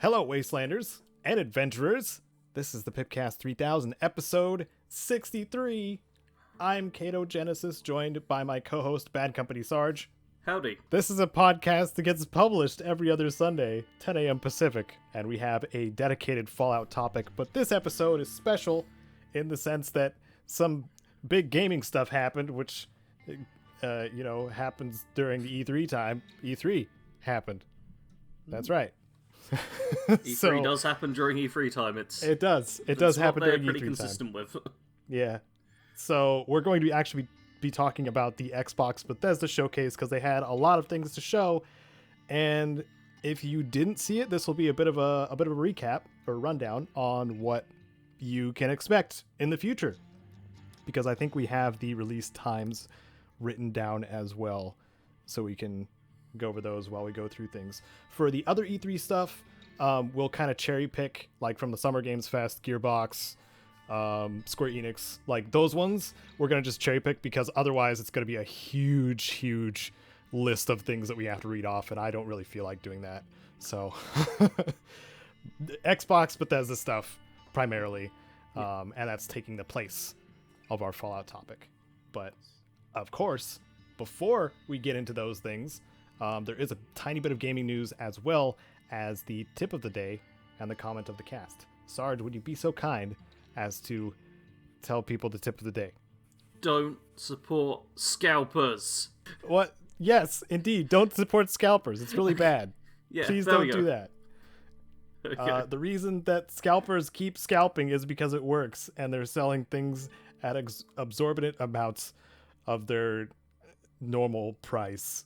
Hello, Wastelanders and Adventurers. This is the PIPCAST 3000, episode 63. I'm Caedo Genesis, joined by my co-host, BADCompanySarge. Howdy. This is a podcast that gets published every other Sunday, 10 a.m. Pacific, and we have a dedicated Fallout topic, but this episode is special in the sense that some big gaming stuff happened, which, happens during the E3 time. E3 happened. That's right. E3 does happen during E3 time. It does happen during E3 time. Pretty consistent with. Yeah. So we're going to actually be talking about the Xbox Bethesda showcase because they had a lot of things to show, and if you didn't see it, this will be a bit of a recap or rundown on what you can expect in the future, because I think we have the release times written down as well, so we can go over those while we go through things. For the other E3 stuff, we'll kind of cherry pick, like from the Summer Games Fest, Gearbox, Square Enix, like those ones we're gonna just cherry pick, because otherwise it's gonna be a huge list of things that we have to read off, and I don't really feel like doing that. So Xbox Bethesda stuff primarily, and that's taking the place of our Fallout topic. But of course, before we get into those things, there is a tiny bit of gaming news as well as the tip of the day and the comment of the cast. Sarge, would you be so kind as to tell people the tip of the day? Don't support scalpers. What? Yes, indeed. Don't support scalpers. It's really bad. Yeah, please don't do that. Okay. The reason that scalpers keep scalping is because it works, and they're selling things at exorbitant amounts of their normal price.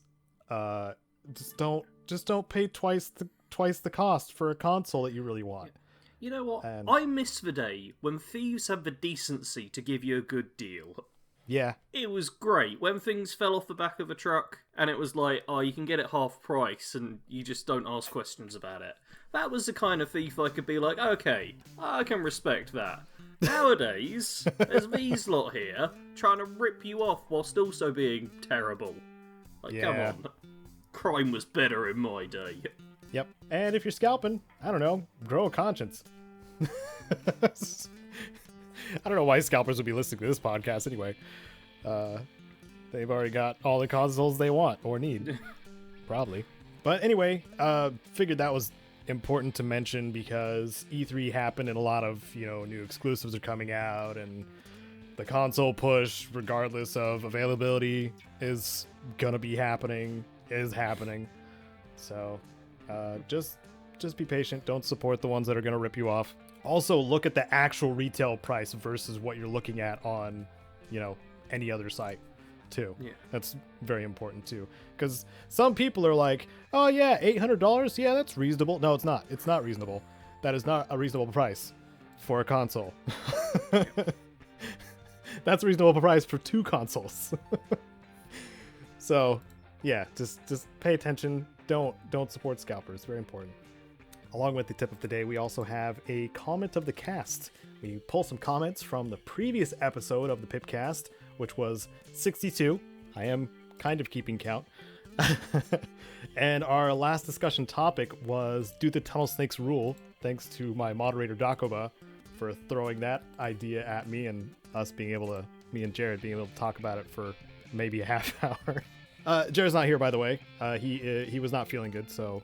Just don't pay twice the cost for a console that you really want. You know what? I miss the day when Thieves had the decency to give you a good deal. Yeah. It was great when things fell off the back of a truck and it was like, oh, you can get it half price and you just don't ask questions about it. That was the kind of thief I could be like, okay, I can respect that. Nowadays, there's these lot here trying to rip you off whilst also being terrible. Like, Come on. Crime was better in my day. Yep. And if you're scalping, I don't know, grow a conscience. I don't know why scalpers would be listening to this podcast anyway. They've already got all the consoles they want or need. Probably. But anyway, figured that was important to mention because E3 happened and a lot of, new exclusives are coming out, and the console push, regardless of availability, is gonna be happening, is happening. So just be patient. Don't support the ones that are gonna rip you off. Also, look at the actual retail price versus what you're looking at on, any other site, too. Yeah. That's very important, too. Because some people are like, oh, yeah, $800? Yeah, that's reasonable. No, it's not. It's not reasonable. That is not a reasonable price for a console. That's a reasonable price for two consoles. So, yeah, just pay attention. Don't support scalpers. Very important. Along with the tip of the day, we also have a comment of the cast. We pull some comments from the previous episode of the PIPCAST, which was 62. I am kind of keeping count. And our last discussion topic was, do the tunnel snakes rule? Thanks to my moderator, Dakoba, for throwing that idea at me and me and Jared being able to talk about it for maybe a half hour. Jared's not here, by the way. He was not feeling good, so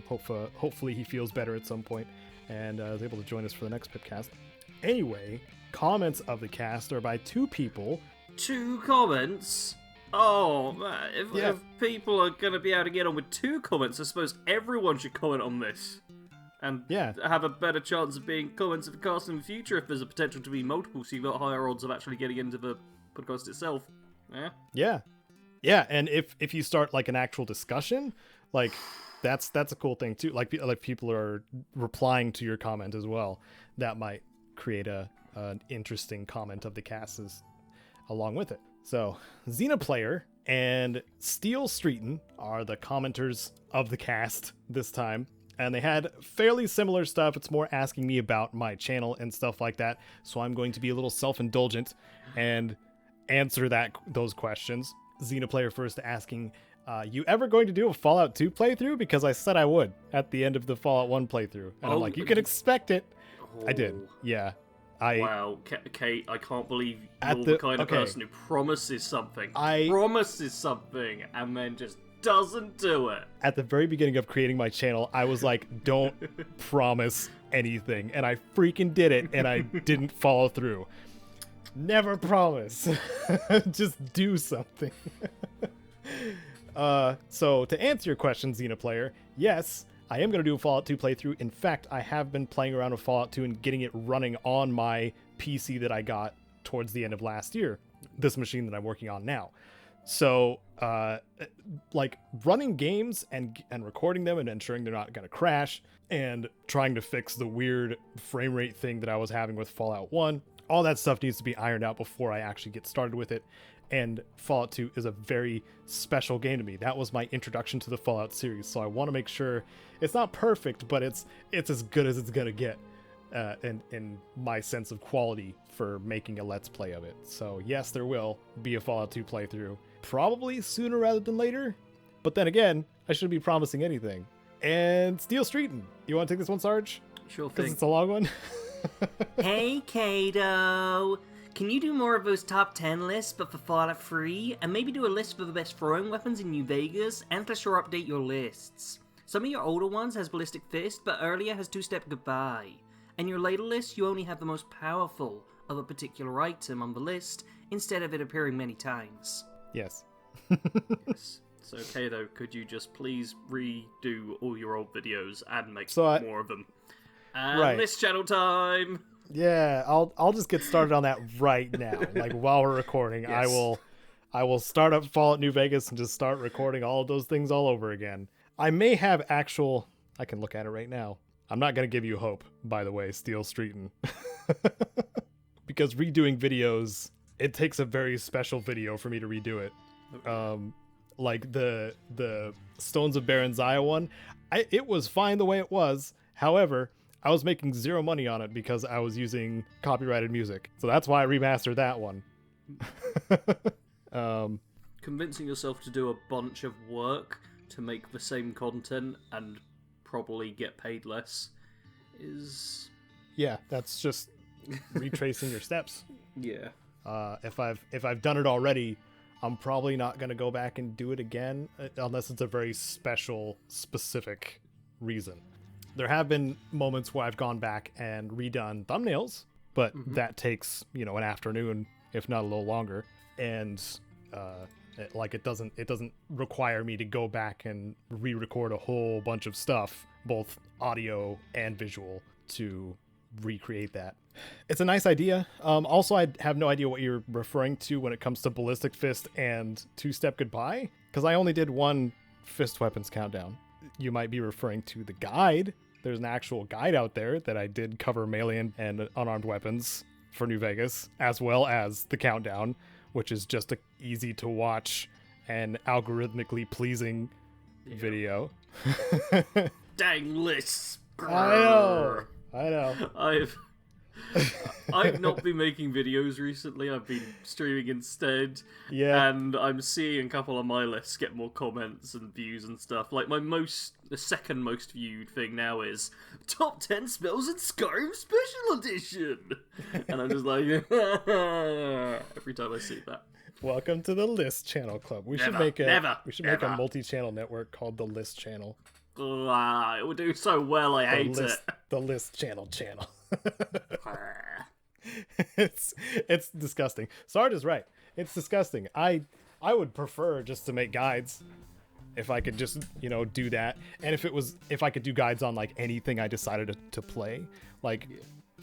hopefully he feels better at some point and is able to join us for the next PIPCAST. Anyway, comments of the cast are by two people. 2 comments? Oh, man. If people are going to be able to get on with 2 comments, I suppose everyone should comment on this. And have a better chance of being comments of the cast in the future if there's a potential to be multiple, so you've got higher odds of actually getting into the podcast itself. Yeah. Yeah, and if you start like an actual discussion, like that's a cool thing too. Like people are replying to your comment as well. That might create an interesting comment of the cast along with it. So Xenoplayer and Steel Streeton are the commenters of the cast this time, and they had fairly similar stuff. It's more asking me about my channel and stuff like that. So I'm going to be a little self-indulgent and answer those questions. Xenoplayer first asking, You ever going to do a Fallout 2 playthrough? Because I said I would at the end of the Fallout 1 playthrough. And I'm like, you can expect it. I did. Yeah. Wow, Kate, I can't believe you're the kind of person who promises something, and then just doesn't do it. At the very beginning of creating my channel, I was like, don't promise anything. And I freaking did it, and I didn't follow through. Never promise. Just do something. So to answer your question, Xenoplayer, yes, I am going to do a Fallout 2 playthrough. In fact, I have been playing around with Fallout 2 and getting it running on my PC that I got towards the end of last year, this machine that I'm working on now. So, like, running games and recording them and ensuring they're not going to crash and trying to fix the weird frame rate thing that I was having with Fallout 1, all that stuff needs to be ironed out before I actually get started with it. And Fallout 2 is a very special game to me. That was my introduction to the Fallout series, so I want to make sure it's not perfect, but it's as good as it's gonna get, in my sense of quality for making a Let's Play of it. So yes, there will be a Fallout 2 playthrough, probably sooner rather than later. But then again, I shouldn't be promising anything. And Steel Streetin', you want to take this one, Sarge? Sure thing. Because it's a long one. Hey, Caedo. Can you do more of those top 10 lists, but for Fallout 3? And maybe do a list of the best throwing weapons in New Vegas, and for sure update your lists. Some of your older ones has Ballistic Fist, but earlier has Two-Step Goodbye. And your later lists, you only have the most powerful of a particular item on the list, instead of it appearing many times. Yes. Yes. So, Caedo, could you just please redo all your old videos and make more of them? And list channel time! Yeah, I'll just get started on that right now. Like while we're recording, yes. I will start up Fallout New Vegas and just start recording all of those things all over again. I may have I can look at it right now. I'm not going to give you hope, by the way, Steel Streetin'. Because redoing videos, it takes a very special video for me to redo it. Like the Stones of Baron Zaya one, it was fine the way it was. However, I was making zero money on it because I was using copyrighted music. So that's why I remastered that one. Convincing yourself to do a bunch of work to make the same content and probably get paid less is... Yeah, that's just retracing your steps. Yeah. If I've done it already, I'm probably not going to go back and do it again unless it's a very special, specific reason. There have been moments where I've gone back and redone thumbnails, but that takes, an afternoon, if not a little longer. And it doesn't require me to go back and re-record a whole bunch of stuff, both audio and visual, to recreate that. It's a nice idea. Also, I have no idea what you're referring to when it comes to Ballistic Fist and Two-Step Goodbye, because I only did one fist weapons countdown. You might be referring to the guide. There's an actual guide out there that I did cover melee and unarmed weapons for New Vegas, as well as the countdown, which is just a easy to watch and algorithmically pleasing video. Dang lists. I know. I've not been making videos recently. I've been streaming instead. Yeah. And I'm seeing a couple of my lists get more comments and views and stuff. Like the second most viewed thing now is top 10 spells in Skyrim Special Edition. And I'm just like, every time I see that. Welcome to the List Channel Club. We should make a multi-channel network called the List Channel. It would do so well. I hate it. The List Channel. It's disgusting. Sarge is right. It's disgusting. I would prefer just to make guides if I could just, do that. And if I could do guides on like anything I decided to play. Like,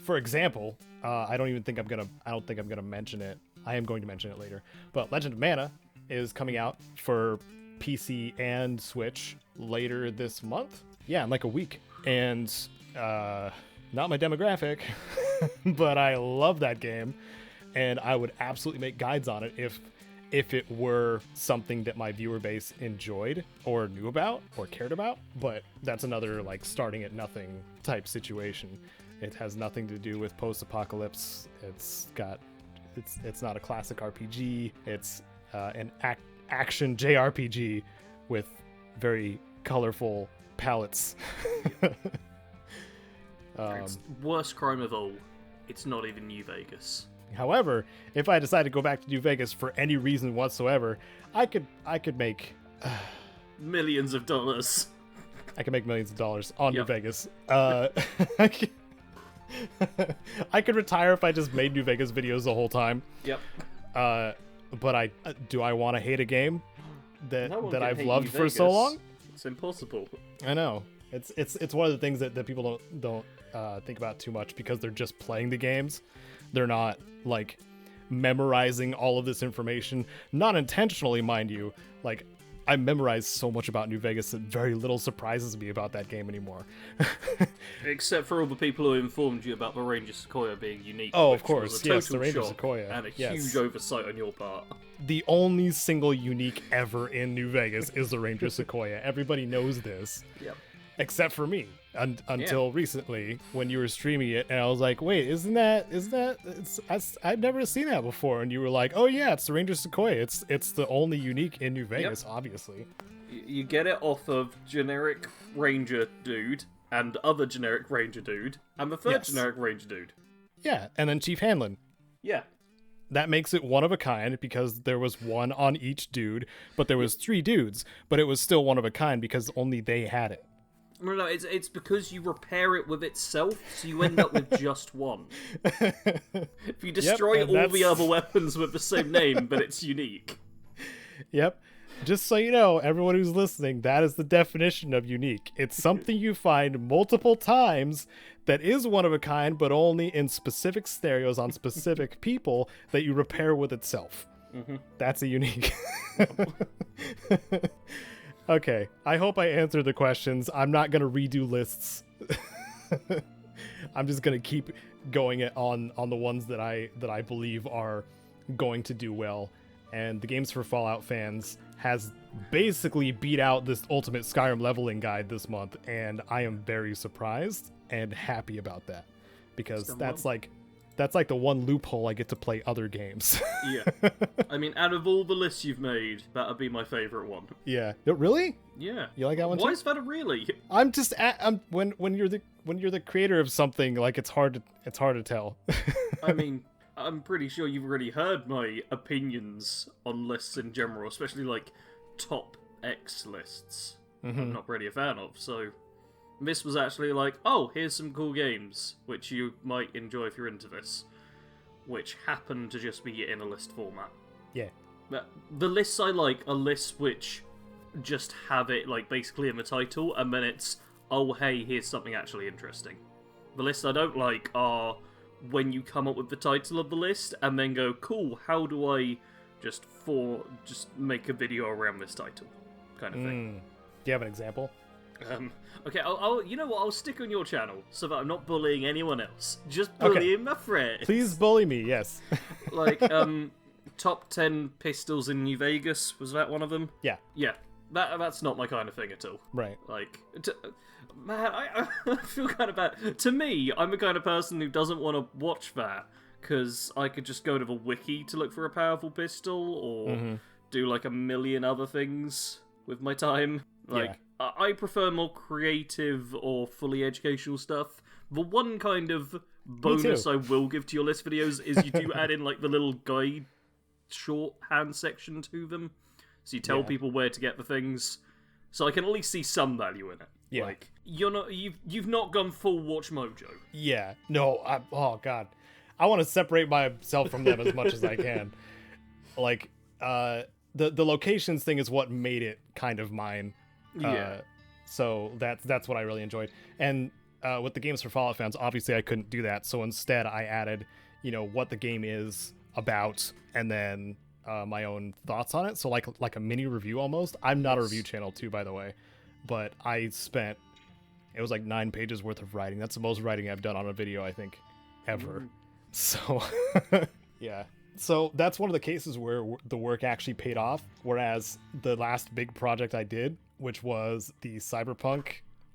for example, I don't think I'm gonna mention it. I am going to mention it later. But Legend of Mana is coming out for PC and Switch later this month. Yeah, in like a week. And not my demographic, but I love that game, and I would absolutely make guides on it if it were something that my viewer base enjoyed or knew about or cared about. But that's another like starting at nothing type situation. It has nothing to do with post-apocalypse. It's not a classic RPG. It's an action JRPG with very colorful palettes. It's worst crime of all. It's not even New Vegas. However, if I decide to go back to New Vegas for any reason whatsoever, I could make millions of dollars. I could make millions of dollars on New Yep. Vegas. I could retire if I just made New Vegas videos the whole time. Yep. But I want to hate a game No one that can I've hate loved New for so Vegas. long? It's impossible. I know. It's one of the things that people don't think about too much because they're just playing the games. They're not like memorizing all of this information, not intentionally, mind you. Like, I memorized so much about New Vegas that very little surprises me about that game anymore. Except for all the people who informed you about the Ranger Sequoia being unique. Oh, which of course, was a yes, total the Ranger shock Sequoia, and a yes. huge oversight on your part. The only single unique ever in New Vegas is the Ranger Sequoia. Everybody knows this. Yep. Except for me, until recently when you were streaming it, and I was like, "Wait, I've never seen that before." And you were like, "Oh yeah, it's the Ranger Sequoia. It's the only unique in New Vegas, obviously." You get it off of generic Ranger dude and other generic Ranger dude and the third Yes. generic Ranger dude. Yeah, and then Chief Hanlon. Yeah. That makes it one of a kind because there was one on each dude, but there was 3 dudes, but it was still one of a kind because only they had it. No, it's because you repair it with itself, so you end up with just one. If you destroy and all the that's- other weapons with the same name, but it's unique. Yep. Just so you know, everyone who's listening, that is the definition of unique. It's something you find multiple times that is one of a kind, but only in specific scenarios on specific people that you repair with itself. Mm-hmm. That's a unique. Okay, I hope I answered the questions. I'm not going to redo lists. I'm just going to keep going on the ones that I believe are going to do well. And the Games for Fallout fans has basically beat out this Ultimate Skyrim leveling guide this month, and I am very surprised and happy about that because that's like the one loophole I get to play other games. Yeah. I mean, out of all the lists you've made, that'd be my favourite one. Yeah. Really? Yeah. You like that one Why too? is that a really? I'm just when you're the creator of something, like it's hard to tell. I mean, I'm pretty sure you've already heard my opinions on lists in general, especially like top X lists. I'm not really a fan of, so this was actually like, oh, here's some cool games which you might enjoy if you're into this, which happen to just be in a list format. Yeah. The lists I like are lists which just have it like basically in the title, and then it's, oh hey, here's something actually interesting. The lists I don't like are when you come up with the title of the list and then go, cool, how do I just make a video around this title, kind of thing. Do you have an example? Okay, I'll you know what? I'll stick on your channel so that I'm not bullying anyone else. Just bullying my friends. Please bully me. Yes. Like, top 10 pistols in New Vegas, was that one of them? Yeah. Yeah, that's not my kind of thing at all. Right. Like, man, I feel kind of bad. To me, I'm the kind of person who doesn't want to watch that because I could just go to the wiki to look for a powerful pistol or do like a million other things with my time. Like, I prefer more creative or fully educational stuff. The one kind of bonus I will give to your list videos is you do add in like the little guide shorthand section to them, so you tell people where to get the things, so I can at least see some value in it. Yeah. Like, you've not gone full Watch Mojo. Yeah. No. Oh God. I want to separate myself from them as much as I can. Like, the locations thing is what made it kind of mine. Yeah. So that's what I really enjoyed. And with the Games for Fallout fans, obviously I couldn't do that. So instead I added, what the game is about, and then my own thoughts on it. So like a mini review almost. I'm not a review channel too, by the way, but it was like 9 pages worth of writing. That's the most writing I've done on a video, I think, ever. So yeah. So that's one of the cases where the work actually paid off. Whereas the last big project I did, which was the Cyberpunk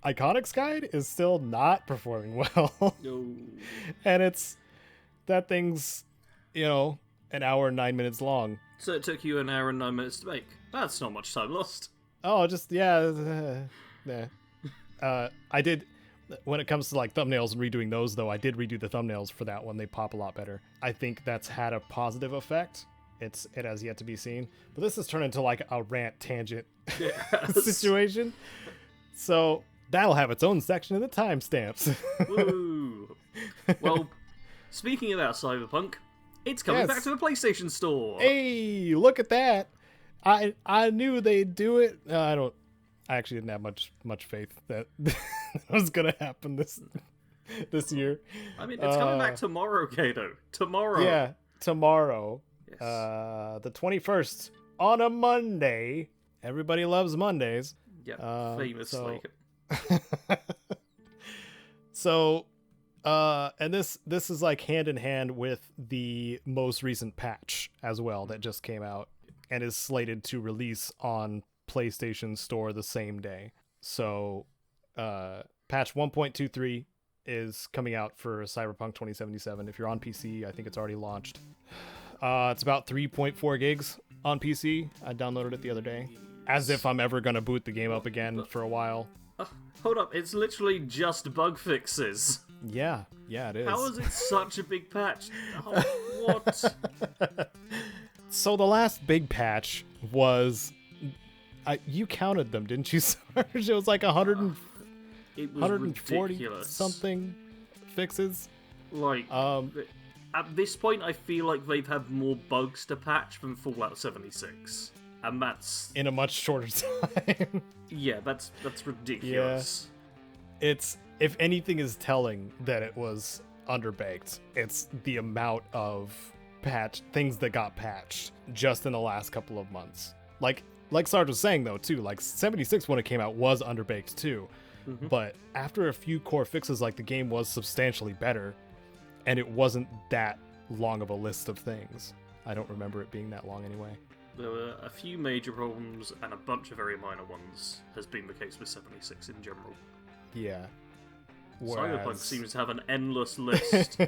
Iconics Guide, is still not performing well. No. And that thing's, an hour and 9 minutes long. So it took you an hour and 9 minutes to make. That's not much time lost. Oh, just yeah. I did. When it comes to like thumbnails and redoing those, though, I did redo the thumbnails for that one. They pop a lot better. I think that's had a positive effect. It has yet to be seen, but this has turned into like a rant tangent situation. So that'll have its own section in the timestamps. Woo! Well, speaking about Cyberpunk, it's coming back to the PlayStation Store. Hey, look at that! I knew they'd do it. I actually didn't have much faith that was gonna happen this year. I mean, it's coming back tomorrow, Caedo. Tomorrow. Yeah, tomorrow. Yes. The 21st on a Monday. Everybody loves Mondays. Yeah, famously. So, and this is like hand in hand with the most recent patch as well that just came out and is slated to release on PlayStation Store the same day. So, patch 1.23 is coming out for Cyberpunk 2077. If you're on PC, I think it's already launched. It's about 3.4 gigs on PC. I downloaded it the other day. As if I'm ever going to boot the game up again for a while. Hold up, it's literally just bug fixes. Yeah, it is. How is it such a big patch? Oh, what? So the last big patch was... you counted them, didn't you, Sarge? It was like 140 ridiculous. Something fixes. Like, at this point, I feel like they've had more bugs to patch than Fallout 76. And that's... in a much shorter time. Yeah, that's ridiculous. Yeah. If anything is telling that it was underbaked, it's the amount of things that got patched just in the last couple of months. Like Sarge was saying, though, too, like 76 when it came out was underbaked, too. Mm-hmm. But after a few core fixes, like the game was substantially better, and it wasn't that long of a list of things. I don't remember it being that long anyway. There were a few major problems and a bunch of very minor ones, has been the case with 76 in general. Yeah. Cyberpunk seems to have an endless list.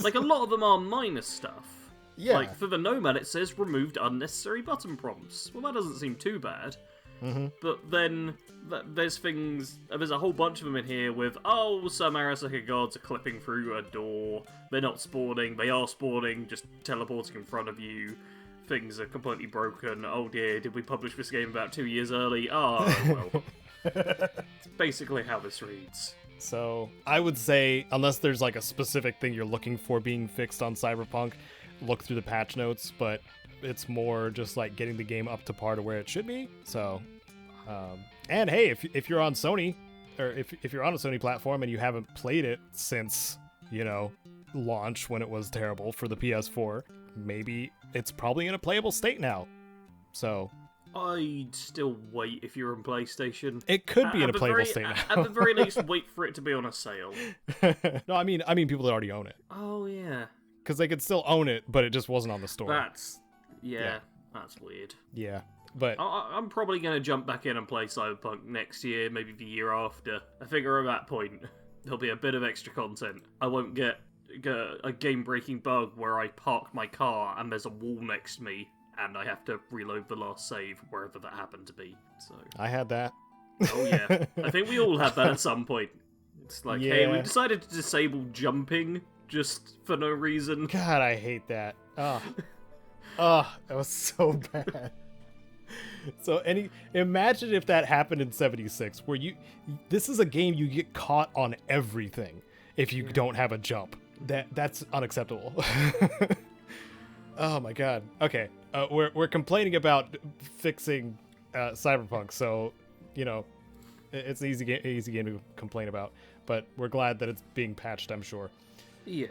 Like, a lot of them are minor stuff. Yeah. Like, for the Nomad, it says removed unnecessary button prompts. Well, that doesn't seem too bad. Mm-hmm. But then there's a whole bunch of them in here with, some Arasaka gods are clipping through a door. They're not spawning. They are spawning, just teleporting in front of you. Things are completely broken. Oh dear, did we publish this game about 2 years early? Oh, well. It's basically how this reads. So, I would say, unless there's like a specific thing you're looking for being fixed on Cyberpunk, look through the patch notes, but it's more just like getting the game up to par to where it should be. So, and hey, if you're on Sony, or if you're on a Sony platform and you haven't played it since, launch when it was terrible for the PS4, maybe it's probably in a playable state now. So I'd still wait if you're on PlayStation. It could be in a playable state now. At the very least, wait for it to be on a sale. No, I mean people that already own it. Oh yeah. Because they could still own it, but it just wasn't on the store. That's weird. Yeah, but I'm probably going to jump back in and play Cyberpunk next year, maybe the year after. I figure at that point, there'll be a bit of extra content. I won't get a game-breaking bug where I park my car and there's a wall next to me and I have to reload the last save, wherever that happened to be. So I had that. Oh yeah, I think we all had that at some point. It's like, hey, we've decided to disable jumping just for no reason. God, I hate that. Oh, that was so bad. So imagine if that happened in 76, where this is a game you get caught on everything if you don't have a jump. That's unacceptable. Oh my god. Okay, we're complaining about fixing Cyberpunk, so it's an easy game to complain about, but we're glad that it's being patched, I'm sure. Yeah.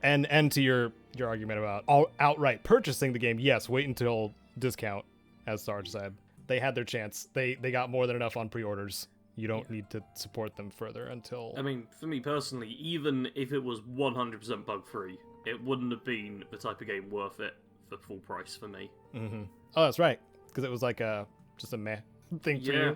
And to your argument about outright purchasing the game, yes, wait until discount, as Sarge said. They had their chance. They got more than enough on pre-orders. You don't need to support them further until... I mean, for me personally, even if it was 100% bug-free, it wouldn't have been the type of game worth it for full price for me. Mm-hmm. Oh, that's right. Because it was like just a meh thing for you.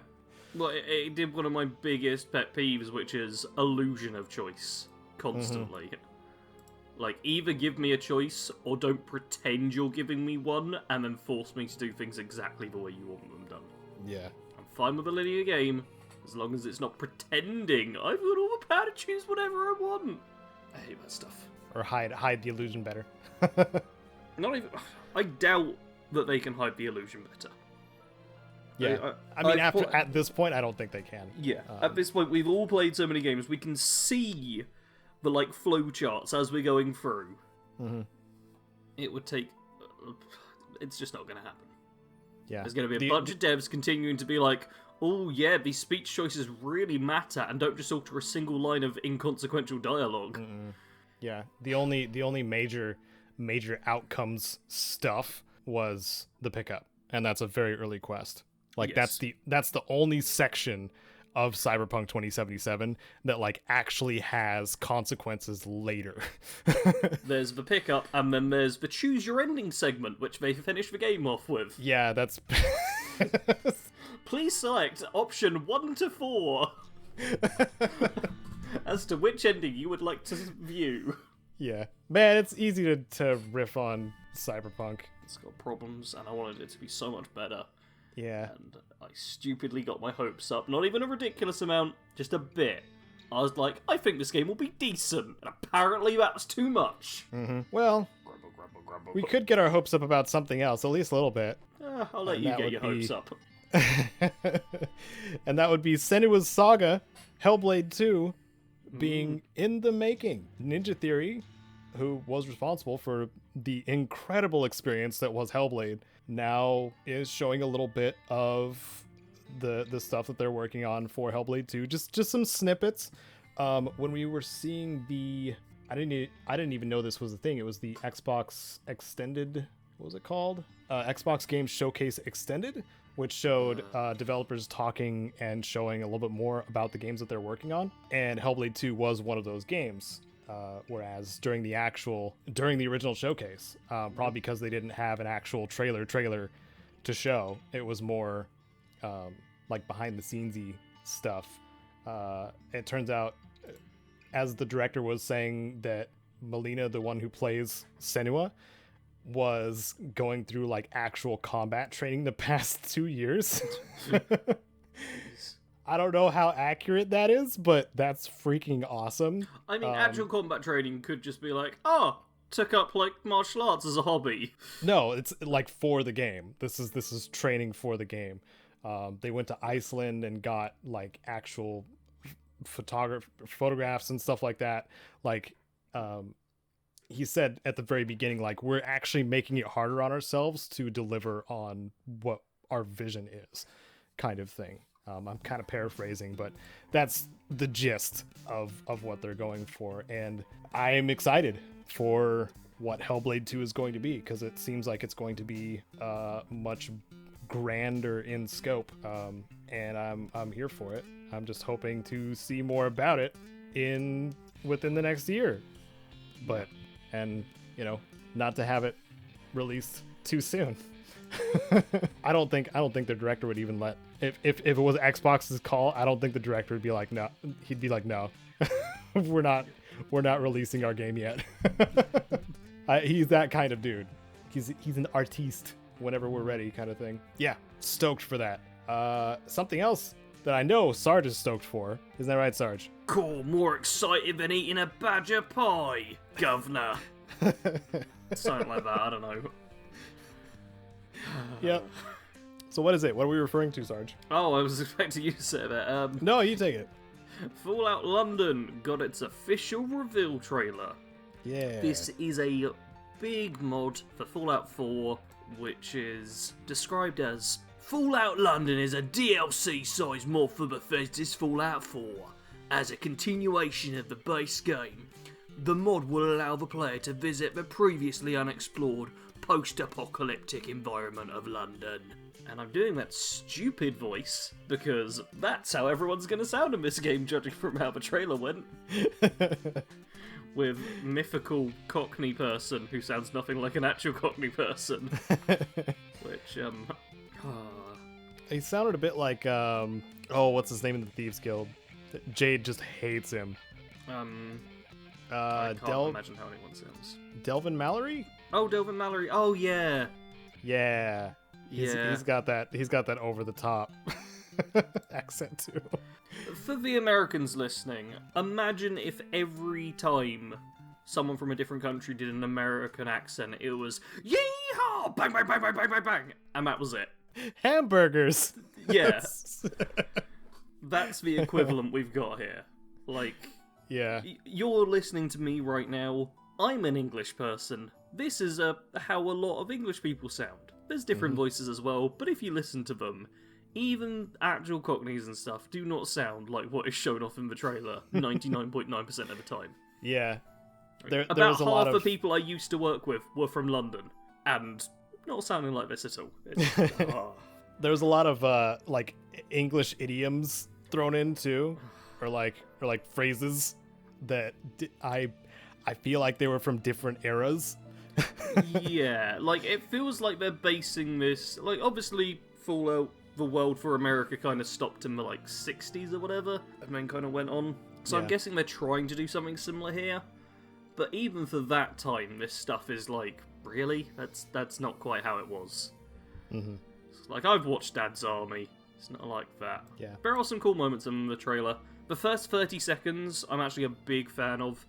Well, it did one of my biggest pet peeves, which is illusion of choice, constantly. Mm-hmm. Like, either give me a choice, or don't pretend you're giving me one, and then force me to do things exactly the way you want them done. Yeah. I'm fine with a linear game, as long as it's not pretending I've got all the power to choose whatever I want. I hate that stuff. Or hide the illusion better. Not even. I doubt that they can hide the illusion better. Yeah. I mean, at this point, I don't think they can. Yeah. At this point, we've all played so many games, we can see the like flow charts as we're going through. Mm-hmm. It would take. It's just not going to happen. Yeah. There's going to be a bunch of devs continuing to be like, oh yeah, these speech choices really matter, and don't just alter a single line of inconsequential dialogue. Mm-mm. Yeah. The only major outcomes stuff was the pickup, and that's a very early quest. Like Yes. that's the only section of Cyberpunk 2077 that like actually has consequences later. There's the pickup, and then there's the choose your ending segment, which they finish the game off with. Yeah, that's Please select option 1 to 4 as to which ending you would like to view. yeah. Man, it's easy to riff on Cyberpunk. It's got problems, and I wanted it to be so much better. Yeah. And I stupidly got my hopes up. Not even a ridiculous amount, just a bit. I was like, I think this game will be decent. And apparently that was too much. Mm-hmm. Well, Grumble. we could get our hopes up about something else, at least a little bit. I'll let And you that get would your be- hopes up. And that would be Senua's Saga, Hellblade 2, being in the making. Ninja Theory, who was responsible for the incredible experience that was Hellblade, now is showing a little bit of the stuff that they're working on for Hellblade 2. Just some snippets. When we were seeing the, I didn't even know this was a thing. It was the Xbox Extended. What was it called? Xbox Game Showcase Extended, which showed developers talking and showing a little bit more about the games that they're working on. And Hellblade 2 was one of those games. Whereas during the original showcase, probably because they didn't have an actual trailer to show, it was more like behind the scenesy stuff. It turns out, as the director was saying, that Melina, the one who plays Senua, was going through like actual combat training the past 2 years. I don't know how accurate that is, but that's freaking awesome. I mean, actual combat training could just be like, took up like martial arts as a hobby. No, it's like for the game. This is training for the game. They went to Iceland and got like actual photographs and stuff like that. Like, he said at the very beginning, like, we're actually making it harder on ourselves to deliver on what our vision is, kind of thing. I'm kind of paraphrasing, but that's the gist of what they're going for. And I am excited for what Hellblade 2 is going to be, because it seems like it's going to be much grander in scope. And I'm here for it. I'm just hoping to see more about it within the next year. And not to have it released too soon. I don't think the director would even let, if it was Xbox's call, I don't think the director would be like, no. He'd be like, no, we're not releasing our game yet. He's that kind of dude. He's an artiste whenever we're ready, kind of thing. Yeah, stoked for that. Something else that I know Sarge is stoked for. Isn't that right, Sarge? Cool, more excited than eating a badger pie, governor. Something like that, I don't know. Yep. So what is it? What are we referring to, Sarge? Oh, I was expecting you to say that. No, you take it. Fallout London got its official reveal trailer. Yeah. This is a big mod for Fallout 4, which is described as Fallout London is a DLC-sized mod for Bethesda's Fallout 4. As a continuation of the base game, the mod will allow the player to visit the previously unexplored post-apocalyptic environment of London. And I'm doing that stupid voice because that's how everyone's going to sound in this game, judging from how the trailer went. With mythical Cockney person who sounds nothing like an actual Cockney person. Which, He sounded a bit like, what's his name in the Thieves Guild? Jade just hates him. I can't imagine how anyone sounds. Delvin Mallory? Oh, Delvin Mallory. Oh, yeah. Yeah. He's got that over the top accent too. For the Americans listening, imagine if every time someone from a different country did an American accent, it was yeehaw, bang, bang, bang, bang, bang, bang, bang, and that was it. Hamburgers. Yeah. That's the equivalent we've got here. Like, yeah. You're listening to me right now. I'm an English person. This is how a lot of English people sound. There's different voices as well, but if you listen to them, even actual Cockneys and stuff do not sound like what is shown off in the trailer 99.9% of the time. Yeah. About half the people I used to work with were from London, and not sounding like this at all. There's a lot of like English idioms thrown in too, or like phrases that I feel like they were from different eras. Yeah, like it feels like they're basing this, like obviously Fallout, the world for America kind of stopped in the like 60s or whatever, and then kind of went on. So I'm guessing they're trying to do something similar here. But even for that time, this stuff is like, really? That's not quite how it was. Mm-hmm. Like, I've watched Dad's Army. It's not like that. Yeah. There are some cool moments in the trailer. The first 30 seconds, I'm actually a big fan of.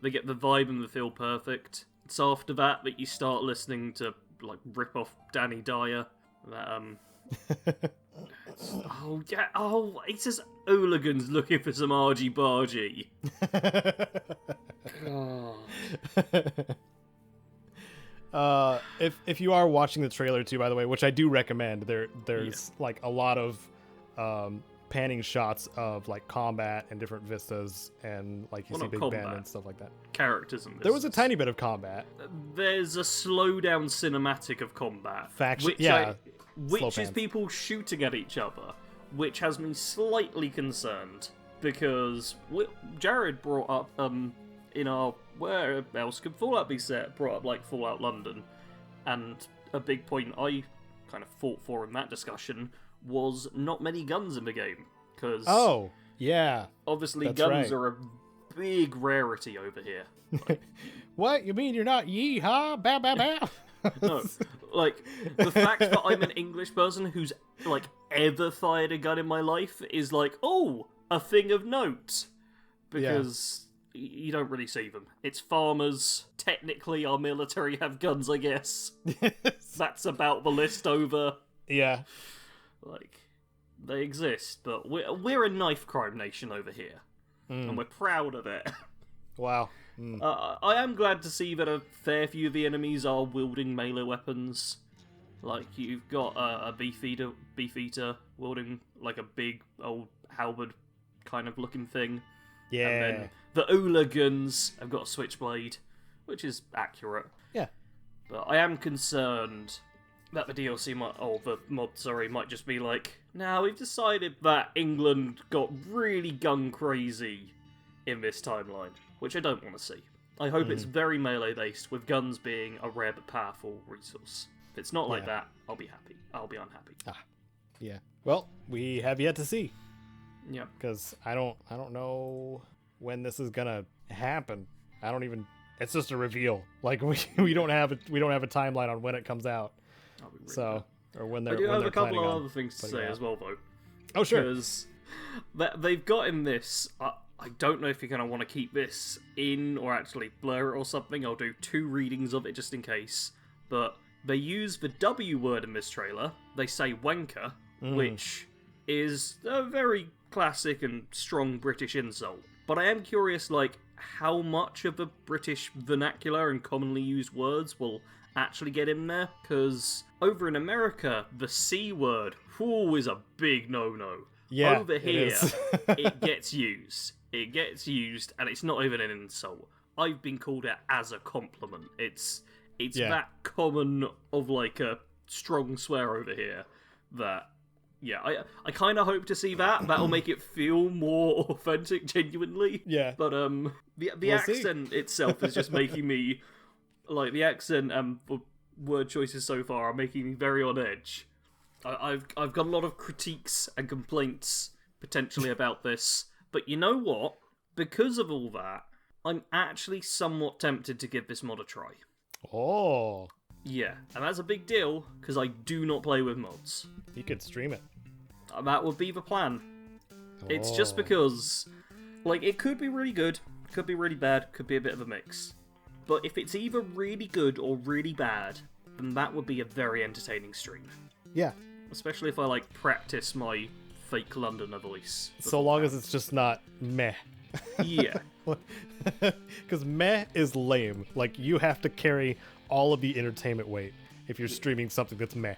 They get the vibe and the feel perfect. It's after that you start listening to, like, rip off Danny Dyer. That, it says hooligans looking for some argy-bargy. If you are watching the trailer too, by the way, which I do recommend, there's like a lot of panning shots of like combat and different vistas, and like you see Big Ben and stuff like that. Characters and vistas. There was a tiny bit of combat. There's a slowdown cinematic of combat, which is people shooting at each other, which has me slightly concerned because Jared brought up in our where else could Fallout be set? Brought up like Fallout London, and a big point I kind of fought for in that discussion was not many guns in the game, because obviously that's guns right. are a big rarity over here. Like, what, you mean you're not yeehaw bow bow bow? no, like the fact that I'm an English person who's like ever fired a gun in my life is like, oh, a thing of note, because you don't really see them. It's farmers. Technically, our military have guns, I guess. That's about the list over. Yeah. Like, they exist, but we're a knife crime nation over here, and we're proud of it. Wow. I am glad to see that a fair few of the enemies are wielding melee weapons. Like, you've got a beef eater wielding like a big old halberd kind of looking thing. Yeah. And then the hooligans have got a switchblade, which is accurate. Yeah. But I am concerned that the DLC might just be like, now we've decided that England got really gun crazy in this timeline, which I don't want to see. I hope it's very melee based, with guns being a rare but powerful resource. If it's not like that, I'll be happy. I'll be unhappy. Yeah. Well, we have yet to see. Yeah. Because I don't know when this is gonna happen. It's just a reveal. Like we don't have a timeline on when it comes out. Or when they're. I do have a couple of other things to say as well, though. Oh, sure. Because they've got in this. I don't know if you're gonna want to keep this in or actually blur it or something. I'll do 2 readings of it just in case. But they use the W word in this trailer. They say wanker, which is a very classic and strong British insult. But I am curious, like, how much of the British vernacular and commonly used words will actually get in there, because over in America, the C word is a big no-no. Yeah, over here, it gets used. It gets used, and it's not even an insult. I've been called it as a compliment. It's that common of, like, a strong swear over here that... Yeah, I kind of hope to see that. That'll make it feel more authentic, genuinely. Yeah. But the accent itself is just making me... Like, the accent and the word choices so far are making me very on edge. I've got a lot of critiques and complaints, potentially, about this. But you know what? Because of all that, I'm actually somewhat tempted to give this mod a try. Oh. Yeah, and that's a big deal, because I do not play with mods. You could stream it. That would be the plan. It's just because, like, it could be really good, could be really bad, could be a bit of a mix. But if it's either really good or really bad, then that would be a very entertaining stream. Yeah. Especially if I, like, practice my fake Londoner voice. So long as it's just not meh. Yeah. Because meh is lame. Like, you have to carry all of the entertainment weight if you're streaming something that's meh.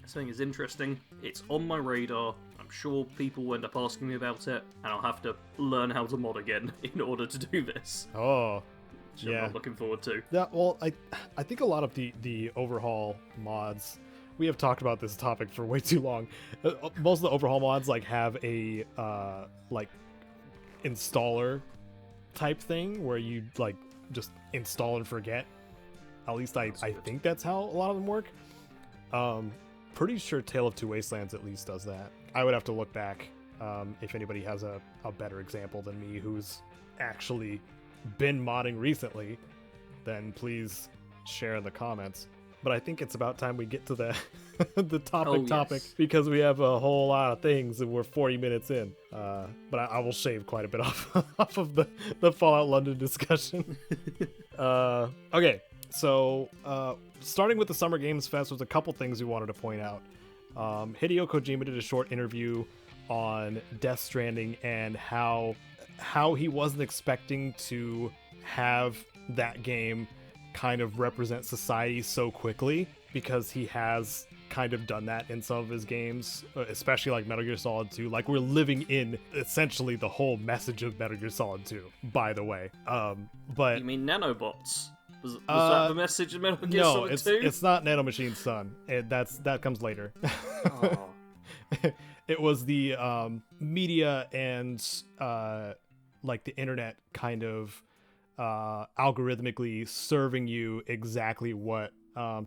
Something is interesting. It's on my radar. I'm sure people will end up asking me about it, and I'll have to learn how to mod again in order to do this. Oh, which I'm not looking forward to. Yeah, well, I think a lot of the overhaul mods, we have talked about this topic for way too long. Most of the overhaul mods like have a like installer type thing where you like just install and forget. At least I think that's how a lot of them work. Pretty sure Tale of Two Wastelands at least does that. I would have to look back if anybody has a better example than me who's actually been modding recently, then please share in the comments. But I think it's about time we get to the the topic because we have a whole lot of things and we're 40 minutes in. But I will shave quite a bit off of the Fallout London discussion. Okay, so starting with the Summer Games Fest, was a couple things we wanted to point out. Hideo Kojima did a short interview on Death Stranding and how he wasn't expecting to have that game kind of represent society so quickly, because he has kind of done that in some of his games, especially like Metal Gear Solid 2. Like, we're living in essentially the whole message of Metal Gear Solid 2, by the way. But you mean nanobots? Was that the message of Metal Gear Solid 2? No, it's not Nanomachine Sun. That comes later. Oh. It was the media and like the internet kind of algorithmically serving you exactly what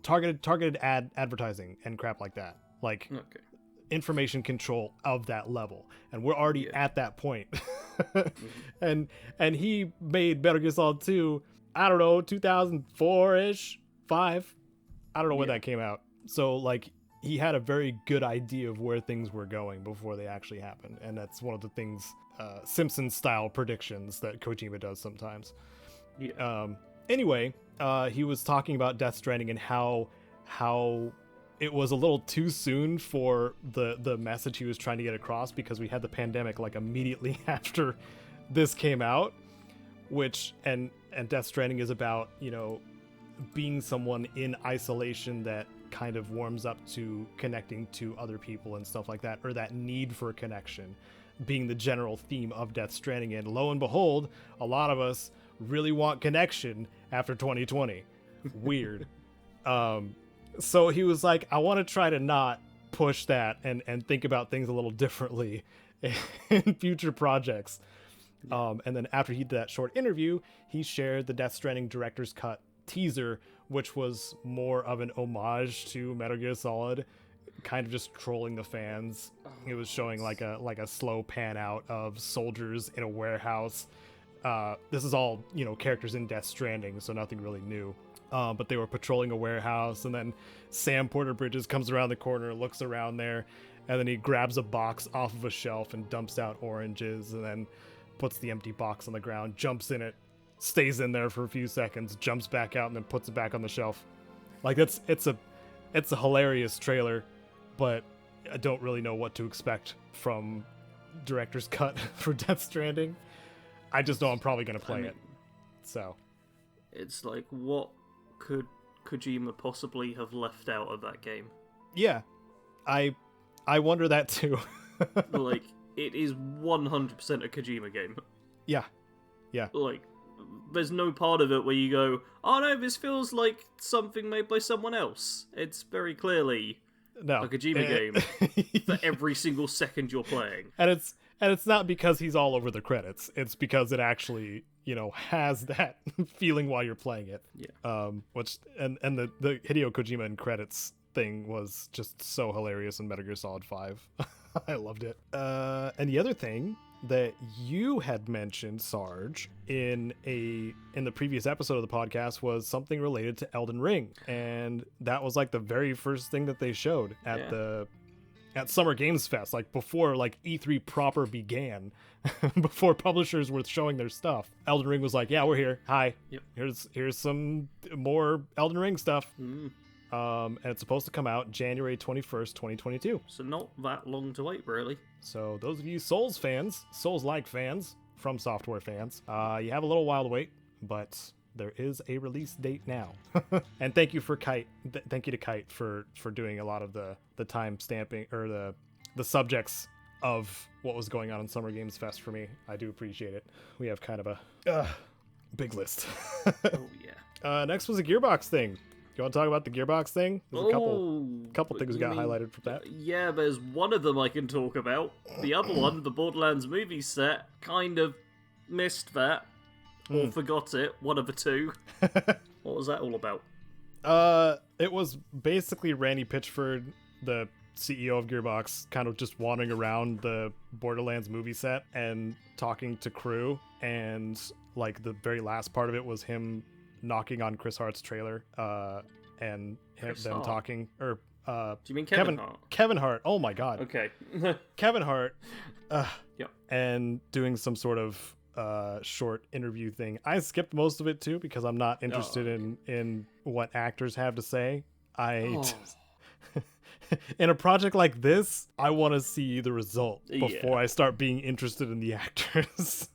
targeted advertising and crap like that, like information control of that level, and we're already at that point. and he made Metal Gear Solid 2, I don't know, 2004-ish, 5, I don't know when that came out. So like, he had a very good idea of where things were going before they actually happened, and that's one of the things, Simpsons style predictions that Kojima does sometimes. Anyway, he was talking about Death Stranding and how it was a little too soon for the message he was trying to get across, because we had the pandemic like immediately after this came out, which and Death Stranding is about, you know, being someone in isolation that kind of warms up to connecting to other people and stuff like that, or that need for connection being the general theme of Death Stranding. And lo and behold, a lot of us really want connection after 2020. Weird. So he was like, I want to try to not push that and think about things a little differently in future projects. And then after he did that short interview, he shared the Death Stranding director's cut teaser, which was more of an homage to Metal Gear Solid, kind of just trolling the fans. It was showing like a slow pan out of soldiers in a warehouse. This is all, you know, characters in Death Stranding, so nothing really new. But they were patrolling a warehouse, and then Sam Porter Bridges comes around the corner, looks around there, and then he grabs a box off of a shelf and dumps out oranges, and then puts the empty box on the ground, jumps in it, stays in there for a few seconds, jumps back out, and then puts it back on the shelf. Like, it's a hilarious trailer, but I don't really know what to expect from director's cut for Death Stranding. I just know I'm probably going to play it. So it's like, what could Kojima possibly have left out of that game? Yeah, I wonder that too. Like, it is 100% a Kojima game. Yeah. Like, there's no part of it where you go, oh no, this feels like something made by someone else. It's very clearly a Kojima game for every single second you're playing. And it's not because he's all over the credits. It's because it actually, you know, has that feeling while you're playing it. Yeah. Which and the Hideo Kojima in credits thing was just so hilarious in Metal Gear Solid 5. I loved it. And the other thing that you had mentioned, Sarge, in the previous episode of the podcast was something related to Elden Ring, and that was like the very first thing that they showed at Summer Games Fest, like before like E3 proper began, before publishers were showing their stuff. Elden Ring was like, yeah, we're here. Hi. Yep. Here's some more Elden Ring stuff. And it's supposed to come out January 21st, 2022. So not that long to wait, really. So those of you Souls-like fans, From Software fans, you have a little while to wait, but there is a release date now. And thank you for Kite. Thank you to Kite for doing a lot of the time stamping or the subjects of what was going on in Summer Games Fest for me. I do appreciate it. We have kind of a big list. Oh yeah. Next was a Gearbox thing. You want to talk about the Gearbox thing? There's a couple things got highlighted from that. Yeah, there's one of them I can talk about. The other one, the Borderlands movie set, kind of missed that. Or forgot it. One of the two. What was that all about? It was basically Randy Pitchford, the CEO of Gearbox, kind of just wandering around the Borderlands movie set and talking to crew. And like the very last part of it was him knocking on Chris Hart's trailer, and them talking. Or do you mean Kevin Hart? Kevin Hart. Oh my God. Okay. Kevin Hart. Yep. And doing some sort of short interview thing. I skipped most of it too because I'm not interested in what actors have to say. In a project like this, I want to see the result before I start being interested in the actors.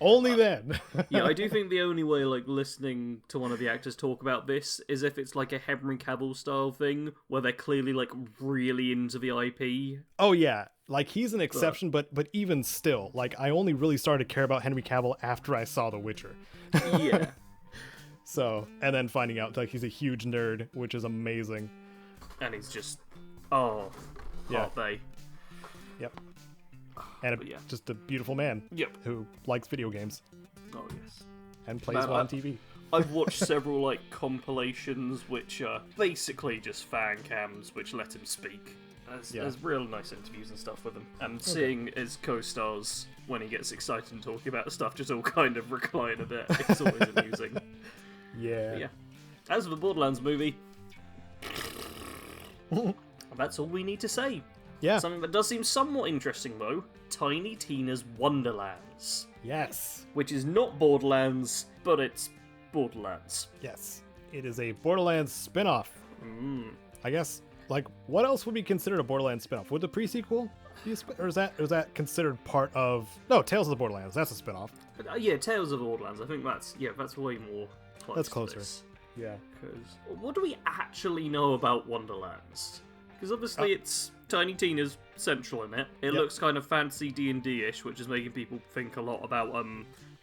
Only then. Yeah, I do think the only way, like, listening to one of the actors talk about this is if it's like a Henry Cavill style thing where they're clearly like really into the IP. Oh yeah, like he's an exception, but even still, like I only really started to care about Henry Cavill after I saw The Witcher. Yeah. So, and then finding out like he's a huge nerd, which is amazing. And he's just, Heart Bay. Yep. And just a beautiful man. Yep. Who likes video games. Oh yes. And plays well on TV. I've watched several like compilations which are basically just fan cams which let him speak. There's real nice interviews and stuff with him. And seeing his co-stars when he gets excited and talking about stuff just all kind of recline a bit. It's always amusing. Yeah. But yeah. As for the Borderlands movie, that's all we need to say. Yeah. Something that does seem somewhat interesting, though, Tiny Tina's Wonderlands. Yes. Which is not Borderlands, but it's Borderlands. Yes. It is a Borderlands spin-off. I guess, like, what else would be considered a Borderlands spin-off? Would the pre-sequel be or is that considered part of... No, Tales of the Borderlands. That's a spin-off. Yeah, Tales of the Borderlands. I think that's way more close. That's closer. To this. Yeah. Because what do we actually know about Wonderlands? Because obviously it's Tiny Tina's central in it. It looks kind of fancy D&D-ish, which is making people think a lot about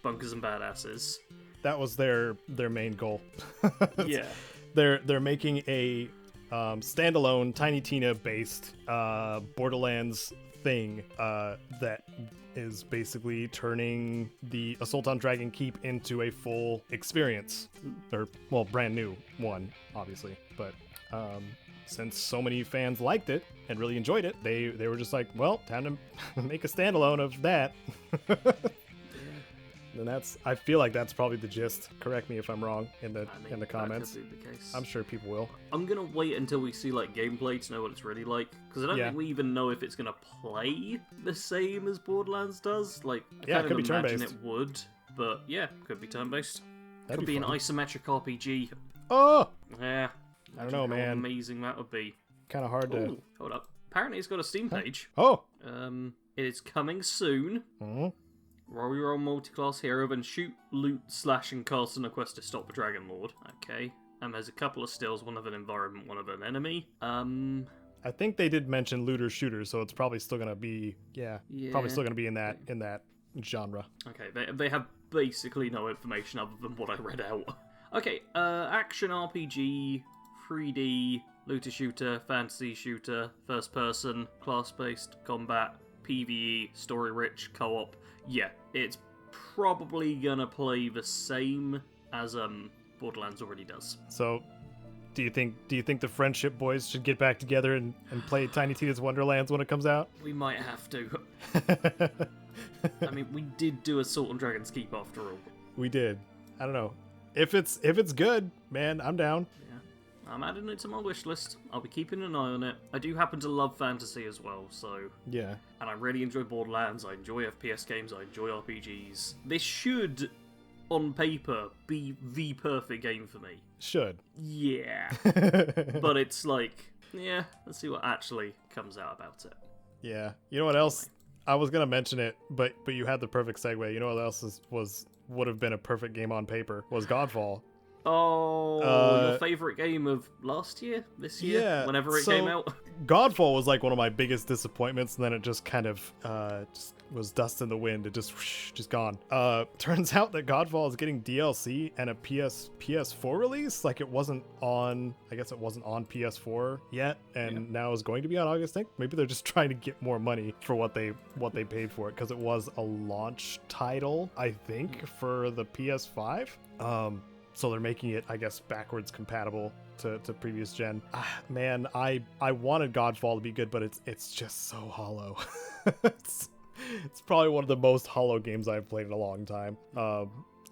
Bunkers and Badasses. That was their main goal. Yeah. They're making a standalone Tiny Tina based Borderlands thing that is basically turning the Assault on Dragon Keep into a full experience, or well, brand new one, obviously. But since so many fans liked it and really enjoyed it, they were just like, well, time to make a standalone of that. And I feel like that's probably the gist. Correct me if I'm wrong in the comments. That could be the case. I'm sure people will. I'm gonna wait until we see like gameplay to know what it's really like, because I don't think we even know if it's gonna play the same as Borderlands does. Like, I it could be imagine turn-based. it would, but yeah, could be turn-based. That'd Could be an isometric RPG. Oh, Yeah. I don't know, man. How amazing that would be. Kind of hard to. Ooh, hold up. Apparently, it's got a Steam page. Oh. It is coming soon. Roll your own multi-class hero, then shoot, loot, slash, and cast on a quest to stop the Dragon Lord. Okay. And there's a couple of stills, one of an environment, one of an enemy. I think they did mention looter shooter, so it's probably still gonna be probably still gonna be in that genre. Okay, they have basically no information other than what I read out. Okay, action RPG, 3D, looter shooter, fantasy shooter, first person, class-based combat, PvE, story-rich, co-op. Yeah, it's probably gonna play the same as Borderlands already does. So, Do you think the Friendship Boys should get back together and play Tiny Tina's Wonderlands when it comes out? We might have to. I mean, we did do Assault on Dragon's Keep after all. We did. I don't know. If it's good, man, I'm down. Yeah, I'm adding it to my wish list. I'll be keeping an eye on it. I do happen to love fantasy as well, so... Yeah. And I really enjoy Borderlands, I enjoy FPS games, I enjoy RPGs. This should, on paper, be the perfect game for me. Should. Yeah. But it's like, yeah, let's see what actually comes out about it. Yeah. You know what else? I was gonna mention it, but you had the perfect segue. You know what else would have been a perfect game on paper was Godfall. Oh, your favorite game of last year, this year, yeah, whenever it came out. Godfall was like one of my biggest disappointments, and then it just kind of just was dust in the wind. It just gone. Turns out that Godfall is getting DLC and a PS4 release. Like it wasn't on, I guess it wasn't on PS4 yet, and now is going to be on August 10th. Maybe they're just trying to get more money for what they paid for it, because it was a launch title, I think, for the PS5. So they're making it, I guess, backwards compatible to previous gen. Man, I wanted Godfall to be good, but it's just so hollow. it's probably one of the most hollow games I've played in a long time.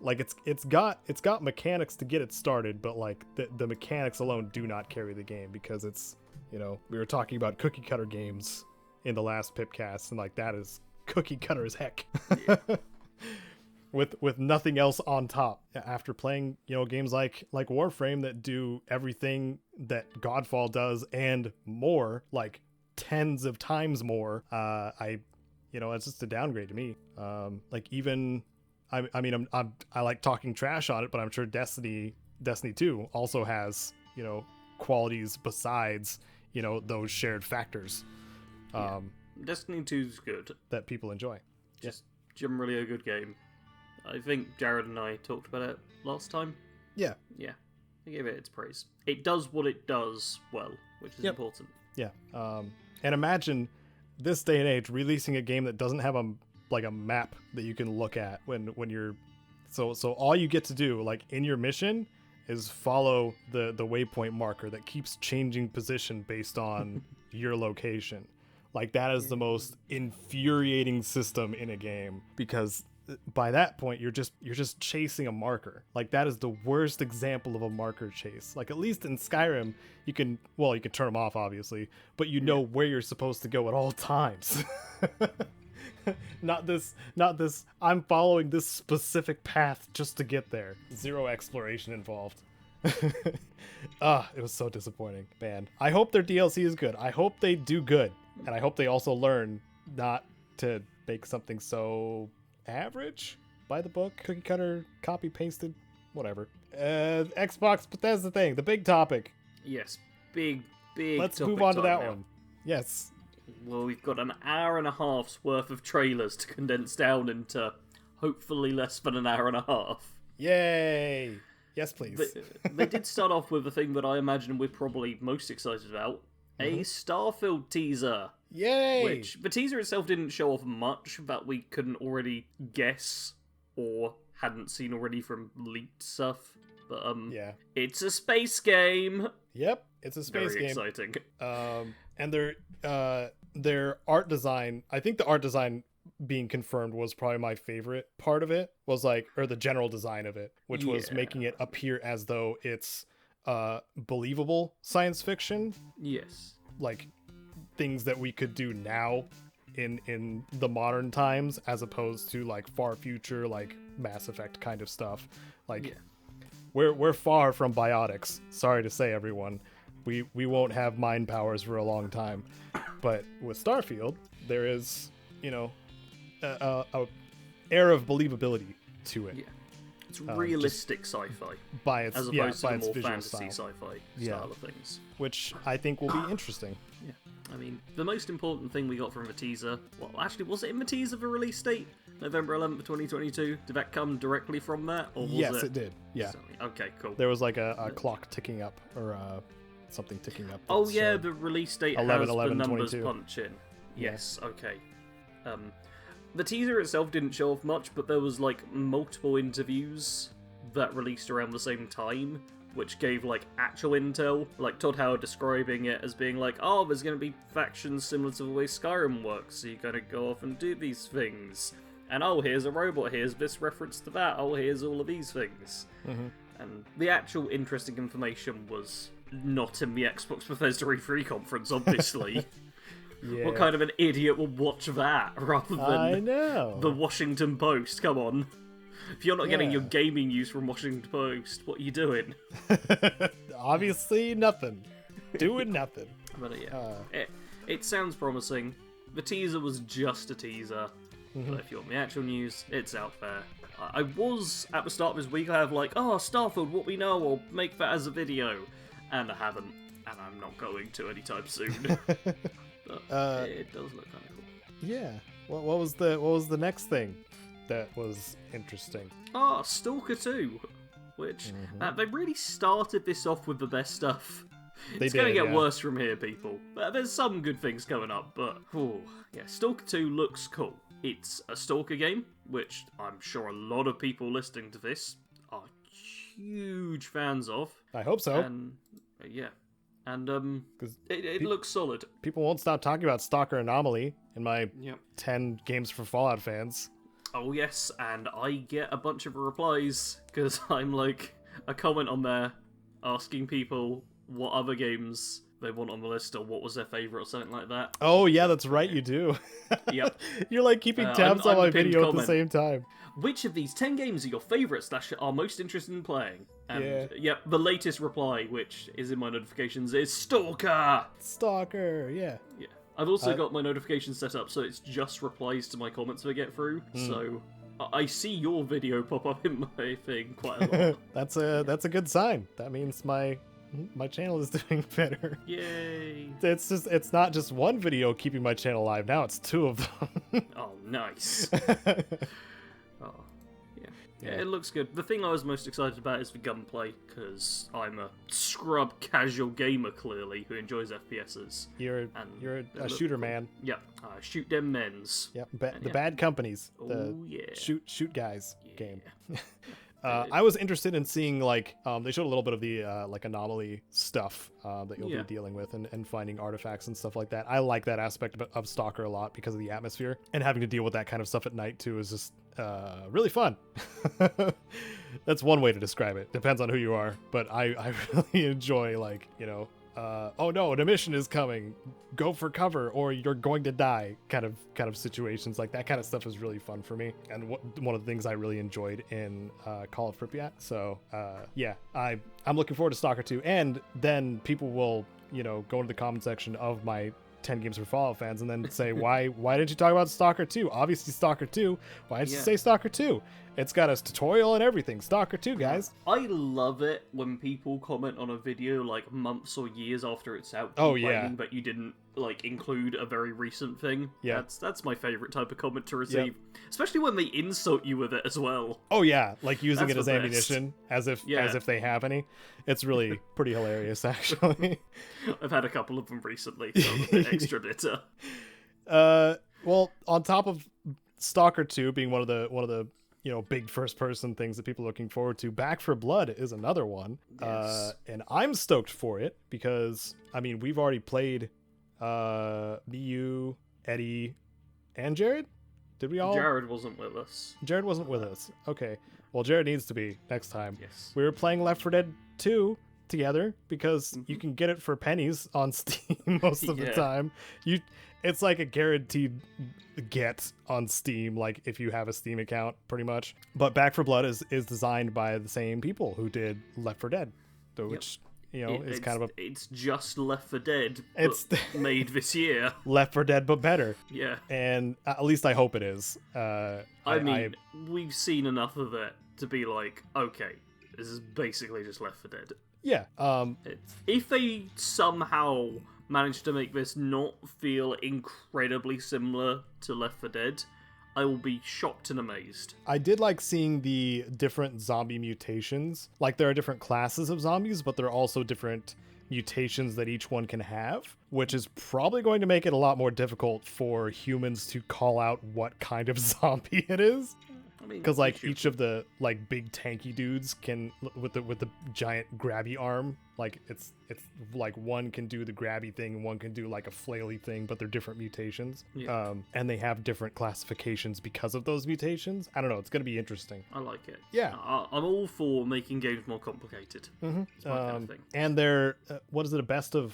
Like it's got mechanics to get it started, but like the mechanics alone do not carry the game, because it's, you know, we were talking about cookie cutter games in the last PIPCAST, and like that is cookie cutter as heck. Yeah. With nothing else on top. After playing, you know, games like Warframe that do everything that Godfall does and more, like tens of times more, it's just a downgrade to me. Like even, I like talking trash on it, but I'm sure Destiny 2 also has, you know, qualities besides, you know, those shared factors. Destiny 2's good. That people enjoy. Just generally a good game. I think Jared and I talked about it last time. Yeah. Yeah. I gave it its praise. It does what it does well, which is important. Yeah. And imagine this day and age releasing a game that doesn't have a map that you can look at when you're... So all you get to do, like, in your mission is follow the waypoint marker that keeps changing position based on your location. Like, that is the most infuriating system in a game, because... by that point you're just chasing a marker. Like, that is the worst example of a marker chase. Like, at least in Skyrim you can turn them off, obviously, but you know where you're supposed to go at all times. not this I'm following this specific path just to get there. Zero exploration involved. It was so disappointing, man. I hope their DLC is good. I hope they do good, and I hope they also learn not to make something so average, by the book, cookie cutter, copy pasted, whatever. Xbox Bethesda thing, the big topic. Yes, big. Let's move on to that one. Yes. Well, we've got an hour and a half's worth of trailers to condense down into hopefully less than an hour and a half. Yay! Yes, please. They did start off with the thing that I imagine we're probably most excited about, a Starfield teaser. Yay! Which the teaser itself didn't show off much that we couldn't already guess or hadn't seen already from leaked stuff. But it's a space game. Yep, it's a space game. Very exciting. And their art design, I think the art design being confirmed was probably my favorite part of it, was like, or the general design of it, which was making it appear as though it's believable science fiction. Yes. Like things that we could do now in the modern times, as opposed to like far future, like Mass Effect kind of stuff. Like we're far from biotics. Sorry to say, everyone. We won't have mind powers for a long time. But with Starfield, there is, you know, a air of believability to it. Yeah. It's realistic sci-fi. As opposed to the more fantasy sci-fi style of things. Which I think will be interesting. Yeah. I mean, the most important thing we got from the teaser... Well, actually, was it in the teaser for release date? November 11th, 2022? Did that come directly from that? Or was it did. Yeah. Okay, cool. There was like a clock ticking up, or something ticking up. Oh, yeah, the release date 11, has the numbers punch in. Yes, okay. The teaser itself didn't show off much, but there was like multiple interviews that released around the same time which gave like actual intel, like Todd Howard describing it as being like, oh, there's going to be factions similar to the way Skyrim works, so you got to go off and do these things. And oh, here's a robot, here's this reference to that, oh, here's all of these things. Mm-hmm. And the actual interesting information was not in the Xbox Bethesda E3 conference, obviously. Yeah. What kind of an idiot would watch that rather than I know. the Washington Post? Come on. If you're not getting Yeah. your gaming news from Washington Post, what are you doing? Obviously, nothing. Doing nothing. But it sounds promising. The teaser was just a teaser. But if you want the actual news, it's out there. I was, at the start of this week, I have like, oh, Starfield, what we know, I'll make that as a video. And I haven't. And I'm not going to anytime soon. But it does look kind of cool. Yeah. What was the next thing that was interesting? Stalker 2. Which, they really started this off with the best stuff. It's going to get worse from here, people. There's some good things coming up, but... yeah, Stalker 2 looks cool. It's a Stalker game, which I'm sure a lot of people listening to this are huge fans of. I hope so. And, yeah. And, it looks solid. People won't stop talking about Stalker Anomaly in my Yep. 10 games for Fallout fans. Oh, yes, and I get a bunch of replies, because I'm like, a comment on there asking people what other games they want on the list or what was their favourite or something like that. Oh, yeah, that's right, you do. Yep. You're like keeping tabs on I'm my the pinned video at the comment. same time. Which of these 10 games are your favourites that are most interested in playing? And, Yeah. yep, the latest reply, which is in my notifications, is Stalker! Stalker, yeah. Yeah. I've also got my notifications set up so it's just replies to my comments I get through, so I see your video pop up in my thing quite a lot. That's a good sign. That means my channel is doing better. Yay! It's not just one video keeping my channel alive. Now it's 2 of them. Oh, nice. Oh, yeah, it looks good. The thing I was most excited about is the gunplay, because I'm a scrub casual gamer, clearly, who enjoys FPSs. You're a shooter man. Yep, shoot them men's. Yep. The Bad Companies. The Oh, yeah. shoot guys Yeah. game. I was interested in seeing like they showed a little bit of the like anomaly stuff that you'll be dealing with and finding artifacts and stuff like that. I like that aspect of Stalker a lot because of the atmosphere, and having to deal with that kind of stuff at night too is just really fun. That's one way to describe it. Depends on who you are, but I really enjoy like, you know, oh no, an emission is coming, go for cover or you're going to die kind of situations. Like that kind of stuff is really fun for me, and one of the things I really enjoyed in Call of Pripyat. So yeah, I'm looking forward to Stalker 2, and then people will, you know, go into the comment section of my 10 games for Fallout fans and then say, why didn't you talk about Stalker 2? Obviously Stalker 2. Why did you say Stalker 2? It's got a tutorial and everything. Stalker 2, guys. I love it when people comment on a video like months or years after it's out, but you didn't like include a very recent thing. Yeah. That's my favorite type of comment to receive. Especially when they insult you with it as well. Oh yeah, like using That's it as the best. ammunition, as if they have any. It's really pretty hilarious, actually. I've had a couple of them recently, so I'm a bit extra bitter. Well, on top of Stalker 2 being one of the you know, big first person things that people are looking forward to, Back for Blood is another one. Yes. And I'm stoked for it because I mean we've already played me, you, Eddie, and Jared. Did we all? Jared wasn't with us. Jared wasn't with us. Okay. Well, Jared needs to be next time. Yes. We were playing Left 4 Dead 2 together because you can get it for pennies on Steam most of the time. It's like a guaranteed get on Steam, like if you have a Steam account, pretty much. But Back for Blood is designed by the same people who did Left 4 Dead, which you know is kind of it's just Left 4 Dead, it's made this year. Left 4 Dead but better. Yeah. And at least I hope it is. I mean, we've seen enough of it to be like, okay, this is basically just Left 4 Dead. Yeah. If they somehow manage to make this not feel incredibly similar to Left 4 Dead, I will be shocked and amazed. I did like seeing the different zombie mutations. Like there are different classes of zombies, but there are also different mutations that each one can have, which is probably going to make it a lot more difficult for humans to call out what kind of zombie it is. I mean, because like each of the like big tanky dudes can with the giant grabby arm, like it's like one can do the grabby thing and one can do like a flaily thing, but they're different mutations. Yeah. And they have different classifications because of those mutations. I don't know, it's gonna be interesting. I like it. Yeah. I'm all for making games more complicated. It's my kind of thing. And they're what is it, a best of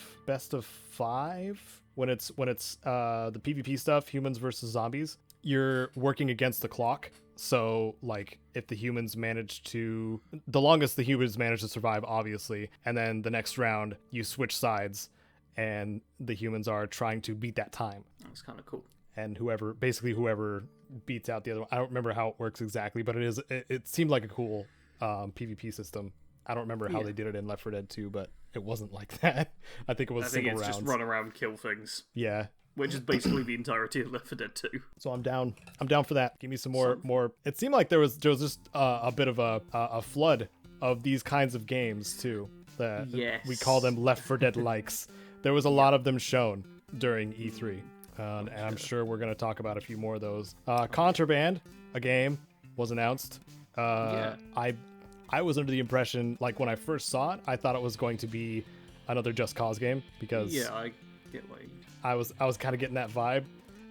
5 when it's the PvP stuff, humans versus zombies. You're working against the clock. So, like, if the humans the longest the humans manage to survive, obviously, and then the next round, you switch sides, and the humans are trying to beat that time. That's kind of cool. And whoever beats out the other one, I don't remember how it works exactly, but it seemed like a cool PvP system. I don't remember how they did it in Left 4 Dead 2, but it wasn't like that. I think it was single rounds. Just run around, kill things. Yeah. Which is basically the entirety of Left 4 Dead 2. So I'm down for that. Give me some more. It seemed like there was just a bit of a flood of these kinds of games too. We call them Left 4 Dead likes. There was a lot of them shown during E3, and I'm sure we're gonna talk about a few more of those. Contraband, a game, was announced. I was under the impression, like when I first saw it, I thought it was going to be another Just Cause game because I get what you mean. I was kind of getting that vibe,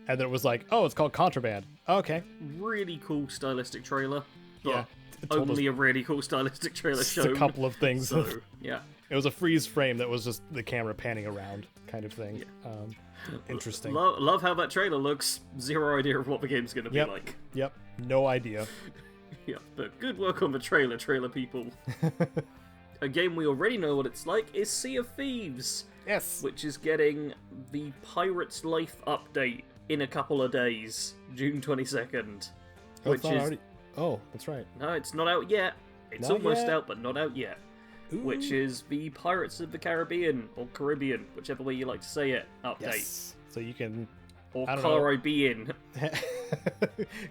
and then it was like, oh, it's called Contraband. Okay. Really cool stylistic trailer. Yeah. Only a really cool stylistic trailer shown. Just a couple of things. So, yeah. It was a freeze frame that was just the camera panning around kind of thing. Yeah. Interesting. Love how that trailer looks. Zero idea of what the game's going to be like. Yep. No idea. Yeah, but good work on the trailer people. A game we already know what it's like is Sea of Thieves. Yes. Which is getting the Pirate's Life update in a couple of days, June 22nd. Oh, that's right. No, it's not out yet. It's Not almost yet. out, but not out yet. Ooh. Which is the Pirates of the Caribbean, or Caribbean, whichever way you like to say it, update. Yes. So you can... Or I don't know. Caribbean.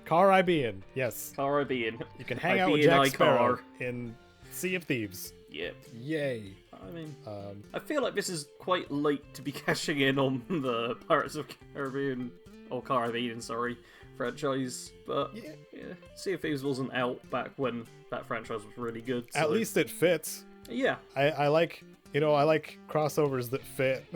Caribbean. Yes. Caribbean. You can hang out with Caribbean Jack Sparrow Icar. in Sea of Thieves. Yep. Yay. I mean, I feel like this is quite late to be cashing in on the Pirates of Caribbean, or Caribbean, sorry, franchise. But yeah, Sea of Thieves wasn't out back when that franchise was really good. So. At least it fits. Yeah. I like crossovers that fit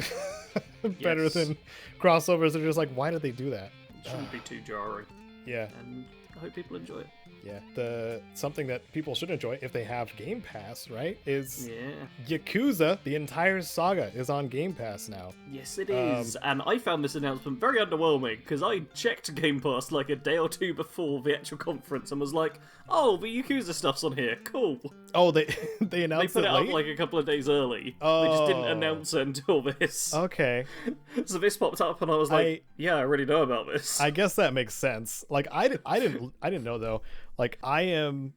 better than crossovers that are just like, why did they do that? It shouldn't be too jarring. Yeah. And I hope people enjoy it. Yeah, something that people should enjoy if they have Game Pass, right, is Yeah. Yakuza. The entire saga is on Game Pass now. Yes, it is. And I found this announcement very underwhelming because I checked Game Pass like a day or two before the actual conference and was like, oh, the Yakuza stuff's on here. Cool. Oh, they They announced put it late? up like a couple of days early. Oh. They just didn't announce it until this. Okay. So this popped up and I was like, yeah, I already know about this. I guess that makes sense. Like I didn't know though. Like I am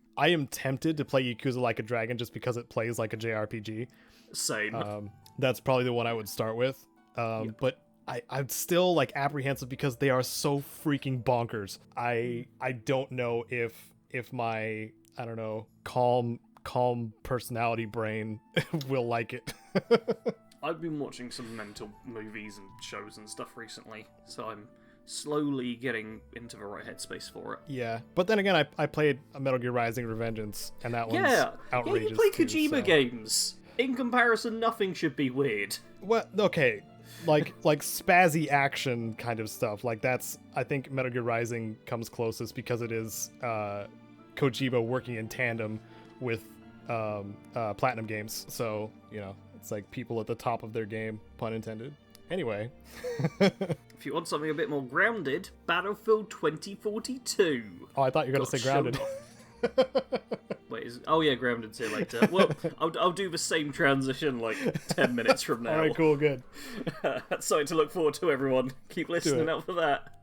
tempted to play Yakuza Like a Dragon just because it plays like a JRPG. Same. That's probably the one I would start with. But I'm still like apprehensive because they are so freaking bonkers. I don't know if my, I don't know, calm personality brain will like it. I've been watching some mental movies and shows and stuff recently, so I'm slowly getting into the right headspace for it. Yeah, but then again, I played Metal Gear Rising: Revengeance, and that one's outrageous. Yeah, you play too, Kojima so. games. In comparison, nothing should be weird. What? Okay, like spazzy action kind of stuff. Like that's, I think Metal Gear Rising comes closest because it is Kojima working in tandem with Platinum Games. So you know, it's like people at the top of their game, pun intended. Anyway. If you want something a bit more grounded, Battlefield 2042. Oh, I thought you were going to say Grounded. Wait, Grounded's here later. Well, I'll do the same transition like 10 minutes from now. Alright, cool, good. That's something to look forward to, everyone. Keep listening out for that.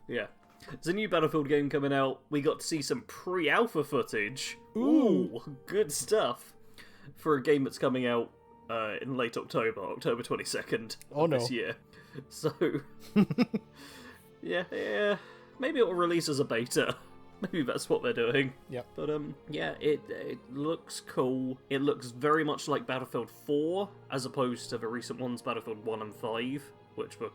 Yeah. There's a new Battlefield game coming out. We got to see some pre-alpha footage. Ooh, good stuff. For a game that's coming out in late October 22nd this year. So, yeah, maybe it will release as a beta. Maybe that's what they're doing. Yep. But yeah, it looks cool. It looks very much like Battlefield 4, as opposed to the recent ones, Battlefield 1 and 5, which were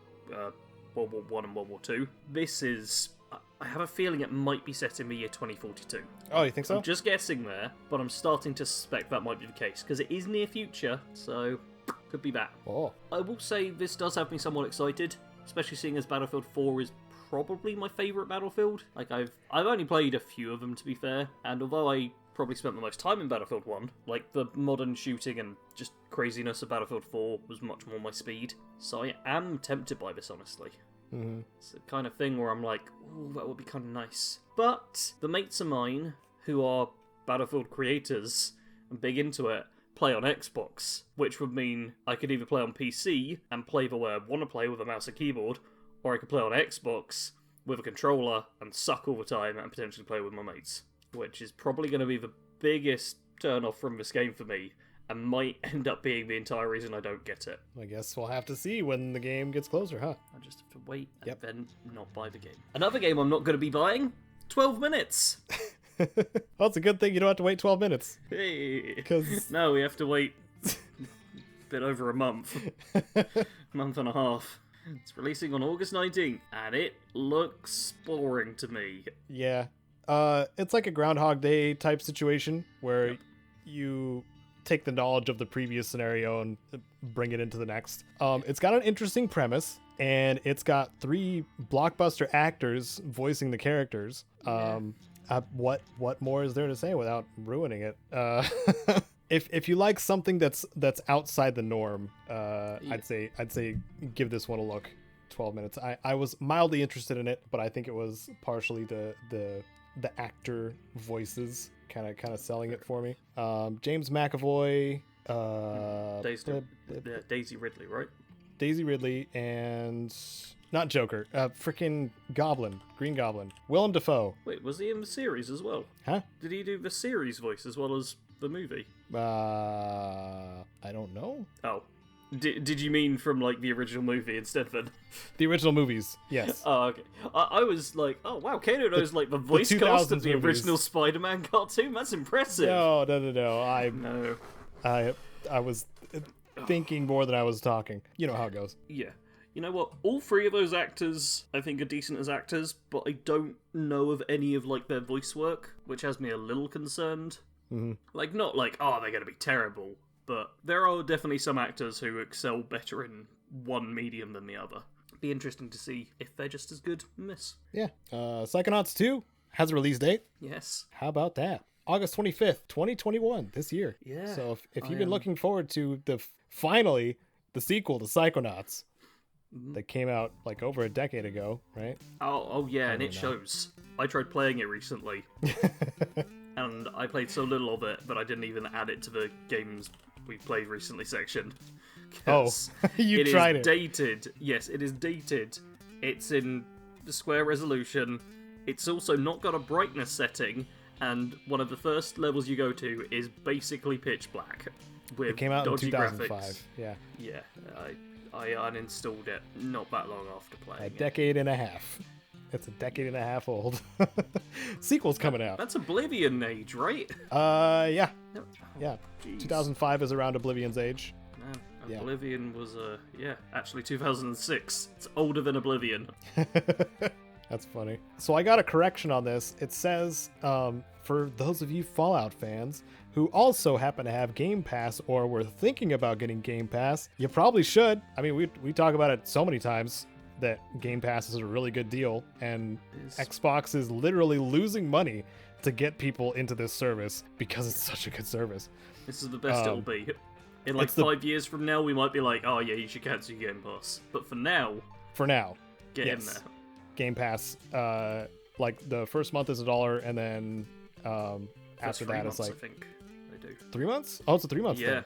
World War 1 and World War 2. This is... I have a feeling it might be set in the year 2042. Oh, you think so? I'm just guessing there, but I'm starting to suspect that might be the case, because it is near future, so could be that. Oh. I will say this does have me somewhat excited, especially seeing as Battlefield 4 is probably my favourite Battlefield. Like, I've only played a few of them, to be fair, and although I probably spent the most time in Battlefield 1, like, the modern shooting and just craziness of Battlefield 4 was much more my speed, so I am tempted by this, honestly. Mm-hmm. It's the kind of thing where I'm like, ooh, that would be kind of nice. But the mates of mine, who are Battlefield creators and big into it, play on Xbox, which would mean I could either play on PC and play the way I want to play with a mouse and keyboard, or I could play on Xbox with a controller and suck all the time and potentially play with my mates, which is probably going to be the biggest turn-off from this game for me, and might end up being the entire reason I don't get it. I guess we'll have to see when the game gets closer, huh? I just have to wait and then not buy the game. Another game I'm not going to be buying, 12 minutes! Well, it's a good thing you don't have to wait 12 minutes. Hey! 'Cause... No, we have to wait a bit over a month. Month and a half. It's releasing on August 19th, and it looks boring to me. Yeah. It's like a Groundhog Day type situation where you take the knowledge of the previous scenario and bring it into the next. It's got an interesting premise, and it's got 3 blockbuster actors voicing the characters. What more is there to say without ruining it? If you like something that's outside the norm, I'd say give this one a look. 12 minutes. I was mildly interested in it, but I think it was partially the actor voices kind of selling it for me. James McAvoy, Daisy Ridley, right? Daisy Ridley, and not Joker, freaking Goblin, Green Goblin, Willem Dafoe. Wait, was he in the series as well? Huh? Did he do the series voice as well as the movie? I don't know. Oh. Did you mean from, like, the original movie instead then? The original movies, yes. Oh, okay. I was like, oh, wow, Caedo knows, like, the voice cast of the original Spider-Man cartoon? That's impressive. No. I was thinking more than I was talking. You know how it goes. Yeah. You know what? All 3 of those actors, I think, are decent as actors, but I don't know of any of, like, their voice work, which has me a little concerned. Mm-hmm. Like, not like, oh, they're going to be terrible, but there are definitely some actors who excel better in one medium than the other. Be interesting to see if they're just as good in this. Yeah. Psychonauts 2 has a release date. Yes. How about that? August 25th, 2021, this year. Yeah. So if you've been looking forward to finally the sequel to Psychonauts that came out like over a decade ago, right? Oh yeah, and it shows. I tried playing it recently. And I played so little of it that I didn't even add it to the games we played recently section. Oh, you tried it. It is dated. Yes, it is dated. It's in the square resolution. It's also not got a brightness setting, and one of the first levels you go to is basically pitch black. With it came out in dodgy 2005. Graphics. Yeah. Yeah, I uninstalled it not that long after playing A decade and a half. It's a decade and a half old. Sequel's coming out. That's Oblivion age, right? Yeah. Oh, Yeah. geez. 2005 is around Oblivion's age. Man, Yeah. Oblivion was, actually 2006. It's older than Oblivion. That's funny. So I got a correction on this. It says, for those of you Fallout fans who also happen to have Game Pass or were thinking about getting Game Pass, you probably should. I mean, we talk about it so many times that Game Pass is a really good deal, and Xbox is literally losing money to get people into this service because it's such a good service. This is the best it'll be. In like 5 years from now, we might be like, oh yeah, you should cancel your Game Pass. But for now, get in there. Game Pass, like the first month is $1, and then after that it's like I think they do 3 months. Oh, it's a 3 month yeah thing.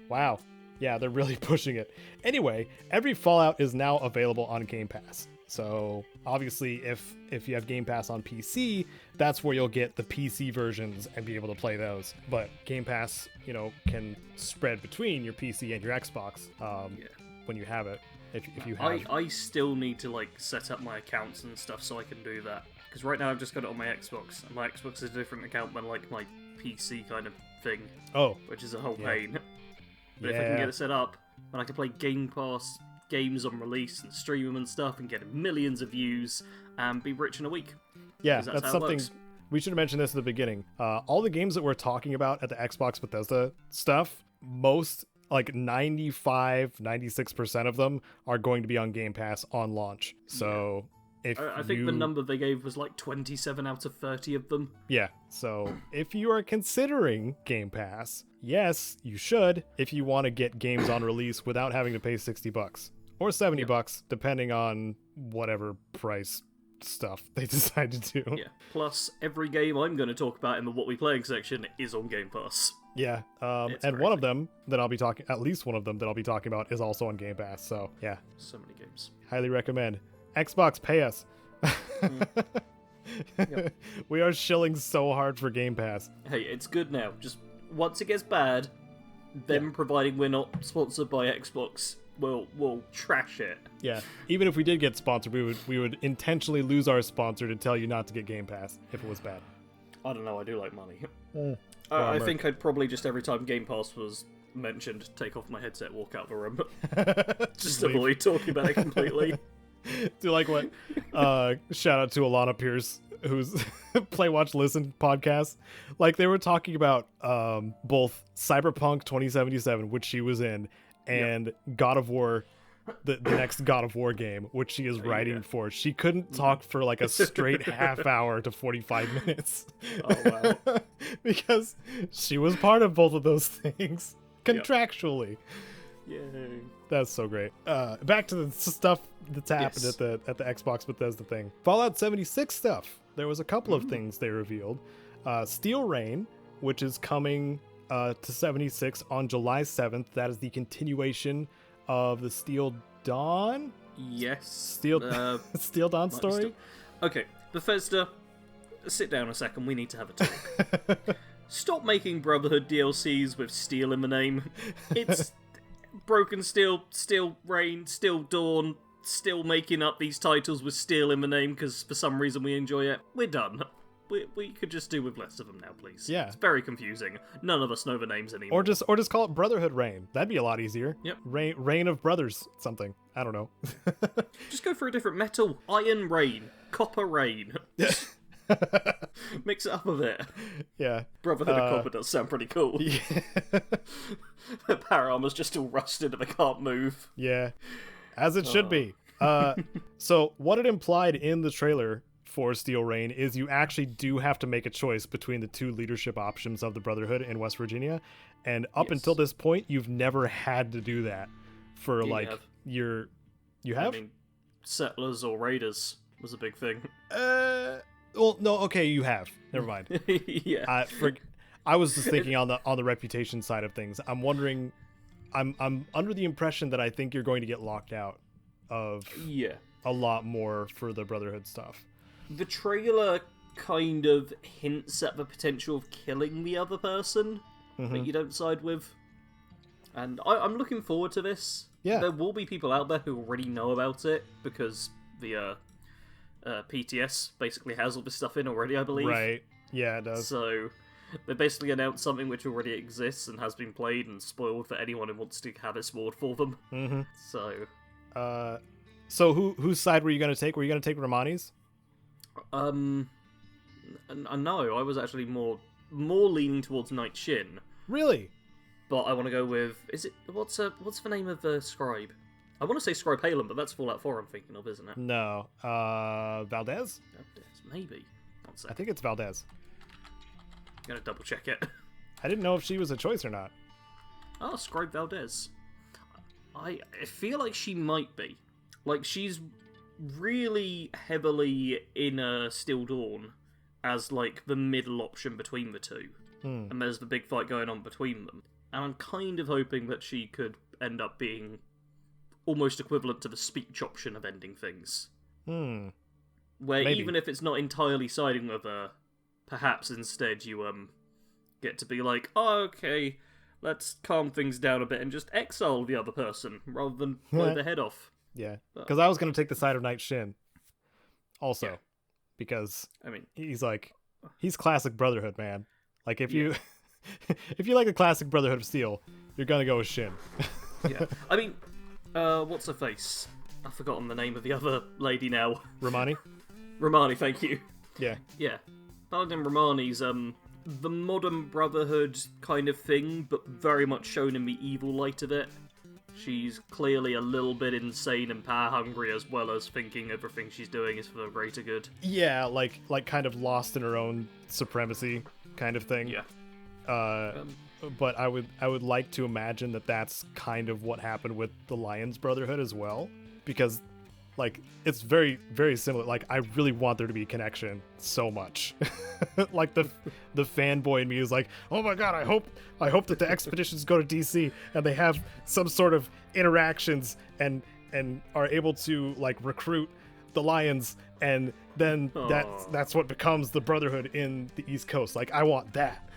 Wow. Yeah, they're really pushing it. Anyway, every Fallout is now available on Game Pass. So obviously, if you have Game Pass on PC, that's where you'll get the PC versions and be able to play those. But Game Pass, can spread between your PC and your Xbox when you have it. If you have, I still need to like set up my accounts and stuff so I can do that. Because right now I've just got it on my Xbox, and my Xbox is a different account than like my PC kind of thing. Oh, which is a whole pain. But if I can get it set up, then I can play Game Pass games on release and stream them and stuff and get millions of views and be rich in a week. Yeah, 'Cause that's how it something. works. We should have mentioned this at the beginning. All the games that we're talking about at the Xbox Bethesda stuff, most, like 96% of them are going to be on Game Pass on launch. So if I think the number they gave was like 27 out of 30 of them. Yeah, so if you are considering Game Pass, yes, you should if you want to get games on release without having to pay $60 or $70, depending on whatever price stuff they decide to do. Yeah. Plus, every game I'm going to talk about in the What We Playing section is on Game Pass. Yeah, It's and one crazy. of them that I'll be talking, at least one of them that I'll be talking about, is also on Game Pass. So yeah, So many games. highly recommend. Xbox, pay us. Yep. We are shilling so hard for Game Pass. Hey, it's good now. Just once it gets bad, then providing we're not sponsored by Xbox, we'll trash it. Yeah, even if we did get sponsored, we would intentionally lose our sponsor to tell you not to get Game Pass if it was bad. I don't know, I do like money. I Bummer. think I'd probably just every time Game Pass was mentioned, take off my headset, walk out the room. Just leave. avoid talking about it completely. Do like what? Shout out to Alana Pierce, who's Play Watch Listen podcast. Like they were talking about both Cyberpunk 2077, which she was in, and God of War, the next God of War game, which she is writing for. She couldn't talk for like a straight half hour to 45 minutes. Oh, wow. Because she was part of both of those things contractually. Yay. That's so great. Back to the stuff that's happened Yes. at the Xbox Bethesda thing. Fallout 76 stuff. There was a couple of things they revealed. Steel Rain, which is coming to 76 on July 7th. That is the continuation of the Steel Dawn? Yes. Steel Dawn Might be story? still- Okay, Bethesda, sit down a second, we need to have a talk. Stop making Brotherhood DLCs with steel in the name. It's Broken Steel, Steel Rain, Steel Dawn, still making up these titles with steel in the name because for some reason we enjoy it. We're done. We could just do with less of them now, please. Yeah. It's very confusing. None of us know the names anymore. Or just call it Brotherhood Reign. That'd be a lot easier. Yep. Reign of Brothers something. I don't know. Just go for a different metal. Iron Rain. Copper Rain. Mix it up a bit. Yeah. Brotherhood of Copper does sound pretty cool. Yeah. Their power armor's just all rusted and they can't move. Yeah. As it should be. So what it implied in the trailer for Steel Rain is you actually do have to make a choice between the two leadership options of the Brotherhood in West Virginia. And up until this point, you've never had to do that for You like have. your... You have? I mean, settlers or raiders was a big thing. Well, no, okay, you have. Never mind. Yeah. I was just thinking on the reputation side of things. I'm wondering... I'm under the impression that I think you're going to get locked out of Yeah. a lot more for the Brotherhood stuff. The trailer kind of hints at the potential of killing the other person that you don't side with. And I'm looking forward to this. Yeah. There will be people out there who already know about it because the PTS basically has all this stuff in already, I believe. Right. Yeah, it does. So they basically announced something which already exists and has been played and spoiled for anyone who wants to have it spoiled for them. Mm-hmm. So, whose side were you going to take? Were you going to take Romani's? no, I was actually more leaning towards Night Shin. Really? But I want to go with... What's the name of the scribe? I want to say Scribe Halen, but that's Fallout 4 I'm thinking of, isn't it? No. Valdez? Maybe. One sec. I think it's Valdez. I'm going to double check it. I didn't know if she was a choice or not. Oh, Scribe Valdez. I feel like she might be. Like, she's really heavily in Still Dawn as, like, the middle option between the two. And there's the big fight going on between them. And I'm kind of hoping that she could end up being almost equivalent to the speech option of ending things. Where Maybe. even if it's not entirely siding with her, perhaps instead you get to be like, oh, okay, let's calm things down a bit and just exile the other person rather than blow their head off. Yeah. Because I was going to take the side of Night Shin. Also. Yeah. Because I mean, he's classic Brotherhood, man. Like, if you if you like the classic Brotherhood of Steel, you're going to go with Shin. yeah. I mean, what's her face? I've forgotten the name of the other lady now. Romani? Romani, thank you. Yeah. Yeah. Paladin Romani's the modern Brotherhood kind of thing, but very much shown in the evil light of it. She's clearly a little bit insane and power-hungry, as well as thinking everything she's doing is for the greater good. Yeah, like kind of lost in her own supremacy kind of thing. Yeah. But I would like to imagine that that's kind of what happened with the Lions Brotherhood as well, because like it's very, very similar. Like I really want there to be a connection so much. Like the fanboy in me is like, oh my god, I hope that the expeditions go to DC and they have some sort of interactions and are able to like recruit the Lions, and then that's what becomes the Brotherhood in the East Coast. Like I want that.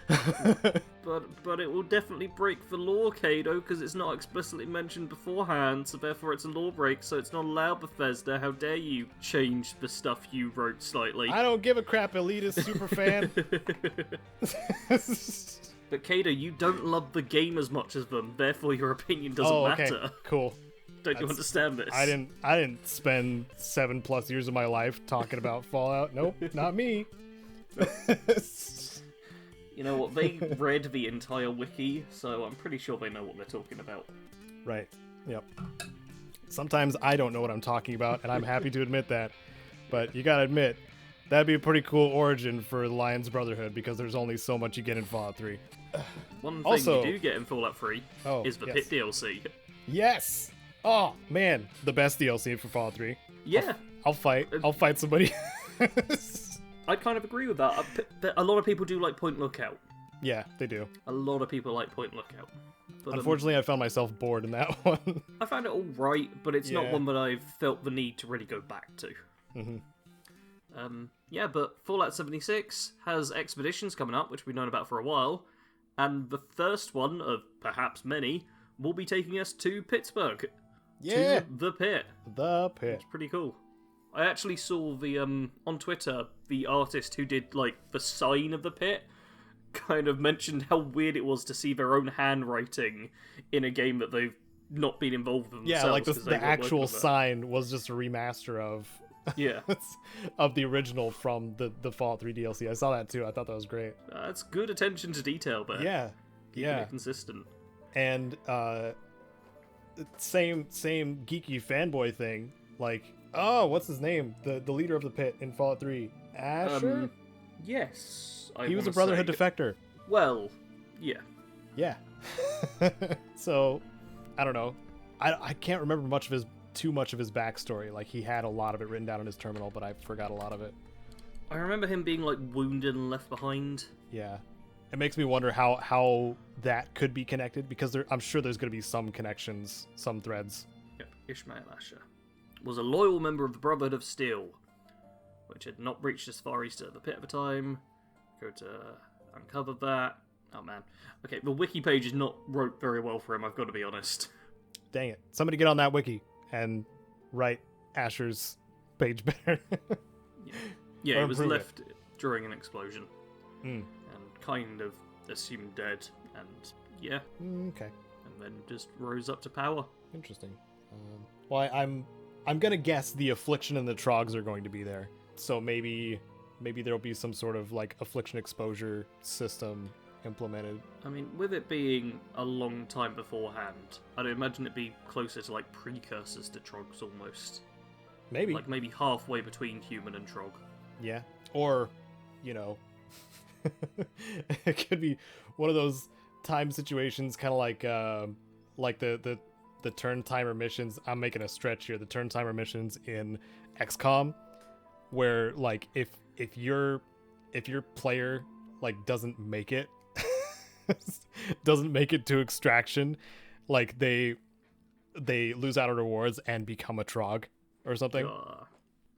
But it will definitely break the law, Caedo, because it's not explicitly mentioned beforehand, so therefore it's a law break, so it's not allowed. Bethesda, how dare you change the stuff you wrote slightly? I don't give a crap, elitist super fan. But Caedo, you don't love the game as much as them, therefore your opinion doesn't matter. Cool. Don't you understand this? I didn't spend 7+ years of my life talking about Fallout. Nope, not me. You know what, they read the entire wiki, so I'm pretty sure they know what they're talking about. Right, yep. Sometimes I don't know what I'm talking about, and I'm happy to admit that. But you gotta admit, that'd be a pretty cool origin for the Lions Brotherhood, because there's only so much you get in Fallout 3. One thing you do get in Fallout 3 is the yes. Pitt DLC. Yes! Oh, man, the best DLC for Fallout 3. Yeah. I'll fight somebody. I kind of agree with that. A lot of people do like Point Lookout. Yeah, they do. A lot of people like Point Lookout. But, unfortunately, I found myself bored in that one. I found it all right, but it's not one that I've felt the need to really go back to. Mm-hmm. Yeah, but Fallout 76 has expeditions coming up, which we've known about for a while, and the first one, of perhaps many, will be taking us to Pittsburgh. Yeah! To the Pitt. The Pitt. It's pretty cool. I actually saw the, on Twitter, the artist who did, like, the sign of the Pit kind of mentioned how weird it was to see their own handwriting in a game that they've not been involved with themselves. Yeah, like the actual sign was just a remaster of of the original from the Fallout 3 DLC. I saw that too. I thought that was great. That's good attention to detail there. Yeah. Keeping it consistent. And same geeky fanboy thing. Like, oh, what's his name? The leader of the Pit in Fallout 3. Asher? Yes. He was a Brotherhood defector. Well, yeah. Yeah. So, I don't know. I can't remember too much of his backstory. Like, he had a lot of it written down in his terminal, but I forgot a lot of it. I remember him being, like, wounded and left behind. Yeah. It makes me wonder how that could be connected, because I'm sure there's going to be some connections, some threads. Yep. Ishmael Asher was a loyal member of the Brotherhood of Steel, which had not reached as far east of the Pit at the time. Go to uncover that. Oh man. Okay, the wiki page is not wrote very well for him, I've got to be honest. Dang it. Somebody get on that wiki and write Asher's page better. Yeah, it was left during an explosion. And kind of assumed dead, and yeah. Okay. And then just rose up to power. Interesting. Well, I'm gonna guess the affliction and the trogs are going to be there. So maybe there'll be some sort of like affliction exposure system implemented. I mean, with it being a long time beforehand, I'd imagine it'd be closer to like precursors to trogs almost. Maybe. Like maybe halfway between human and trog. Yeah. Or, you know, it could be one of those time situations, kind of like the turn timer missions. I'm making a stretch here. The turn timer missions in XCOM, where like if your player like doesn't make it to extraction, like they lose out on rewards and become a trog or something.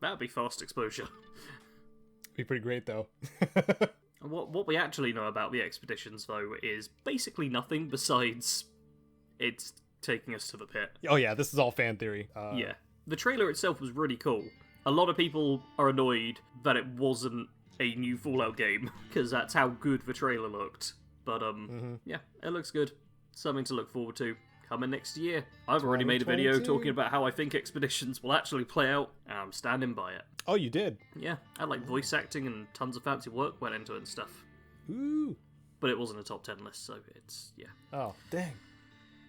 That'd be fast exposure. Be pretty great though. What we actually know about the expeditions, though, is basically nothing besides it's taking us to the Pit. Oh yeah, this is all fan theory. Yeah. The trailer itself was really cool. A lot of people are annoyed that it wasn't a new Fallout game, because that's how good the trailer looked. But, yeah, it looks good. Something to look forward to. coming next year. I've already made a video 2022. talking about how I think Expeditions will actually play out, and I'm standing by it. Oh, you did? Yeah, I had like voice acting and tons of fancy work went into it and stuff. Ooh. But it wasn't a top 10 list, so it's, yeah. Oh, dang.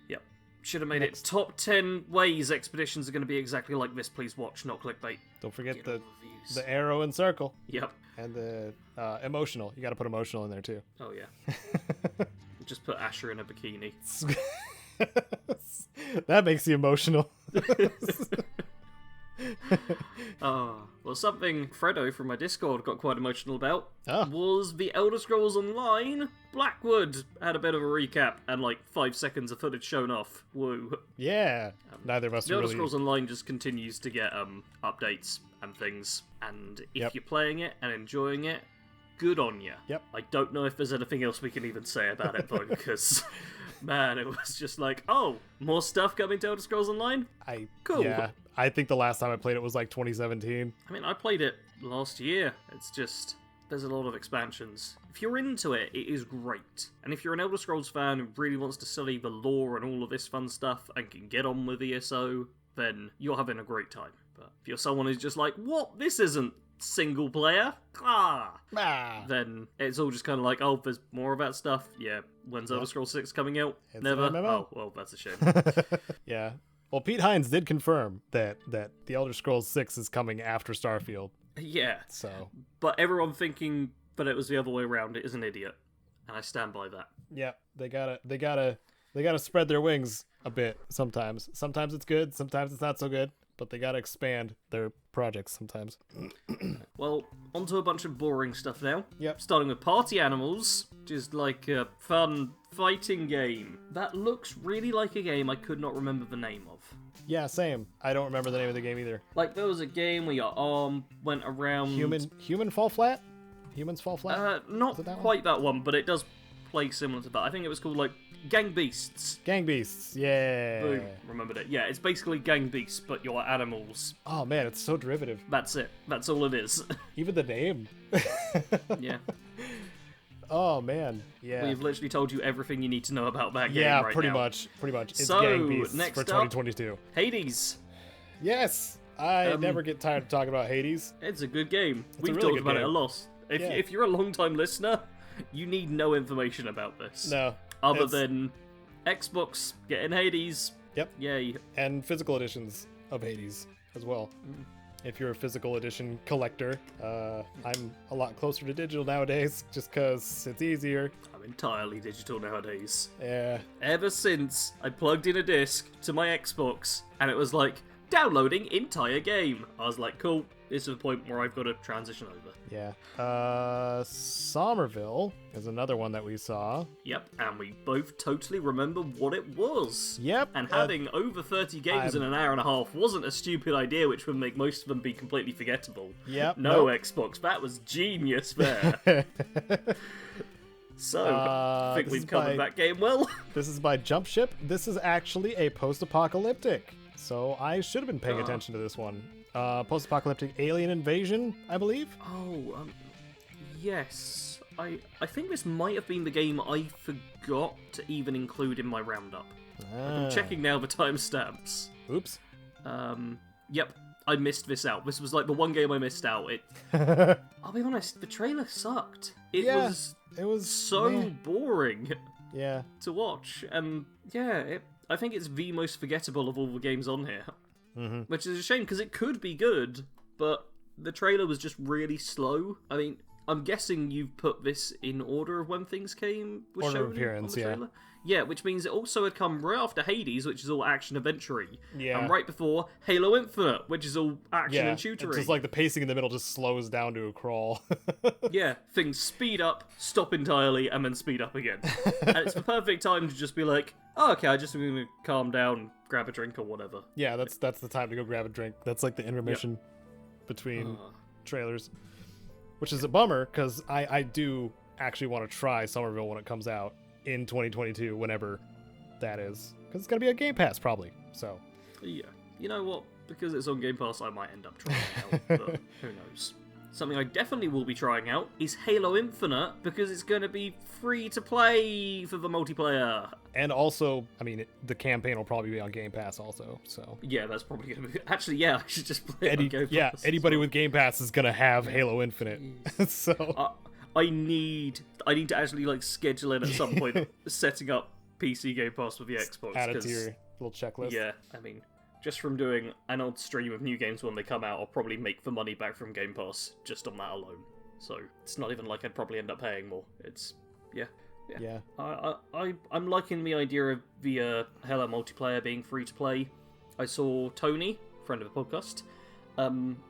Yep. Should have made it top 10 ways Expeditions are going to be exactly like this, please watch, not clickbait. Don't forget Get all the views. the arrow and circle. Yep. And the emotional. You got to put emotional in there, too. Oh, yeah. Just put Asher in a bikini. That makes you emotional. Well, something Fredo from my Discord got quite emotional about Oh. was the Elder Scrolls Online. Blackwood had a bit of a recap and like 5 seconds of footage shown off. Woo. Yeah. Neither of us The are Elder really... Scrolls Online just continues to get updates and things, and if Yep. you're playing it and enjoying it, good on you. Yep. I don't know if there's anything else we can even say about it though, because man, it was just like, oh, more stuff coming to Elder Scrolls Online. Cool. Yeah. I think the last time I played it was like 2017. I mean, I played it last year. It's just, there's a lot of expansions. If you're into it, it is great. And if you're an Elder Scrolls fan who really wants to study the lore and all of this fun stuff and can get on with ESO, then you're having a great time. But if you're someone who's just like, what? This isn't single player? Then it's all just kind of like, oh, there's more of that stuff. Yeah, when's Elder Scrolls 6 coming out? It's Never? an MMO. Oh, well, that's a shame. Yeah. Well, Pete Hines did confirm that the Elder Scrolls 6 is coming after Starfield. Yeah. So, But everyone thinking that it was the other way around is an idiot. And I stand by that. yeah, they gotta spread their wings a bit sometimes. Sometimes it's good, sometimes it's not so good, but they gotta expand their projects sometimes. Well, onto a bunch of boring stuff now. Yep. Starting with Party Animals, which is like a fun fighting game. That looks really like a game I could not remember the name of. Yeah, same. I don't remember the name of the game either. Like, there was a game where your arm went around... Human fall flat? Humans fall flat? Not Is it that one? quite that one, but it does play similar to that. I think it was called, like, Gang Beasts. Gang Beasts. Yeah. Boom. Remembered it. Yeah, it's basically Gang Beasts, but you're animals. Oh man, it's so derivative. That's it. That's all it is. Even the name. Yeah. Oh man. Yeah. We've literally told you everything you need to know about that game Yeah, right pretty now. much. It's So, Gang Beasts next for up- 2022. Hades. Yes. I never get tired of talking about Hades. It's a good game. We've really talked good about it a game. lot. Yeah. If you're a long-time listener, you need no information about this. No. Other it's- than Xbox getting Hades. Yep. Yay. And physical editions of Hades as well. If you're a physical edition collector, I'm a lot closer to digital nowadays just because it's easier. I'm entirely digital nowadays. Yeah. Ever since I plugged in a disc to my Xbox and it was like, downloading entire game. I was like, cool, this is the point where I've got to transition over. Yeah. Somerville is another one that we saw. Yep, and we both totally remember what it was. Yep. And having over 30 games in an hour and a half wasn't a stupid idea, which would make most of them be completely forgettable. Yep. No, Nope. Xbox, that was genius there. So, I think this we've is covered by- that game well. This is by Jump Ship. This is actually a post-apocalyptic. So I should have been paying attention to this one. Post-apocalyptic alien invasion, I believe. Oh, yes. I think this might have been the game I forgot to even include in my roundup. I'm checking now the timestamps. Oops. Yep, I missed this out. This was like the one game I missed out. I'll be honest, the trailer sucked. It was so meh. boring Yeah. to watch, and yeah, I think it's the most forgettable of all the games on here. Mm-hmm. Which is a shame, because it could be good, but the trailer was just really slow. I mean, I'm guessing you've put this in order of when things was Order of shown appearance, on the yeah. trailer. Yeah, which means it also had come right after Hades, which is all action-adventure-y. Yeah. And right before Halo Infinite, which is all action Yeah. and shootery. It's just like the pacing in the middle just slows down to a crawl. Yeah, things speed up, stop entirely, and then speed up again. And it's the perfect time to just be like, oh, okay, I just am going to calm down, grab a drink or whatever. Yeah, that's the time to go grab a drink. That's like the intermission between trailers, which is a bummer because I do actually want to try Somerville when it comes out in 2022, whenever that is, because it's gonna be a Game Pass probably. So Yeah, you know what? Because it's on Game Pass, I might end up trying it out, but who knows? something I definitely will be trying out is Halo Infinite, because it's going to be free to play for the multiplayer. And also, I mean, the campaign will probably be on Game Pass also, so... Yeah, that's probably going to be... Actually, yeah, I should just play it on Game Pass. Yeah, anybody with Game Pass is going to have Halo Infinite, so... I need to actually, like, schedule in at some point setting up PC Game Pass with the Xbox. Add it to your little checklist. Yeah, I mean... Just from doing an odd stream of new games when they come out, I'll probably make the money back from Game Pass just on that alone. So it's not even like I'd probably end up paying more. It's yeah. I'm liking the idea of the Halo multiplayer being free to play. I saw Tony, friend of the podcast,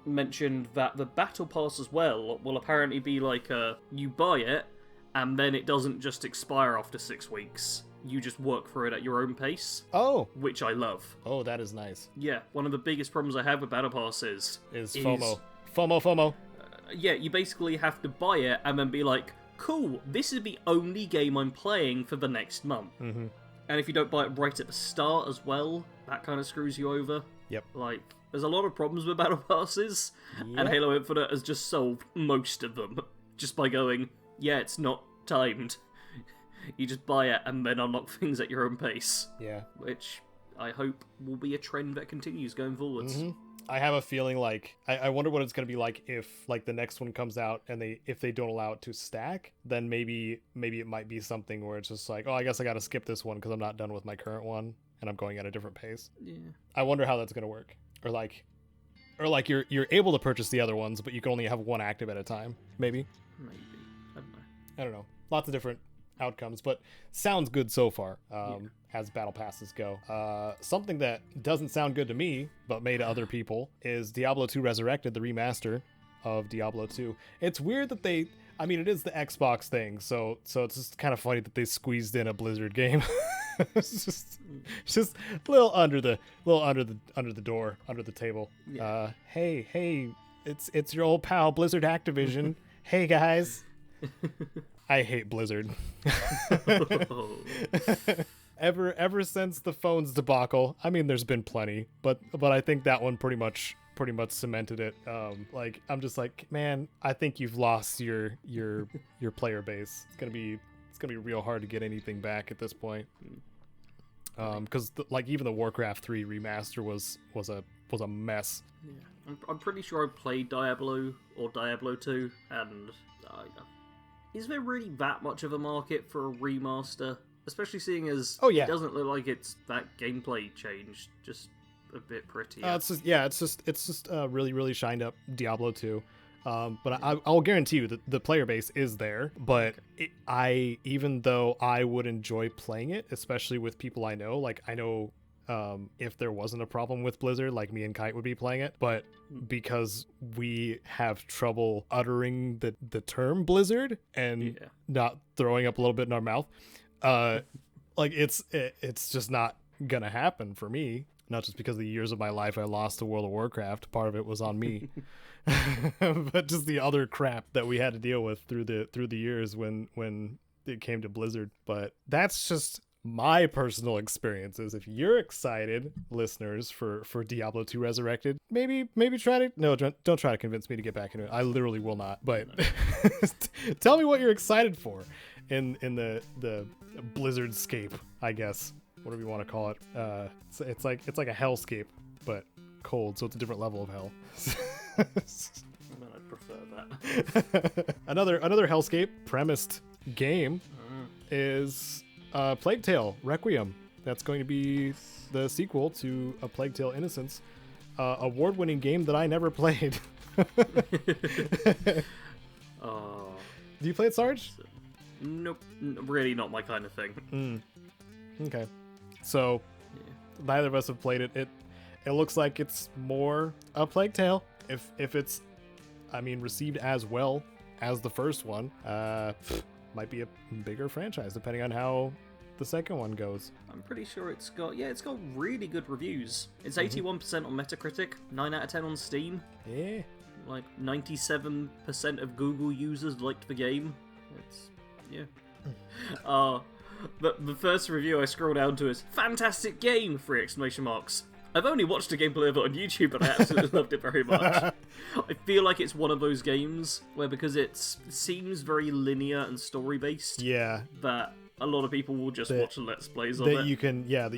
mentioned that the Battle Pass as well will apparently be like you buy it and then it doesn't just expire after 6 weeks. You just work through it at your own pace. Oh. Which I love. Oh, that is nice. Yeah, one of the biggest problems I have with Battle Pass is FOMO. FOMO. Yeah, you basically have to buy it and then be like, cool, this is the only game I'm playing for the next month. Mm-hmm. And if you don't buy it right at the start as well, that kind of screws you over. Yep. Like, there's a lot of problems with Battle Passes, and Halo Infinite has just solved most of them. Just by going, yeah, it's not timed. You just buy it and then unlock things at your own pace. Yeah. Which I hope will be a trend that continues going forwards. Mm-hmm. I have a feeling like I wonder what it's going to be like if like the next one comes out and if they don't allow it to stack, then maybe it might be something where it's just like, oh, I guess I got to skip this one because I'm not done with my current one and I'm going at a different pace. Yeah. I wonder how that's going to work. Or like you're able to purchase the other ones, but you can only have one active at a time. Maybe. I don't know. Lots of different outcomes, but sounds good so far as battle passes go. Something that doesn't sound good to me but may to other people is Diablo 2 Resurrected, the remaster of Diablo 2. It's weird that it is the Xbox thing, so it's just kind of funny that they squeezed in a Blizzard game. it's just a little under the door, under the table. Yeah. Hey, it's your old pal Blizzard Activision. Hey guys. I hate Blizzard. Ever since the phones debacle, I mean, there's been plenty, but I think that one pretty much cemented it. I'm just like, man, I think you've lost your player base. It's gonna be real hard to get anything back at this point. Because even the Warcraft 3 remaster was a mess. Yeah, I'm pretty sure I played Diablo or Diablo 2, and is there really that much of a market for a remaster? Especially seeing as it doesn't look like it's that gameplay changed, just a bit prettier. It's just really, really shined up Diablo 2. But I'll guarantee you that the player base is there. But even though I would enjoy playing it, especially with people I know, if there wasn't a problem with Blizzard, like me and Kite would be playing it, but because we have trouble uttering the term Blizzard and not throwing up a little bit in our mouth, it's just not gonna happen for me. Not just because of the years of my life I lost to World of Warcraft, part of it was on me, but just the other crap that we had to deal with through the years when it came to Blizzard. But that's just my personal experiences. If you're excited, listeners, for Diablo 2 Resurrected, maybe try to don't try to convince me to get back into it. I literally will not. But tell me what you're excited for in the Blizzardscape, I guess, whatever you want to call it. It's like a hellscape, but cold, so it's a different level of hell. I'd prefer that. Another hellscape premised game is Plague Tale Requiem. That's going to be the sequel to A Plague Tale Innocence, award-winning game that I never played. Do you play it, Sarge? Nope, really not my kind of thing. Okay, so neither of us have played it. It looks like it's more a Plague Tale. If it's, received as well as the first one, might be a bigger franchise depending on how the second one goes. I'm pretty sure it's got really good reviews. It's 81% on Metacritic, 9 out of 10 on Steam. Yeah. 97% of Google users liked the game. The first review I scroll down to is fantastic game! 3 exclamation marks. I've only watched a gameplay of it on YouTube, but I absolutely loved it very much. I feel like it's one of those games where, because it seems very linear and story-based, that a lot of people will just watch Let's Plays of it. That you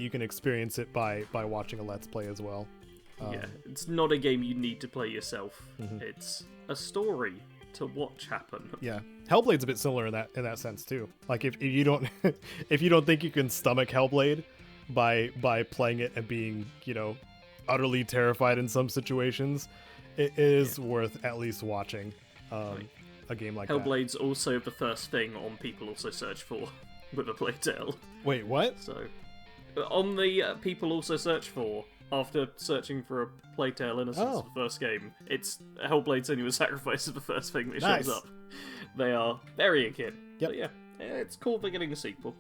can experience it by watching a Let's Play as well. It's not a game you need to play yourself. It's a story to watch happen. Yeah, Hellblade's a bit similar in that sense too. Like if you don't if you don't think you can stomach Hellblade by playing it and being, utterly terrified in some situations, it is worth at least watching a game like Hellblade's also the first thing on People Also Search For with a playtale. Wait, what? So on the People Also Search For, after searching for a playtale innocence of the first game, it's Hellblade Senua's Sacrifice is the first thing that shows up. They are very akin. Yep. But yeah, it's cool they're getting a sequel.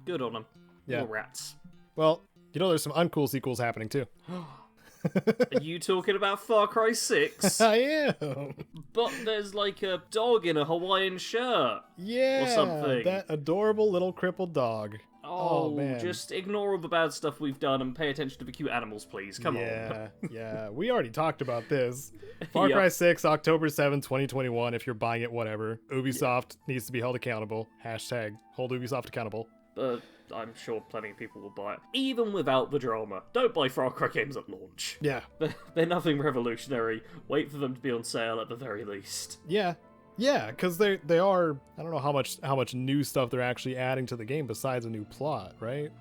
Good on them. Yeah. Little rats. Well, there's some uncool sequels happening too. Are you talking about Far Cry 6? I am. But there's like a dog in a Hawaiian shirt. Yeah. Or something. That adorable little crippled dog. Oh man. Just ignore all the bad stuff we've done and pay attention to the cute animals, please. Come on. Yeah. We already talked about this. Far Cry 6, October 7, 2021. If you're buying it, whatever. Ubisoft needs to be held accountable. Hashtag hold Ubisoft accountable. I'm sure plenty of people will buy it. Even without the drama. Don't buy Far Cry games at launch. Yeah. They're nothing revolutionary. Wait for them to be on sale at the very least. Yeah. Yeah, because they are, I don't know how much new stuff they're actually adding to the game besides a new plot, right?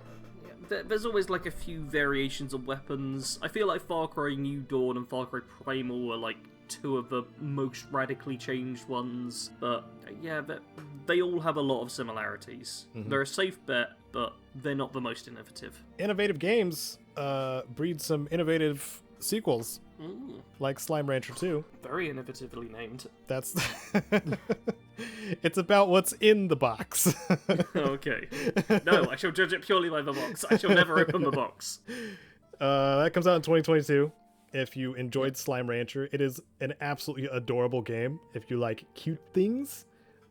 Yeah, there's always like a few variations of weapons. I feel like Far Cry New Dawn and Far Cry Primal are like two of the most radically changed ones. But yeah, they all have a lot of similarities. They're a safe bet, but they're not the most innovative. Innovative games breed some innovative sequels. Like Slime Rancher 2. Very innovatively named. That's... It's about what's in the box. Okay. No, I shall judge it purely by the box. I shall never open the box. That comes out in 2022. If you enjoyed Slime Rancher, it is an absolutely adorable game. If you like cute things,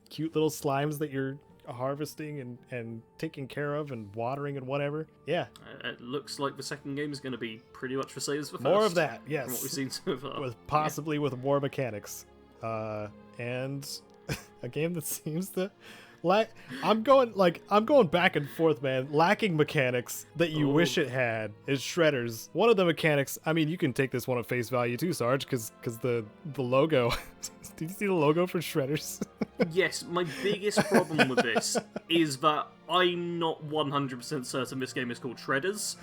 cute little slimes that you're harvesting and taking care of and watering and whatever. Yeah. It looks like the second game is going to be pretty much the same as the first. More of that, yes. From what we've seen so far. With more mechanics. And a game that seems to I'm going back and forth, man. Lacking mechanics that you wish it had is Shredders. One of the mechanics, I mean, you can take this one at face value too, Sarge, because the logo. Did you see the logo for Shredders? Yes, my biggest problem with this is that I'm not 100% certain this game is called Shredders,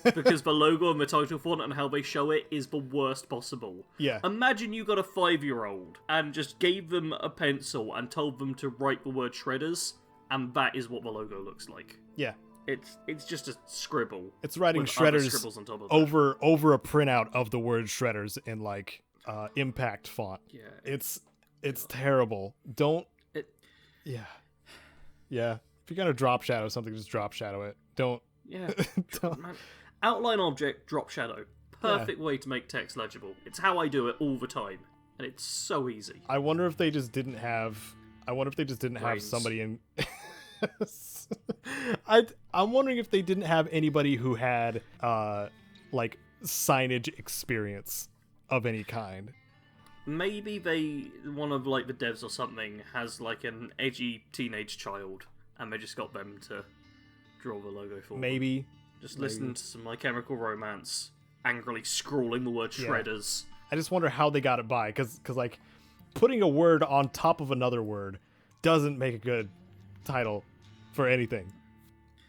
because the logo and the title font and how they show it is the worst possible. Yeah. Imagine you got a 5-year-old and just gave them a pencil and told them to write the word Shredders, and that is what the logo looks like. Yeah. It's just a scribble. It's writing Shredders on top of over a printout of the word Shredders in like impact font. Yeah. It's terrible. Yeah. If you're gonna drop shadow something, just drop shadow it. Don't. Yeah. Man. Outline object, drop shadow. Perfect way to make text legible. It's how I do it all the time, and it's so easy. I wonder if they just didn't have. Have somebody in. I'm wondering if they didn't have anybody who had like signage experience of any kind. Maybe one of like the devs or something has like an edgy teenage child, and they just got them to draw the logo for maybe them. Just listening to some My Chemical Romance, angrily scrawling the word Shredders. I just wonder how they got it by, because like putting a word on top of another word doesn't make a good title for anything.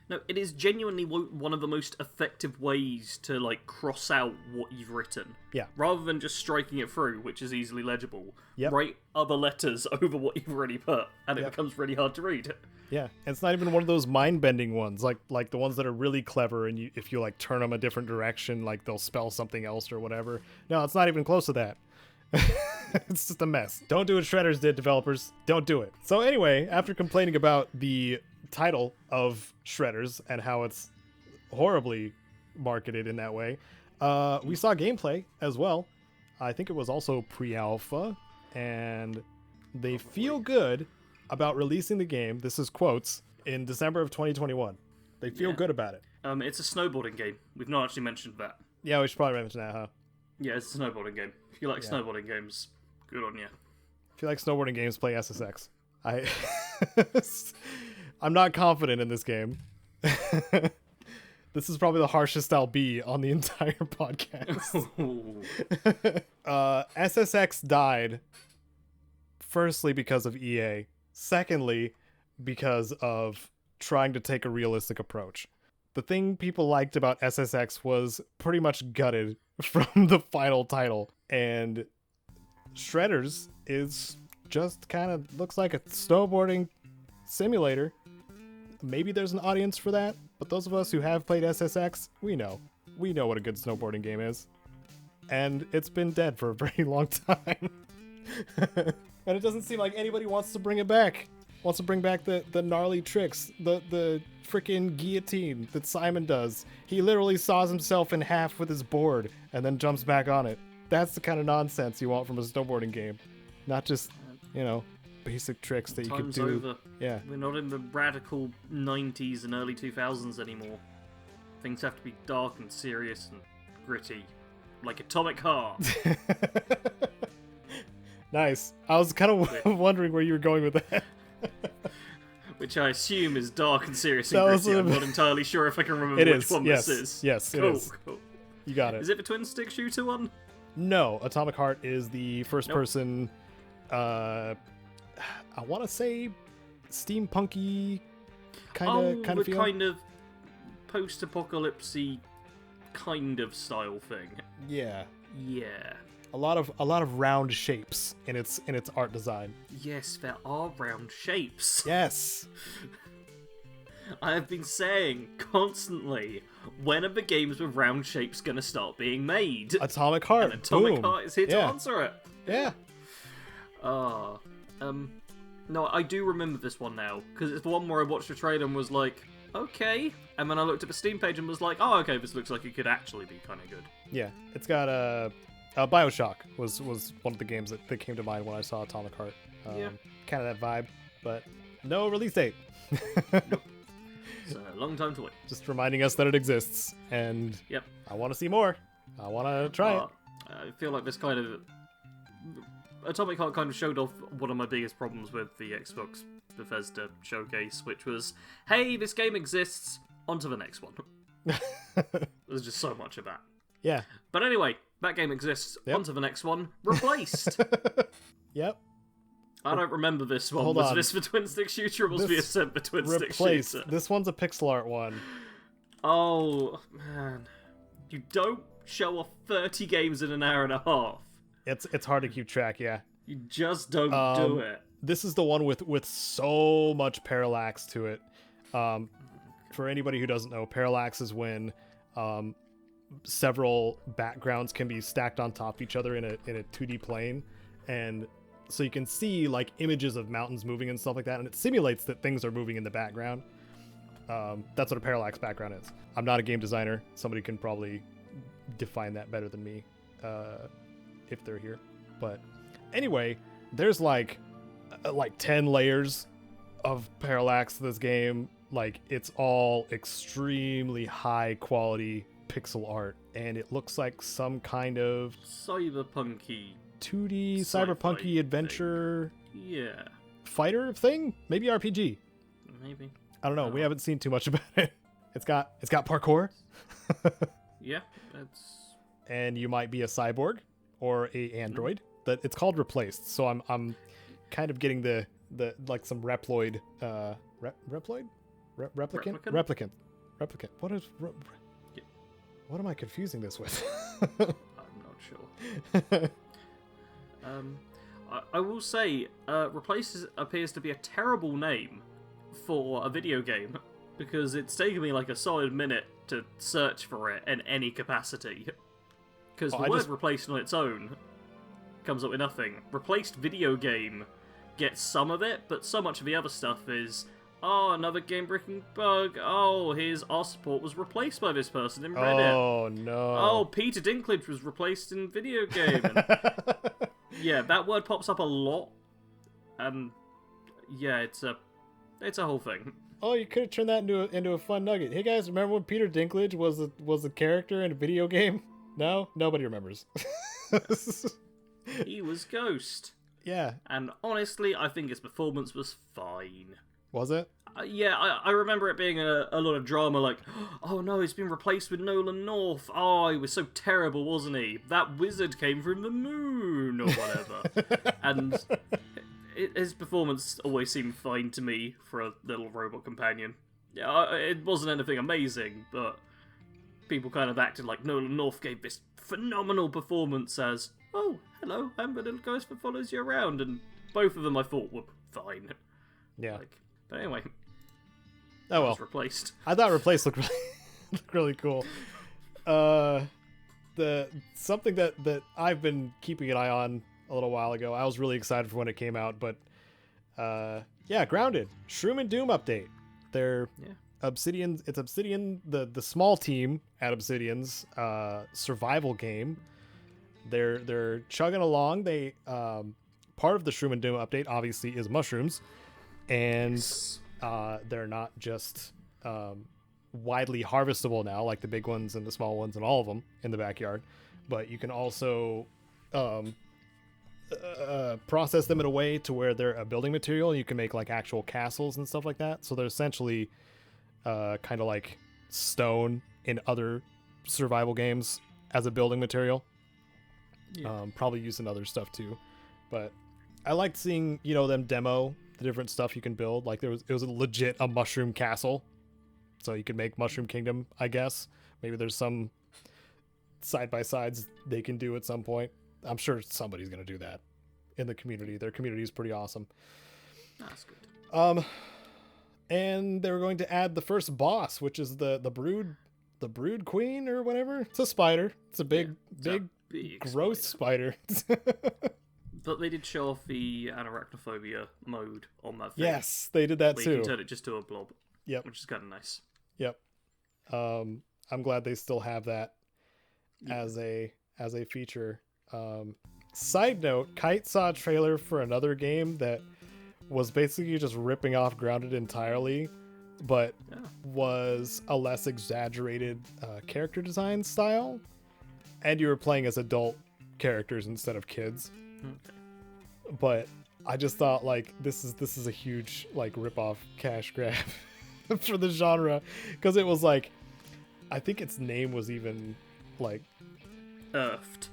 No, it is genuinely one of the most effective ways to like cross out what you've written. Yeah. Rather than just striking it through, which is easily legible. Yep. Write other letters over what you've already put, and it becomes really hard to read. Yeah, and it's not even one of those mind-bending ones, like the ones that are really clever, and if you like turn them a different direction, like they'll spell something else or whatever. No, it's not even close to that. It's just a mess. Don't do what Shredders did, developers. Don't do it. So anyway, after complaining about the title of Shredders and how it's horribly marketed in that way, we saw gameplay as well. I think it was also pre-alpha, and they feel good about releasing the game, this is quotes, in December of 2021. They feel good about it. It's a snowboarding game. We've not actually mentioned that. Yeah, we should probably mention that, huh? Yeah, it's a snowboarding game. If you like snowboarding games, good on you. If you like snowboarding games, play SSX. I'm not confident in this game. This is probably the harshest I'll be on the entire podcast. SSX died, firstly because of EA, secondly because of trying to take a realistic approach. The thing people liked about SSX was pretty much gutted from the final title, and Shredders is just kind of looks like a snowboarding simulator. Maybe there's an audience for that, but those of us who have played SSX, we know what a good snowboarding game is. And it's been dead for a very long time. And it doesn't seem like anybody wants to bring it back. Wants to bring back the gnarly tricks, the freaking guillotine that Simon does. He literally saws himself in half with his board and then jumps back on it. That's the kind of nonsense you want from a snowboarding game. Not just, basic tricks that you can do. Over. Yeah. We're not in the radical 90s and early 2000s anymore. Things have to be dark and serious and gritty. Like Atomic Heart. Nice. I was kind of wondering where you were going with that. Which I assume is dark and serious and gritty. I'm not entirely sure if I can remember which one this is. Yes, cool, it is. Cool. You got it. Is it the twin stick shooter one? No, Atomic Heart is the first person, I want to say steampunky kind of feel. Kind of post-apocalypse-y kind of style thing. Yeah. Yeah. A lot of round shapes in its art design. Yes, there are round shapes. Yes. I have been saying constantly, when are the games with round shapes gonna start being made? Atomic Heart. And Atomic Boom. Heart is here to answer it. Yeah. No, I do remember this one now, because it's the one where I watched the trailer and was like, okay, and then I looked at the Steam page and was like, oh, okay, this looks like it could actually be kind of good. Yeah, it's got BioShock was one of the games that came to mind when I saw Atomic Heart. Kind of that vibe, but no release date. Nope. It's a long time to wait. Just reminding us that it exists, and yep. I want to see more. I want to try it. I feel like this kind of... Atomic Heart kind of showed off one of my biggest problems with the Xbox Bethesda showcase, which was, hey, this game exists, on to the next one. There's just so much of that. Yeah. But anyway, that game exists, on to the next one, replaced. Yep. I don't remember this one. Hold was on. this the twin stick shooter or was the Ascent the twin stick shooter? This one's a pixel art one. Oh, man. You don't show off 30 games in an hour and a half. It's hard to keep track, yeah. You just don't do it. This is the one with so much parallax to it. For anybody who doesn't know, parallax is when several backgrounds can be stacked on top of each other in a 2D plane, and so you can see like images of mountains moving and stuff like that, and it simulates that things are moving in the background. That's what a parallax background is. I'm not a game designer. Somebody can probably define that better than me if they're here. But anyway, there's like 10 layers of parallax to this game. Like, it's all extremely high quality pixel art, and it looks like some kind of cyberpunky 2D cyberpunky adventure fighter thing, maybe RPG. Maybe. I don't know. We haven't seen too much about it. It's got parkour. Yeah, that's. And you might be a cyborg or a android. That it's called Replaced. So I'm kind of getting the like some Reploid Reploid replicant. What is what am I confusing this with? I'm not sure. I will say, Replace appears to be a terrible name for a video game, because it's taken me like a solid minute to search for it in any capacity. Because the word replaced on its own comes up with nothing. Replaced video game gets some of it, but so much of the other stuff is, oh, another game-breaking bug. Oh, our support was replaced by this person in Reddit. Oh, no. Oh, Peter Dinklage was replaced in video game. And yeah, that word pops up a lot. Yeah, it's a whole thing. Oh, you could have turned that into a fun nugget. Hey guys, remember when Peter Dinklage was a character in a video game? No, nobody remembers. He was Ghost. Yeah. And honestly, I think his performance was fine. Was it? Yeah, I remember it being a lot of drama, like, oh no, he's been replaced with Nolan North. Oh, he was so terrible, wasn't he? That wizard came from the moon, or whatever. And his performance always seemed fine to me for a little robot companion. Yeah, it wasn't anything amazing, but people kind of acted like Nolan North gave this phenomenal performance as, oh, hello, I'm the little ghost that follows you around, and both of them I thought were fine. Yeah. But anyway, oh well. Was replaced. I thought Replaced looked really cool. Something that I've been keeping an eye on a little while ago. I was really excited for when it came out, but Grounded Shroom and Doom update. They're Obsidian. It's Obsidian, the small team at Obsidian's survival game. They're chugging along. They part of the Shroom and Doom update obviously is mushrooms, and they're not just widely harvestable now, like the big ones and the small ones and all of them in the backyard, but you can also process them in a way to where they're a building material, and you can make like actual castles and stuff like that. So they're essentially kind of like stone in other survival games as a building material. Probably used in other stuff too, but I liked seeing them demo the different stuff you can build. Like it was legit a mushroom castle, so you can make Mushroom Kingdom, I guess. Maybe there's some side by sides they can do at some point. I'm sure somebody's gonna do that in the community. Their community is pretty awesome. That's good. And they were going to add the first boss, which is the brood queen or whatever. It's a spider. It's a big gross spider. But they did show off the anarachnophobia mode on that thing. Yes, they did that too. You can turn it just to a blob. Yep. Which is kind of nice. Yep. I'm glad they still have that as a feature. Side note, Kite saw a trailer for another game that was basically just ripping off Grounded entirely, but was a less exaggerated character design style, and you were playing as adult characters instead of kids. Okay. But I just thought like this is a huge like rip-off cash grab for the genre, because it was like, I think its name was even like Earthed.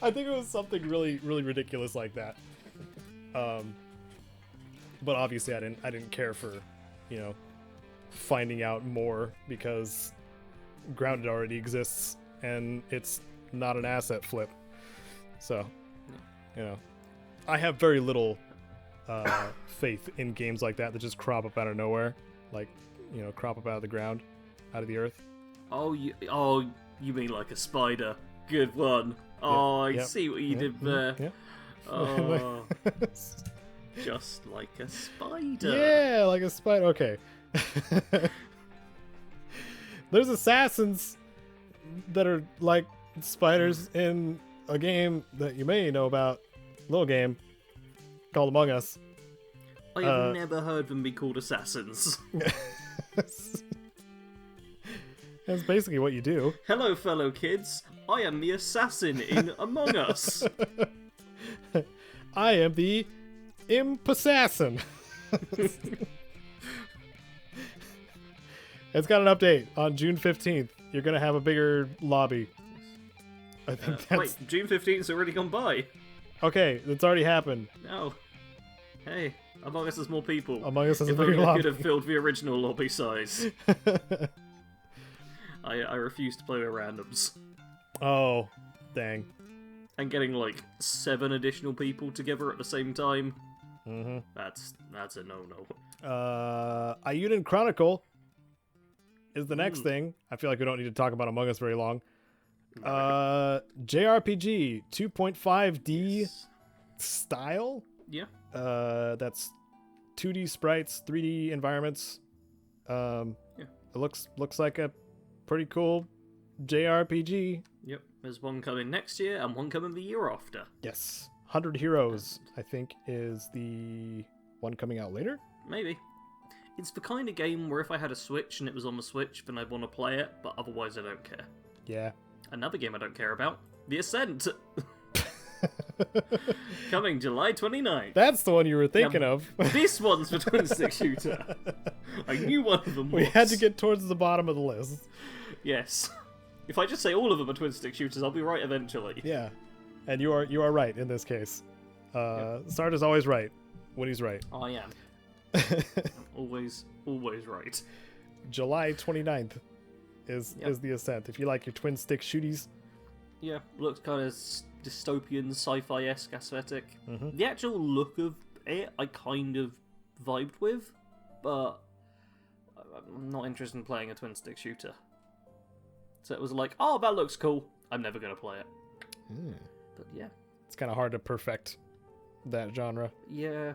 I think it was something really, really ridiculous like that. But obviously I didn't care for, finding out more, because Grounded already exists and it's not an asset flip. So, I have very little faith in games like that just crop up out of nowhere, like, crop up out of the ground, out of the earth. You mean like a spider? Good one. Oh, I see what you did there. Yeah. Oh, just like a spider. Yeah, like a spider. Okay. There's assassins that are like spiders in a game that you may know about, little game called Among Us. I have never heard them be called assassins. That's basically what you do. Hello, fellow kids. I am the assassin in Among Us. I am the Imp-Assassin. It's got an update on June 15th. You're going to have a bigger lobby. I think Wait, June 15th's already gone by. Okay, it's already happened. No. Hey, Among Us has more people. Among Us has a if bigger only I lobby. could have filled the original lobby size. I refuse to play with randoms. Oh, dang. And getting like 7 additional people together at the same time. Mm-hmm. That's a no-no. Ayuden Chronicle is the next thing. I feel like we don't need to talk about Among Us very long. JRPG 2.5D style. Yeah. That's 2D sprites, 3D environments. It looks like a pretty cool JRPG. Yep. There's one coming next year and one coming the year after. Yes. 100 Heroes, I think, is the one coming out later. Maybe. It's the kind of game where if I had a Switch and it was on the Switch, then I'd want to play it, but otherwise I don't care. Yeah. Another game I don't care about, The Ascent. Coming July 29th. That's the one you were thinking of. This one's the twin-stick shooter. I knew one of them was. We had to get towards the bottom of the list. Yes. If I just say all of them are twin-stick shooters, I'll be right eventually. Yeah. And you are right in this case. Sarge is always right when he's right. I am. I'm always right. July 29th is The Ascent. If you like your twin-stick shooties. Yeah, looks kind of dystopian, sci-fi-esque aesthetic. Mm-hmm. The actual look of it, I kind of vibed with, but I'm not interested in playing a twin-stick shooter. So it was like, oh, that looks cool. I'm never going to play it. But yeah. It's kind of hard to perfect that genre. Yeah.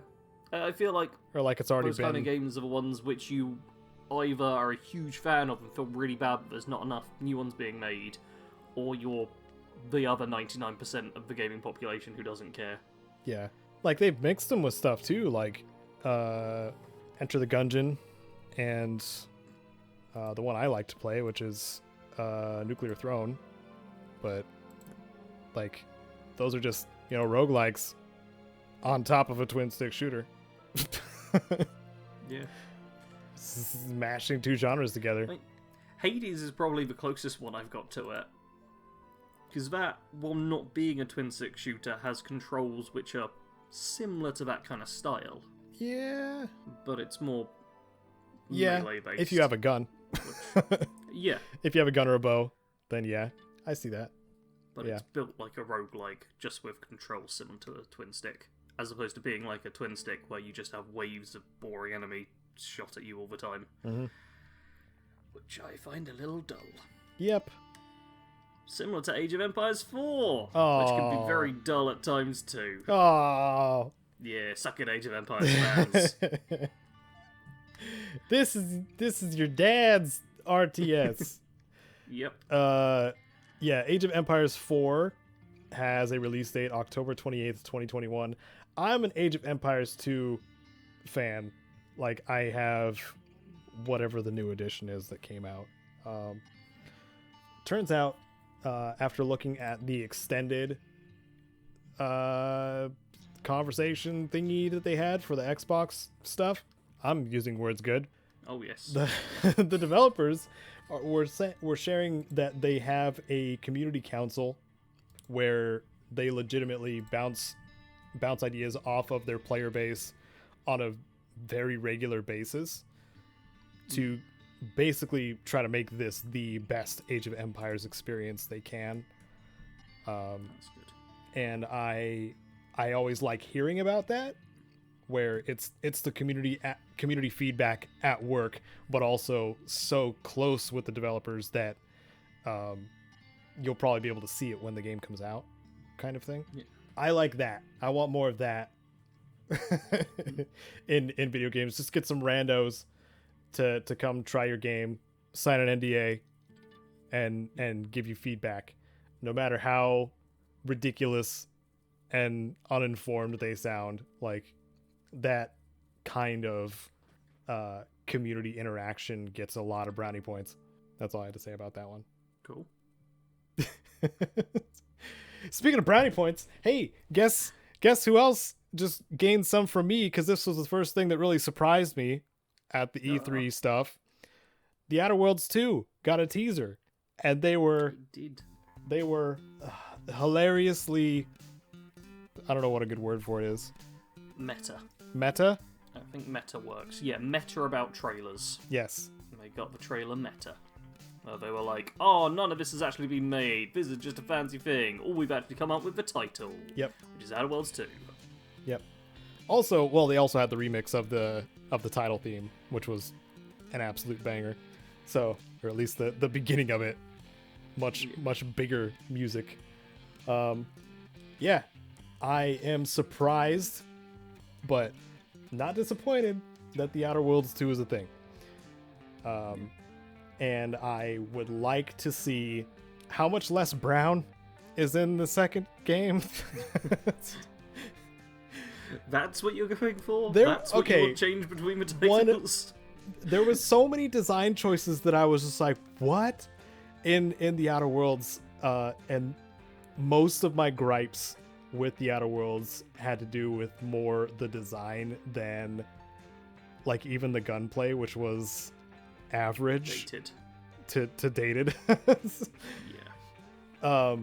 I feel like or like it's already those been. kind of games are the ones which you either are a huge fan of and feel really bad that there's not enough new ones being made, or you're the other 99% of the gaming population who doesn't care. Yeah. Like, they've mixed them with stuff, too, like Enter the Gungeon and the one I like to play, which is Nuclear Throne. But, like, those are just, roguelikes on top of a twin-stick shooter. Yeah. Smashing two genres together. Hades is probably the closest one I've got to it. Because that, while not being a twin-stick shooter, has controls which are similar to that kind of style. Yeah. But it's more melee-based. If you have a gun. Yeah. If you have a gun or a bow, then yeah, I see that. But it's built like a roguelike, just with controls similar to a twin-stick. As opposed to being like a twin-stick where you just have waves of boring enemy shot at you all the time. Mm-hmm. Which I find a little dull. Yep. Similar to Age of Empires 4, which can be very dull at times too. Oh. Yeah, suck it, Age of Empires fans. This is your dad's RTS. Yep. Yeah, Age of Empires 4 has a release date October 28th, 2021. I'm an Age of Empires 2 fan. Like, I have whatever the new edition is that came out. Turns out, after looking at the extended conversation thingy that they had for the Xbox stuff, I'm using words good. Oh, yes. The developers were sharing that they have a community council where they legitimately bounce ideas off of their player base on a very regular basis to basically try to make this the best Age of Empires experience they can. That's good. And I always like hearing about that, where it's the community feedback at work, but also so close with the developers that you'll probably be able to see it when the game comes out, kind of thing. Yeah. I like that. I want more of that in video games. Just get some randos to come try your game, sign an NDA, and give you feedback, no matter how ridiculous and uninformed they sound. Like, that kind of community interaction gets a lot of brownie points. That's all I had to say about that one. Cool. Speaking of brownie points, hey, guess who else just gained some from me, because this was the first thing that really surprised me at the E3 stuff. The Outer Worlds 2 got a teaser, and they were hilariously, I don't know what a good word for it is. Meta? I think meta works. Yeah, meta about trailers. Yes. And they got the trailer meta. They were like, oh, none of this has actually been made. This is just a fancy thing. All we've actually come up with the title. Yep. Which is Outer Worlds 2. Yep. Also, well, they also had the remix of the title theme, which was an absolute banger. So, or at least the beginning of it, much bigger music. Yeah, I am surprised, but not disappointed that the Outer Worlds 2 is a thing. And I would like to see how much less brown is in the second game. That's what you're going for? There, That's what you want change between the titles? there was so many design choices that I was just like, what? In the Outer Worlds, and most of my gripes with the Outer Worlds had to do with more the design than like even the gunplay, which was average Dated. to dated. Yeah.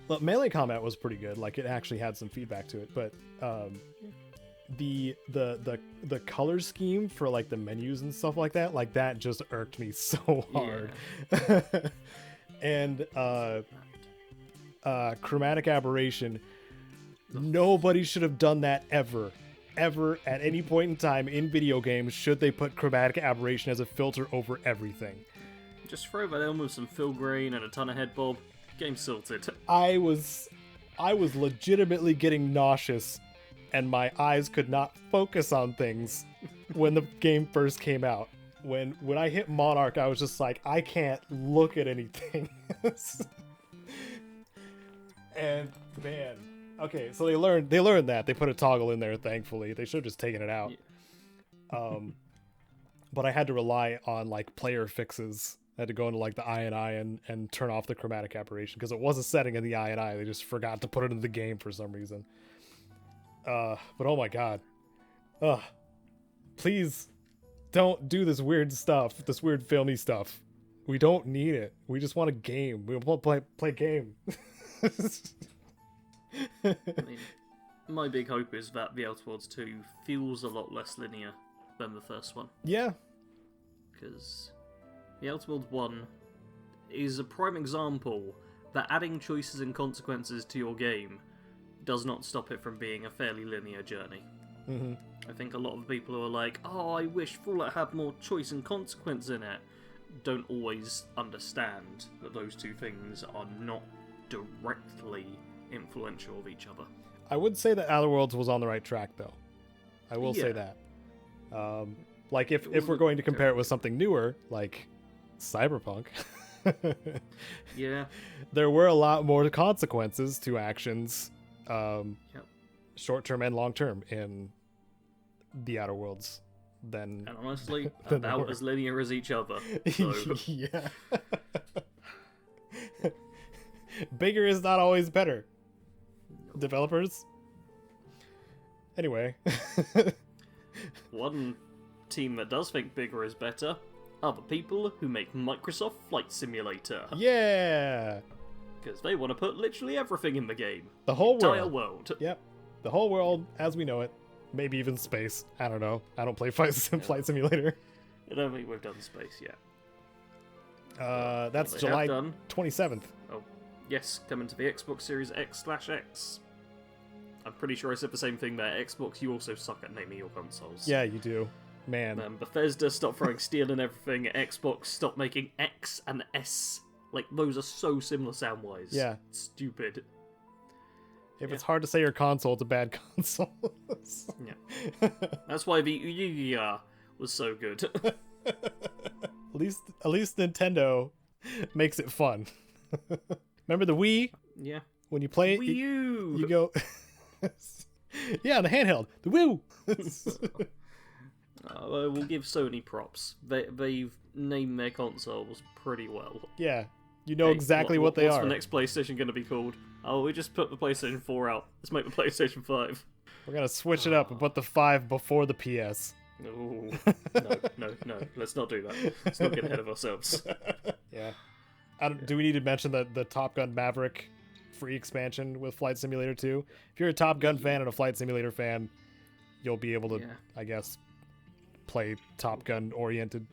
But melee combat was pretty good. Like it actually had some feedback to it, but the color scheme for like the menus and stuff like that just irked me so hard. Yeah. And chromatic aberration, nobody should have done that ever at any point in time in video games. Should they put chromatic aberration as a filter over everything? Just throw that in with some filigrane and a ton of head bob. Game sorted. I was legitimately getting nauseous and my eyes could not focus on things when the game first came out. When I hit Monarch, I was just like, I can't look at anything. And man, okay, so they learned that. They put a toggle in there, thankfully. They should have just taken it out. Yeah. But I had to rely on like player fixes. I had to go into like the INI and turn off the chromatic aberration because it was a setting in the INI. They just forgot to put it into the game for some reason. But oh my god. Please don't do this weird stuff, this weird filmy stuff. We don't need it. We just want a game. We want to play game. I mean, my big hope is that The Outer Worlds 2 feels a lot less linear than the first one. Yeah. Because The Outer Worlds 1 is a prime example that adding choices and consequences to your game does not stop it from being a fairly linear journey. Mm-hmm. I think a lot of people who are like, oh, I wish Fallout had more choice and consequence in it, don't always understand that those two things are not directly influential of each other. I would say that Outer Worlds was on the right track, though. I will say that. Like, if we're going to compare it with something newer, like Cyberpunk, yeah, there were a lot more consequences to actions, yep. short-term and long-term, in the Outer Worlds than... And honestly, about as linear as each other. So. Yeah. Bigger is not always better. Nope. Developers. Anyway. One team that does think bigger is better are the people who make Microsoft Flight Simulator. Yeah. Because they want to put literally everything in the game. The whole entire world. Yep. The whole world as we know it. Maybe even space. I don't know. I don't play Flight Simulator. I don't think we've done space yet. That's July 27th. Oh, yes, coming to the Xbox Series X/X. I'm pretty sure I said the same thing there. Xbox, you also suck at naming your consoles. Yeah, you do. Man. Bethesda, stop throwing steel and everything. Xbox, stop making X and S. Like, those are so similar sound-wise. Yeah. Stupid. If it's hard to say your console, it's a bad console. Yeah. That's why the Yuya was so good. At least Nintendo makes it fun. Remember the Wii? Yeah. When you play it, Wii U. you go... Yeah, the handheld. The Wii. We'll give Sony props. They've named their consoles pretty well. Yeah. You know exactly what they are. What's the next PlayStation going to be called? Oh, we just put the PlayStation 4 out. Let's make the PlayStation 5. We're going to switch it up and put the 5 before the PS. No. Let's not do that. Let's not get ahead of ourselves. Yeah. Do we need to mention the Top Gun Maverick free expansion with Flight Simulator 2? If you're a Top Gun fan and a Flight Simulator fan, you'll be able to, I guess, play Top Gun oriented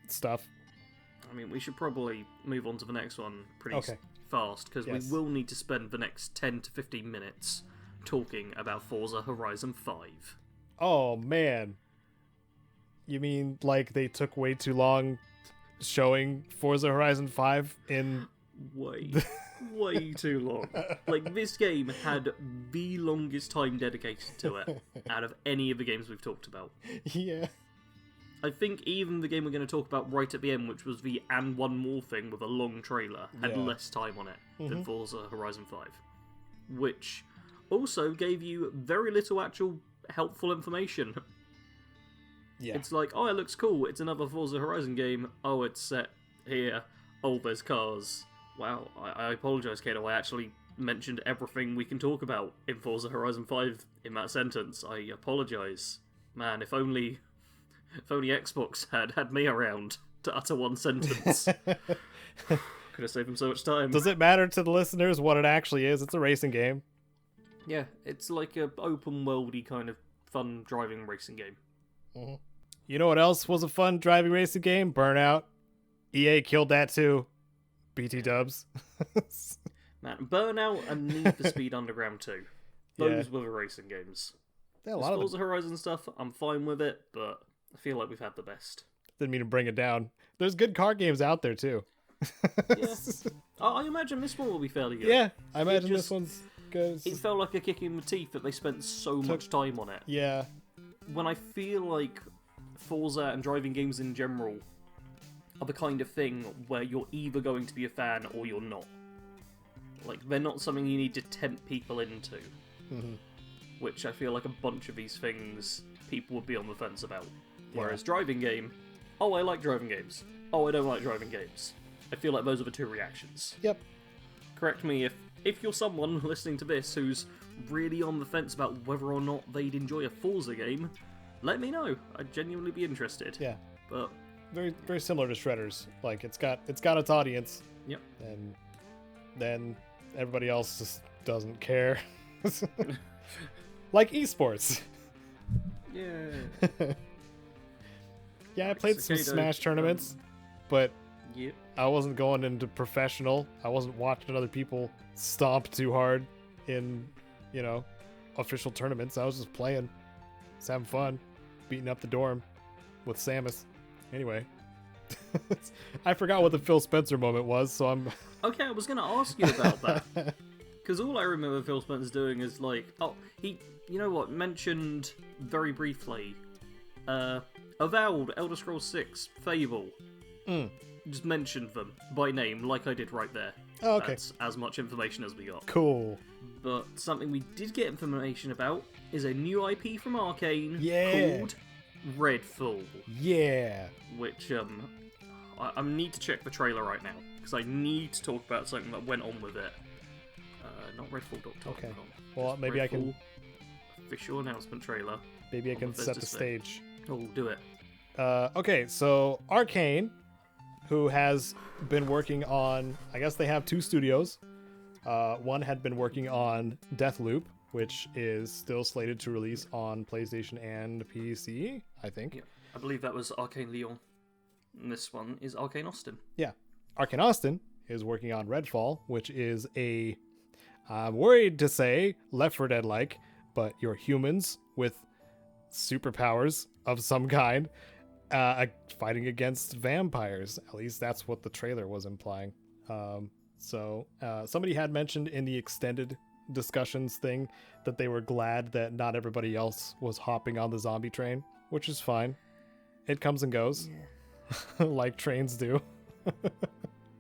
stuff. I mean, we should probably move on to the next one pretty fast, because we will need to spend the next 10 to 15 minutes talking about Forza Horizon 5. Oh, man. You mean, like, they took way too long showing Forza Horizon 5 in... Way too long. Like, this game had the longest time dedicated to it out of any of the games we've talked about. Yeah. I think even the game we're going to talk about right at the end, which was the And One More thing with a long trailer, had less time on it than Forza Horizon 5. Which also gave you very little actual helpful information. Yeah. It's like, oh, it looks cool. It's another Forza Horizon game. Oh, it's set here. Oh, there's cars. Wow, I apologise, Caedo. I actually mentioned everything we can talk about in Forza Horizon 5 in that sentence. I apologise. Man, if only Xbox had me around to utter one sentence. Could have saved them so much time. Does it matter to the listeners what it actually is? It's a racing game. Yeah, it's like a open worldy kind of fun driving racing game. Mm-hmm. You know what else was a fun driving racing game? Burnout. EA killed that too. BT dubs. Man, Burnout and Need for Speed Underground 2. Those were the racing games. Yeah, a lot of Forza Horizon stuff, I'm fine with it, but I feel like we've had the best. Didn't mean to bring it down. There's good car games out there too. Yeah. I imagine this one will be fairly good. Yeah, I imagine this one's good. It felt like a kick in the teeth that they spent so much time on it. Yeah. When I feel like Forza and driving games in general are the kind of thing where you're either going to be a fan or you're not. Like, they're not something you need to tempt people into. Mm-hmm. Which I feel like a bunch of these things people would be on the fence about. Whereas driving game, oh, I like driving games. Oh, I don't like driving games. I feel like those are the two reactions. Yep. Correct me if you're someone listening to this who's really on the fence about whether or not they'd enjoy a Forza game, let me know. I'd genuinely be interested. Yeah. But very very similar to Shredders. Like it's got its audience. Yep. And then everybody else just doesn't care. Like esports. Yeah. Yeah, I played some Smash tournaments, but yep. I wasn't going into professional. I wasn't watching other people stomp too hard in, official tournaments. I was just playing, just having fun, beating up the dorm with Samus. Anyway, I forgot what the Phil Spencer moment was, so I'm... Okay, I was going to ask you about that. Because all I remember Phil Spencer doing is like, he, mentioned very briefly, Avowed, Elder Scrolls 6, Fable. Just mentioned them by name, like I did right there. Oh, okay. That's as much information as we got. Cool. But something we did get information about is a new IP from Arcane called Redfall. Yeah. Which, I need to check the trailer right now, because I need to talk about something that went on with it. Not Redfall.com. Okay. Well, maybe I can... Official announcement trailer. Maybe I can set the stage. Oh, do it. Okay, so Arcane, who has been working on... I guess they have two studios. One had been working on Deathloop, which is still slated to release on PlayStation and PC, I think. Yeah, I believe that was Arcane Lyon. And this one is Arcane Austin. Yeah. Arcane Austin is working on Redfall, which is a... I'm worried to say Left 4 Dead-like, but you're humans with superpowers of some kind fighting against vampires. At least that's what the trailer was implying. So somebody had mentioned in the extended discussions thing that they were glad that not everybody else was hopping on the zombie train, which is fine. It comes and goes, like trains do.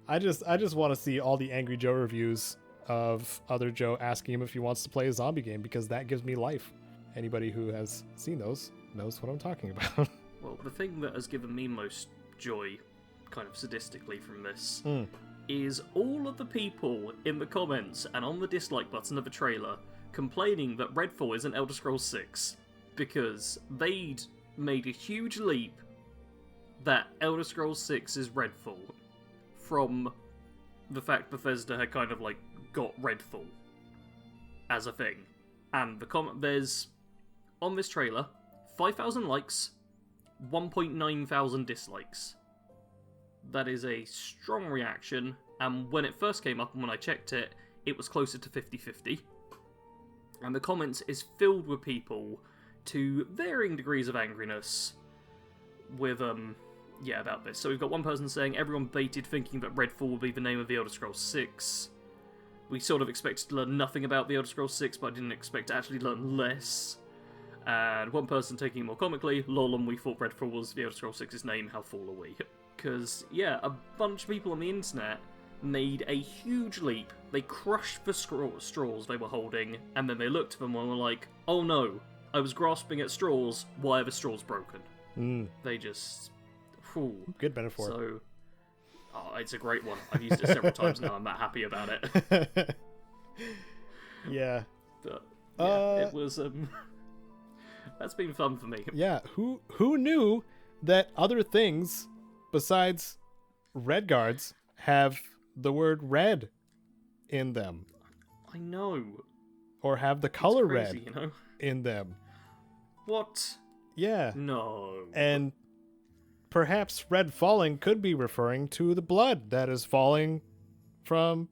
I just want to see all the Angry Joe reviews of other Joe asking him if he wants to play a zombie game, because that gives me life. Anybody who has seen those knows what I'm talking about. Well, the thing that has given me most joy, kind of sadistically from this, is all of the people in the comments and on the dislike button of the trailer complaining that Redfall isn't Elder Scrolls 6, because they'd made a huge leap that Elder Scrolls 6 is Redfall from the fact Bethesda had kind of like got Redfall as a thing. And there's on this trailer 5,000 likes, 1.9 thousand dislikes. That is a strong reaction, and when it first came up and when I checked it, it was closer to 50-50. And the comments is filled with people to varying degrees of angriness with about this. So we've got one person saying everyone baited thinking that Redfall would be the name of the Elder Scrolls 6. We sort of expected to learn nothing about the Elder Scrolls 6, but I didn't expect to actually learn less. And one person taking it more comically, lol, and we thought Redfall was the Elder Scrolls 6's name, how fool are we? Because, yeah, a bunch of people on the internet made a huge leap. They crushed the straws they were holding, and then they looked at them and were like, oh no, I was grasping at straws, why are the straws broken? They just... Whew. Good metaphor. So, it's a great one. I've used it several times now. I'm that happy about it. Yeah. But, yeah, it was... That's been fun for me. Yeah, who knew that other things besides red guards have the word red in them? I know. Or have the color It's crazy, red you know? in them. What? Yeah. No. And perhaps red falling could be referring to the blood that is falling from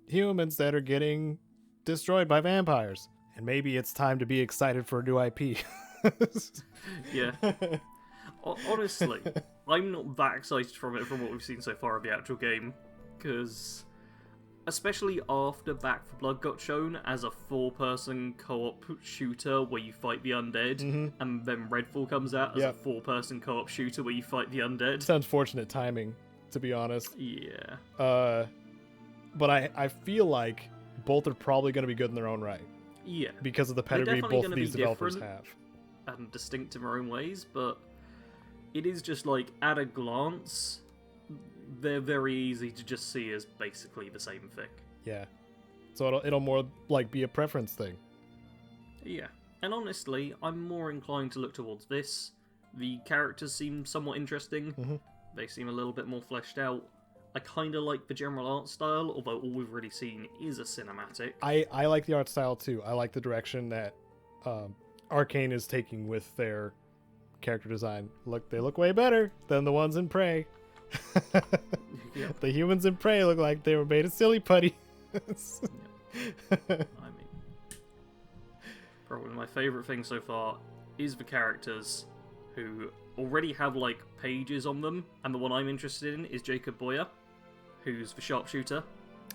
humans that are getting destroyed by vampires. And maybe it's time to be excited for a new IP. Yeah. Honestly, I'm not that excited from it from what we've seen so far of the actual game, because especially after Back 4 Blood got shown as a 4-person co-op shooter where you fight the undead, and then Redfall comes out as a 4-person co-op shooter where you fight the undead. It's unfortunate timing, to be honest. Yeah. But I feel like both are probably going to be good in their own right. Yeah. Because of the pedigree both of these developers have. And distinct in their own ways, but it is just like, at a glance, they're very easy to just see as basically the same thing. Yeah. So it'll more like be a preference thing. Yeah. And honestly, I'm more inclined to look towards this. The characters seem somewhat interesting. They seem a little bit more fleshed out. I kind of like the general art style, although all we've really seen is a cinematic. I like the art style too. I like the direction that Arcane is taking with their character design. They look way better than the ones in Prey. Yeah. The humans in Prey look like they were made of silly putty. I mean, probably my favourite thing so far is the characters who already have like pages on them, and the one I'm interested in is Jacob Boyer, who's the sharpshooter.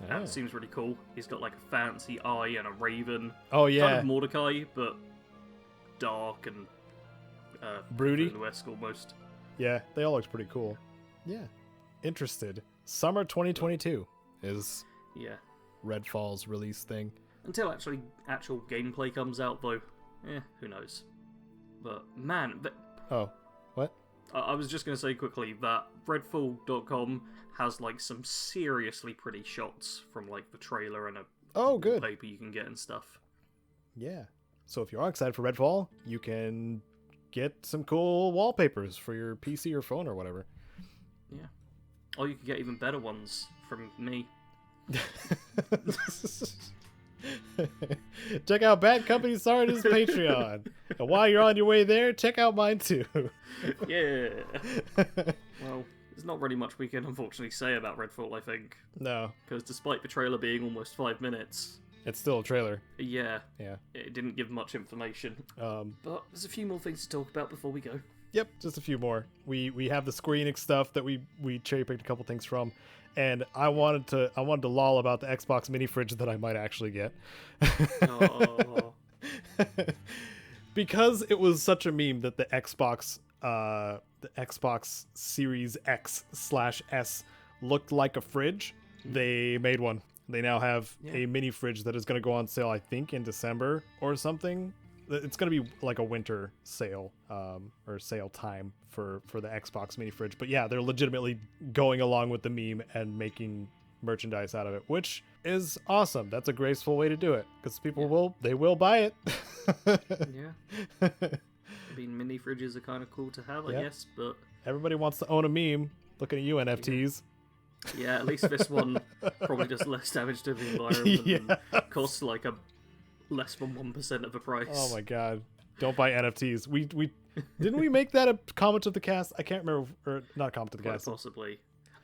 That seems really cool. He's got like a fancy eye and a raven. Oh yeah, kind of Mordecai, but dark and broody, West almost. Yeah, they all look pretty cool. Yeah, interested. Summer 2022 is Redfall's release thing. Until actual gameplay comes out, though, who knows? But man, oh, what? I was just going to say quickly that Redfall.com has like some seriously pretty shots from like the trailer and a good paper you can get and stuff. Yeah. So if you are excited for Redfall, you can get some cool wallpapers for your PC or phone or whatever. Yeah. Or you can get even better ones from me. Check out BADCompanySarge's Patreon. And while you're on your way there, check out mine too. Yeah. Well, there's not really much we can unfortunately say about Redfall, I think. No. Because despite the trailer being almost 5 minutes... It's still a trailer. Yeah. Yeah. It didn't give much information. But there's a few more things to talk about before we go. Yep, just a few more. We have the Square Enix stuff that we cherry picked a couple things from, and I wanted to loll about the Xbox mini fridge that I might actually get. Oh. Because it was such a meme that the Xbox Series X/S looked like a fridge. They made one. They now have a mini fridge that is going to go on sale, I think, in December or something. It's going to be like a winter sale or sale time for the Xbox mini fridge. But yeah, they're legitimately going along with the meme and making merchandise out of it, which is awesome. That's a graceful way to do it because people will buy it. Yeah. I mean, mini fridges are kind of cool to have, I guess, but... Everybody wants to own a meme. Looking at you, NFTs. Yeah, at least this one probably does less damage to the environment and costs like a less than 1% of the price. Oh my god. Don't buy NFTs. We didn't we make that a comment of the cast? I can't remember, or not a comment of the cast. Possibly.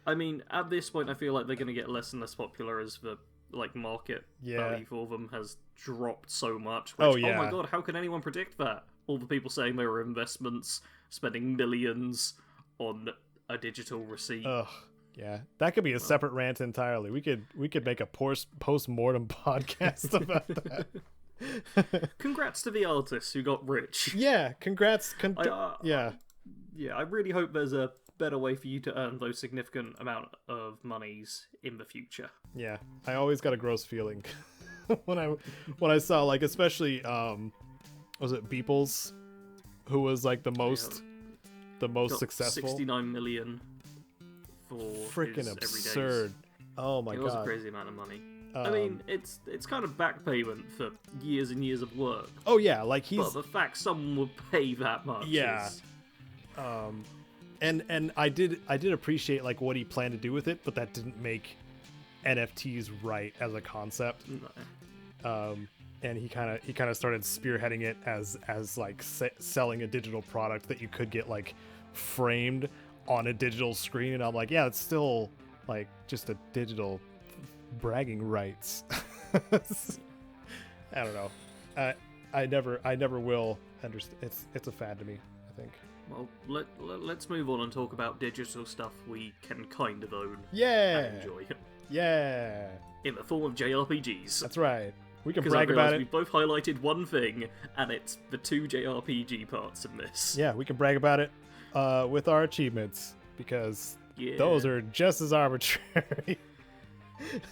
I mean, at this point I feel like they're going to get less and less popular as the like market value for them has dropped so much. Which, oh my god, how can anyone predict that? All the people saying they were investments, spending millions on a digital receipt. Ugh. Yeah, that could be a separate rant entirely. We could make a post-mortem podcast about that. Congrats to the artists who got rich. Yeah, congrats. Yeah, I really hope there's a better way for you to earn those significant amount of monies in the future. Yeah, I always got a gross feeling when I saw, like, especially was it Beeples, who was like the most the most Got successful. 69 million for Freaking his absurd. Oh my god. It god. was a crazy amount of money. I mean, it's kind of back payment for years and years of work. Oh yeah, like he's. But the fact someone would pay that much. Yeah. Is... And I did appreciate like what he planned to do with it, but that didn't make NFTs right as a concept. No. And he kind of started spearheading it as like selling a digital product that you could get like framed on a digital screen, and I'm like, yeah, it's still like just a digital bragging rights. I don't know. I never will understand. It's a fad to me, I think. Well, let's move on and talk about digital stuff we can kind of own Yeah. and enjoy. Yeah. In the form of JRPGs. That's right. We can 'Cause brag I about realised it. we both highlighted one thing, and it's the 2 JRPG parts in this. Yeah, we can brag about it with our achievements, because those are just as arbitrary.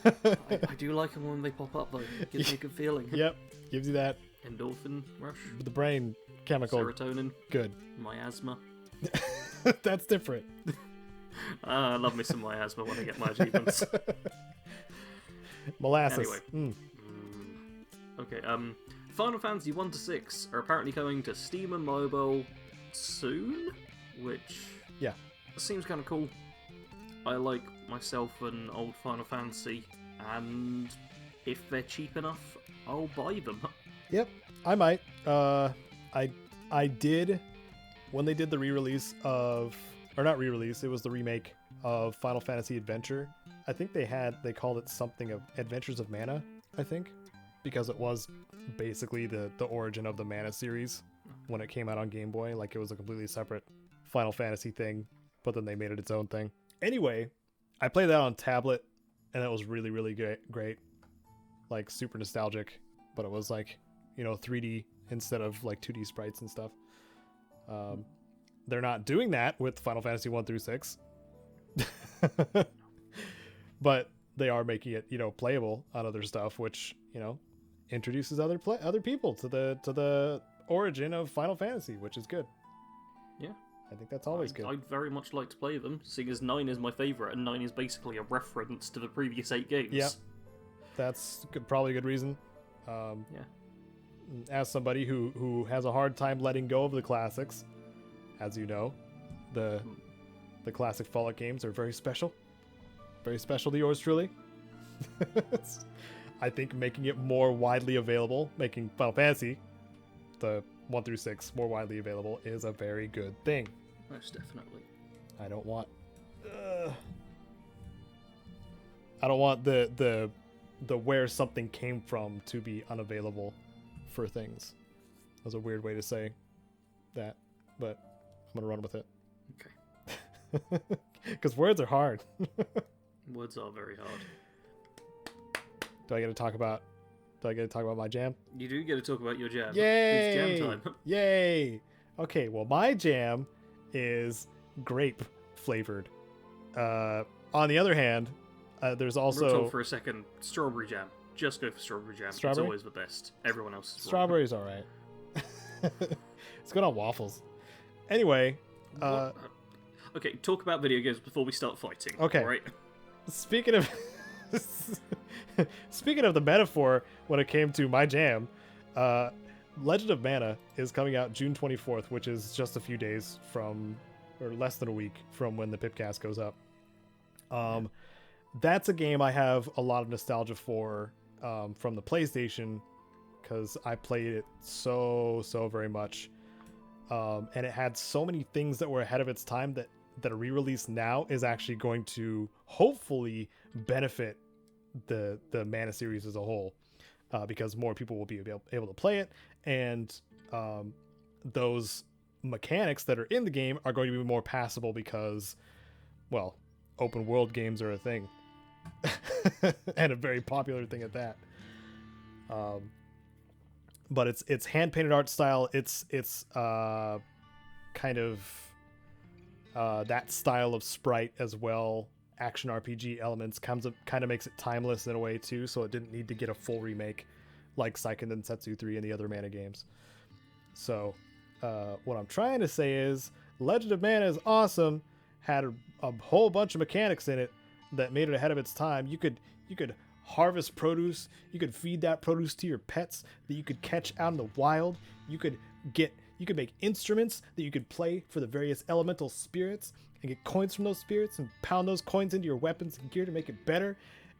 I do like them when they pop up, though. It gives me a good feeling. Yep, gives you that Endorphin rush. the brain chemical. Serotonin. Good. Miasma. That's different. I love me some miasma when I get my achievements. Molasses. Anyway. Okay, Final Fantasy 1 to 6 are apparently coming to Steam and mobile soon, which seems kind of cool. I like myself an old Final Fantasy, and if they're cheap enough, I'll buy them. Yep, I might. I did when they did the re-release of, or not re-release, it was the remake of Final Fantasy Adventure. I think they called it something of Adventures of Mana, I think, because it was basically the origin of the Mana series when it came out on Game Boy. Like, it was a completely separate Final Fantasy thing, but then they made it its own thing. Anyway, I played that on tablet, and it was really, really great. Like, super nostalgic, but it was like, 3D instead of like 2D sprites and stuff. They're not doing that with Final Fantasy 1 through 6. But they are making it, playable on other stuff, which, introduces other people to the origin of Final Fantasy, which is good. Yeah. I think that's always good. I'd very much like to play them, seeing as 9 is my favourite, and 9 is basically a reference to the previous 8 games. Yeah. That's probably a good reason. Yeah. As somebody who has a hard time letting go of the classics, as you know, the classic Fallout games are very special. Very special to yours truly. I think making it more widely available, making Final Fantasy, the 1 through 6, more widely available is a very good thing. Most definitely. I don't want the where something came from to be unavailable for things. That was a weird way to say that, but I'm gonna run with it. Okay. Because words are hard. Words are very hard. Do I get to talk about my jam? You do get to talk about your jam. Yay! It's jam time. Yay! Okay, well, my jam is grape flavored. On the other hand, there's also For a second, strawberry jam. Just go for strawberry jam. Strawberry? It's always the best. Everyone else is wrong. strawberries. All right. It's good on waffles. Anyway, okay, talk about video games before we start fighting. Okay. All right. Speaking of the metaphor when it came to my jam, Legend of Mana is coming out June 24th, which is just a few days from, or less than a week from when the PIPCAST goes up. That's a game I have a lot of nostalgia for from the PlayStation, because I played it so very much, and it had so many things that were ahead of its time that a re-release now is actually going to hopefully benefit the Mana series as a whole, because more people will be able to play it, and those mechanics that are in the game are going to be more passable because, well, open world games are a thing. And a very popular thing at that. But it's hand painted art style. It's kind of that style of sprite as well. Action RPG elements kind of makes it timeless in a way too, so it didn't need to get a full remake like Seiken Densetsu 3 and the other Mana games. So what I'm trying to say is Legend of Mana is awesome. Had a whole bunch of mechanics in it that made it ahead of its time. You could harvest produce. You could feed that produce to your pets that you could catch out in the wild. You could make instruments that you could play for the various elemental spirits and get coins from those spirits and pound those coins into your weapons and gear to make it better.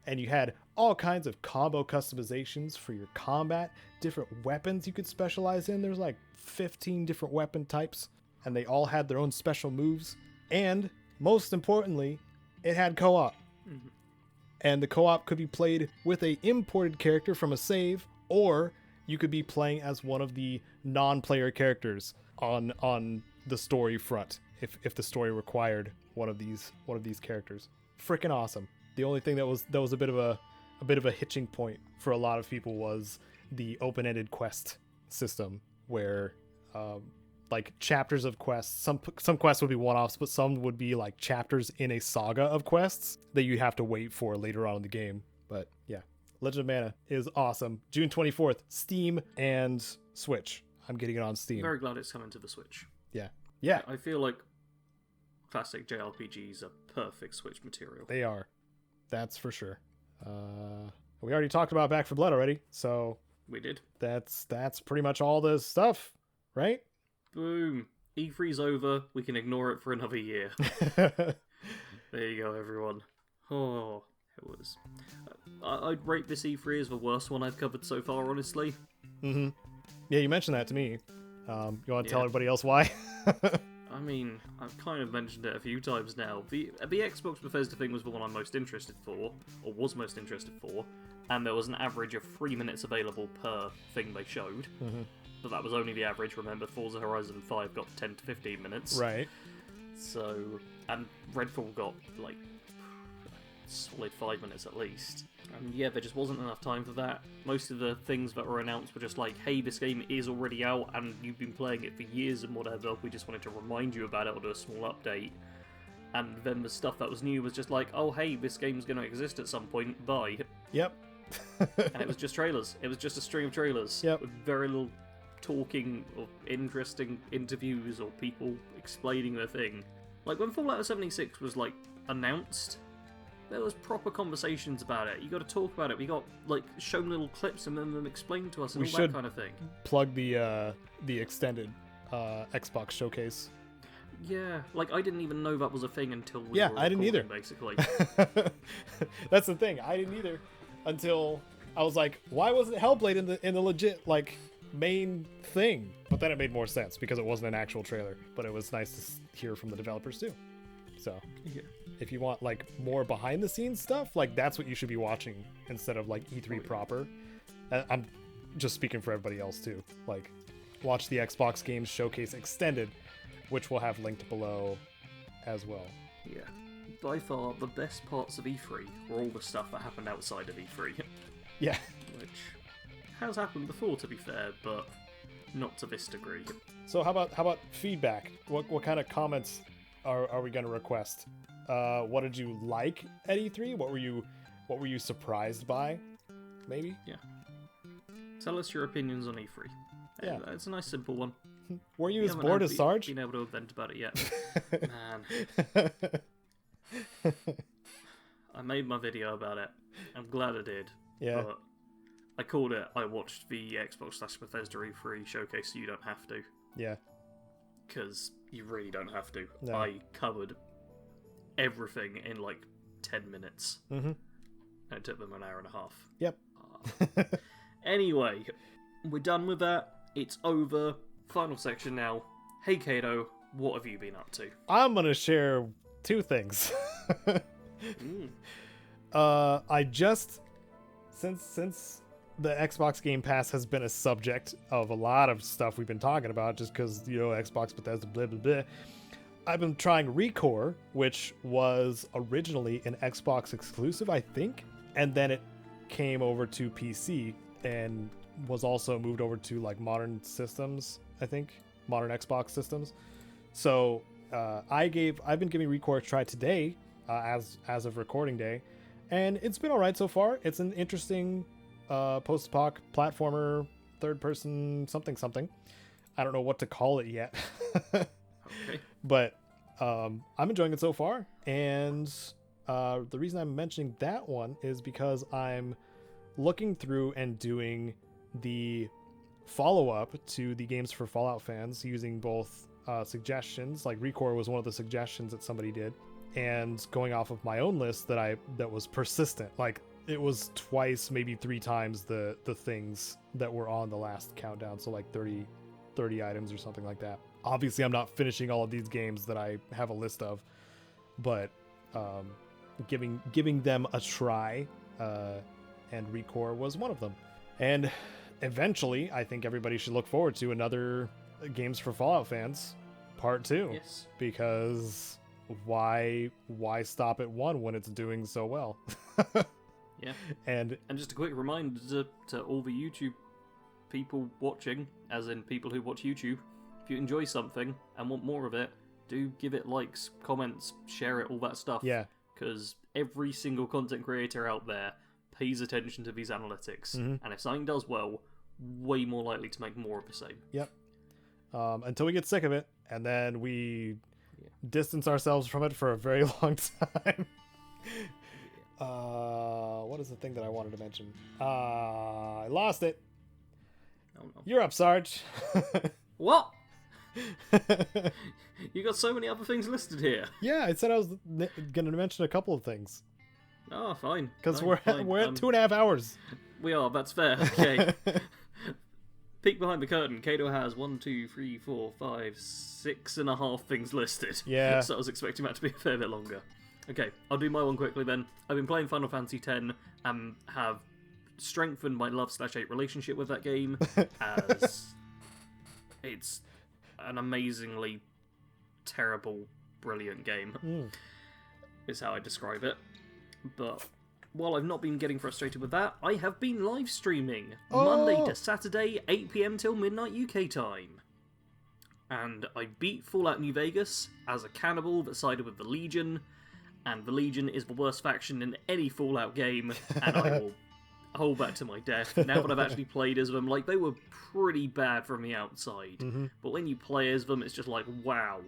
And you had all kinds of combo customizations for your combat, different weapons you could specialize in. There's like 15 different weapon types, and they all had their own special moves. And most importantly, it had co-op. Mm-hmm. And the co-op could be played with a imported character from a save, or you could be playing as one of the non-player characters on the story front, if the story required one of these characters. Freaking awesome. The only thing that was a bit of a hitching point for a lot of people was the open-ended quest system, where like chapters of quests, some quests would be one-offs, but some would be like chapters in a saga of quests that you have to wait for later on in the game. But yeah, Legend of Mana is awesome. June 24th, Steam and Switch. I'm getting it on Steam. Very glad it's coming to the Switch. Yeah. I feel like classic JRPGs are perfect Switch material. They are. That's for sure. We already talked about Back 4 Blood already, so we did. That's pretty much all the stuff, right? Boom. E3's over. We can ignore it for another year. There you go, everyone. Oh, it was. I'd rate this E3 as the worst one I've covered so far, honestly. Mm-hmm. Yeah, you mentioned that to me. You want to tell everybody else why? I mean, I've kind of mentioned it a few times now. The Xbox Bethesda thing was the one I'm most interested for, or was most interested for, and there was an average of 3 minutes available per thing they showed. Mm-hmm. But that was only the average. Remember, Forza Horizon 5 got 10 to 15 minutes. Right. So, and Redfall got, like, solid 5 minutes at least. And yeah, there just wasn't enough time for that. Most of the things that were announced were just like, hey, this game is already out and you've been playing it for years and whatever. We just wanted to remind you about it or do a small update. And then the stuff that was new was just like, oh, hey, this game's going to exist at some point. Bye. Yep. And it was just trailers. It was just a string of trailers. Yep. With very little talking or interesting interviews or people explaining their thing. Like, when Fallout 76 was, like, announced, there was proper conversations about it. You got to talk about it. We got, like, shown little clips and then them explained to us and all that kind of thing. Plug the extended Xbox showcase. Yeah, like, I didn't even know that was a thing until we were I didn't either. Basically. That's the thing. I didn't either until I was like, why wasn't Hellblade in the legit, like, main thing? But then it made more sense because it wasn't an actual trailer. But it was nice to hear from the developers too. So, yeah. If you want, like, more behind-the-scenes stuff, like, that's what you should be watching instead of, like, E3 proper. I'm just speaking for everybody else, too. Like, watch the Xbox Games Showcase Extended, which we'll have linked below as well. Yeah. By far, the best parts of E3 were all the stuff that happened outside of E3. Yeah. Which has happened before, to be fair, but not to this degree. So how about feedback? What kind of comments are we going to request? What did you like at E3? What were you surprised by? Maybe? Yeah. Tell us your opinions on E3. Yeah. It's a nice simple one. Were you as bored as Sarge? Been able to vent about it yet. Man. I made my video about it. I'm glad I did. Yeah. But I called it. I watched the Xbox/Bethesda E3 showcase, so you don't have to. Yeah. Because you really don't have to. No. I covered everything in like 10 minutes. Mm-hmm. And it took them an hour and a half. Yep. Anyway, we're done with that. It's over. Final section now. Hey, Caedo, what have you been up to? I'm going to share two things. I just... Since the Xbox Game Pass has been a subject of a lot of stuff we've been talking about, just because, Xbox, Bethesda, blah, blah, blah. I've been trying Recore, which was originally an Xbox exclusive, I think, and then it came over to PC and was also moved over to, like, modern systems, I think, modern Xbox systems. So I've been giving Recore a try today, as of recording day, and it's been all right so far. It's an interesting post-apoc platformer, third-person something. I don't know what to call it yet. Okay. But I'm enjoying it so far, and the reason I'm mentioning that one is because I'm looking through and doing the follow-up to the Games for Fallout fans using both suggestions, like Recore was one of the suggestions that somebody did, and going off of my own list that was persistent. Like, it was twice, maybe 3 times the things that were on the last countdown, so like 30 items or something like that. Obviously, I'm not finishing all of these games that I have a list of, but giving them a try, and Recore was one of them. And eventually, I think everybody should look forward to another Games for Fallout fans part 2. Yes. Because why stop at 1 when it's doing so well? Yeah. And just a quick reminder to all the YouTube people watching, as in people who watch YouTube, if you enjoy something and want more of it, do give it likes, comments, share it, all that stuff. yeah, Because every single content creator out there pays attention to these analytics. And if something does well, way more likely to make more of the same. yep. Until we get sick of it, and then we distance ourselves from it for a very long time. What is the thing that I wanted to mention? I lost it. Oh no. You're up, Sarge. What? You got so many other things listed here. Yeah, I said I was going to mention a couple of things. Oh, fine. Because Fine, we're fine. at 2.5 hours. We are, that's fair. Okay. Peek behind the curtain. Caedo has 1, 2, 3, 4, 5, 6.5 things listed. Yeah. So I was expecting that to be a fair bit longer. Okay, I'll do my one quickly then. I've been playing Final Fantasy X and have strengthened my love/hate relationship with that game, as it's an amazingly terrible, brilliant game, is how I describe it. But while I've not been getting frustrated with that, I have been live streaming Monday to Saturday, 8 PM till midnight UK time. And I beat Fallout New Vegas as a cannibal that sided with the Legion, and the Legion is the worst faction in any Fallout game, and I will hold that to my death. Now that I've actually played as them, like, they were pretty bad from the outside, but when you play as them, it's just like, wow,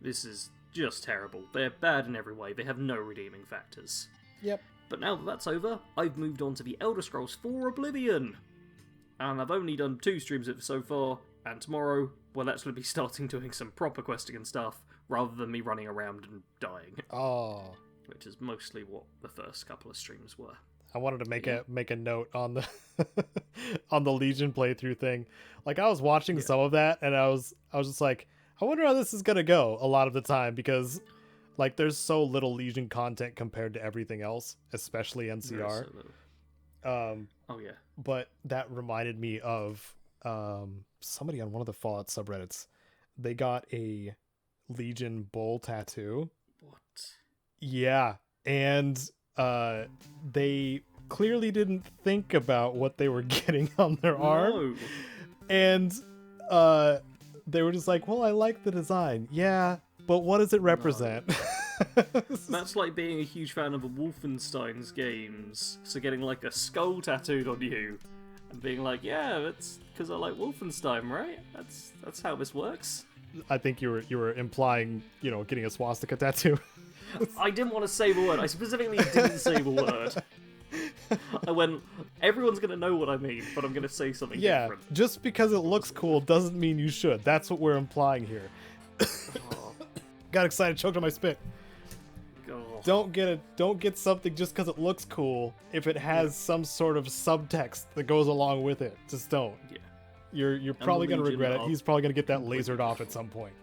this is just terrible. They're bad in every way. They have no redeeming factors. Yep. But now that that's over, I've moved on to the Elder Scrolls 4 Oblivion. And I've only done 2 streams of it so far, and tomorrow we'll actually be starting doing some proper questing and stuff, rather than me running around and dying. Oh. Which is mostly what the first couple of streams were. I wanted to make a note on the on the Legion playthrough thing. Like, I was watching some of that, and I was just like, I wonder how this is gonna go a lot of the time, because like, there's so little Legion content compared to everything else, especially NCR. Oh yeah. But that reminded me of somebody on one of the Fallout subreddits. They got a Legion bull tattoo. What? Yeah, and they clearly didn't think about what they were getting on their arm. And they were just like, well, I like the design. Yeah, but what does it represent? That's like being a huge fan of the Wolfenstein's games, so getting like a skull tattooed on you and being like, yeah, that's because I like Wolfenstein, right? That's how this works. I think you were implying, getting a swastika tattoo. I didn't want to say the word. I specifically didn't say the word. I went, everyone's going to know what I mean, but I'm going to say something different. Just because it looks cool doesn't mean you should. That's what we're implying here. Got excited, choked on my spit. Oh. Don't get something just because it looks cool if it has some sort of subtext that goes along with it. Just don't. Yeah. You're probably going to regret it. He's probably going to get that lasered off at some point.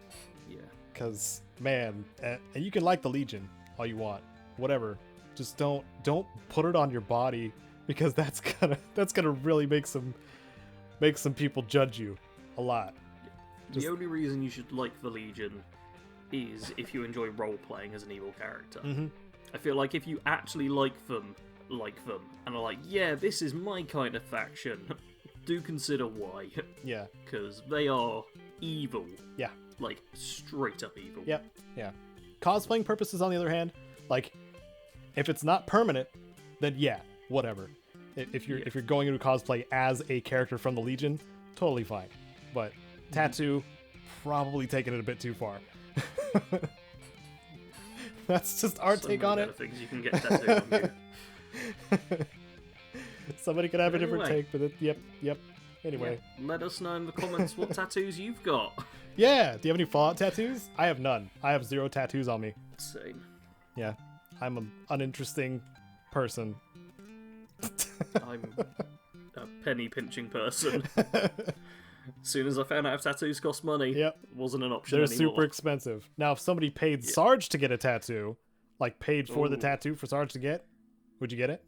Yeah. Because, man, and you can like the Legion all you want. Whatever. Just don't put it on your body, because that's gonna really make some people judge you a lot. The only reason you should like the Legion is if you enjoy role-playing as an evil character. I feel like if you actually like them, and are like, yeah, this is my kind of faction, do consider why. Yeah. Because they are evil. Yeah. Like, straight up evil. Yep. Yeah. Cosplaying purposes, on the other hand, like, if it's not permanent, then yeah, whatever. If you're going into cosplay as a character from the Legion, totally fine. But tattoo, probably taking it a bit too far. That's just our take on it. Things you can get tattooed on you. Somebody could have a different Anyway. take, but yep. Anyway. Yeah, let us know in the comments what tattoos you've got. Yeah, do you have any Fallout tattoos? I have none. I have 0 tattoos on me. Same. Yeah, I'm an uninteresting person. I'm a penny pinching person. As soon as I found out if tattoos cost money, Yep. it wasn't an option They're anymore. super expensive. Now, if somebody paid Sarge to get a tattoo, like paid for the Ooh. tattoo for Sarge to get, would you get it?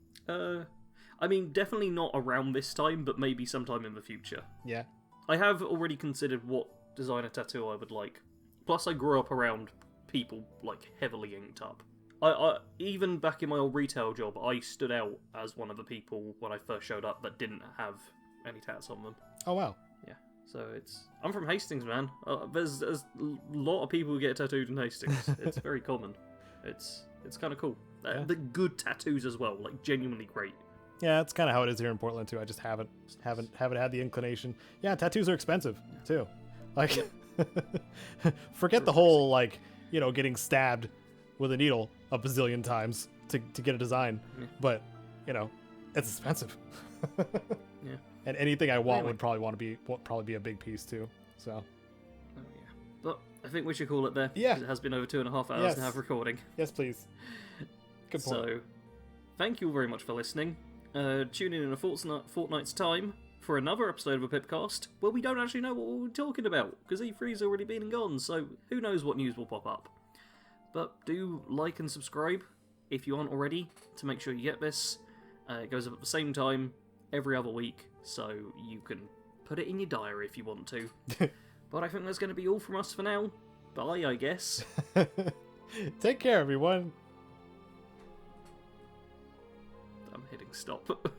I mean, definitely not around this time, but maybe sometime in the future. Yeah. I have already considered what designer tattoo I would like. Plus, I grew up around people, like, heavily inked up. I even back in my old retail job, I stood out as one of the people when I first showed up that didn't have any tats on them. Oh, wow. Yeah, so I'm from Hastings, man. There's a lot of people who get tattooed in Hastings. It's very common. It's kind of cool. Yeah. The good tattoos as well, like genuinely great. Yeah, that's kind of how it is here in Portland, too. I just haven't had the inclination. Yeah, tattoos are expensive, too. Like, forget the whole, like, you know, getting stabbed with a needle a bazillion times to get a design. Yeah. But, you know, it's expensive. Yeah. And anything I want Anyway. would probably be a big piece, too. So, Oh, yeah. But I think we should call it there. Yeah. 'Cause it has been over 2.5 hours Yes. now of recording. yes, please. Good point. So, thank you very much for listening. Tune in a fortnight's time for another episode of a Pipcast where we don't actually know what we're talking about because E3's already been and gone, so who knows what news will pop up. But do like and subscribe if you aren't already to make sure you get this. It goes up at the same time every other week, so you can put it in your diary if you want to. But I think that's going to be all from us for now. Bye, I guess. Take care, everyone. I'm hitting stop.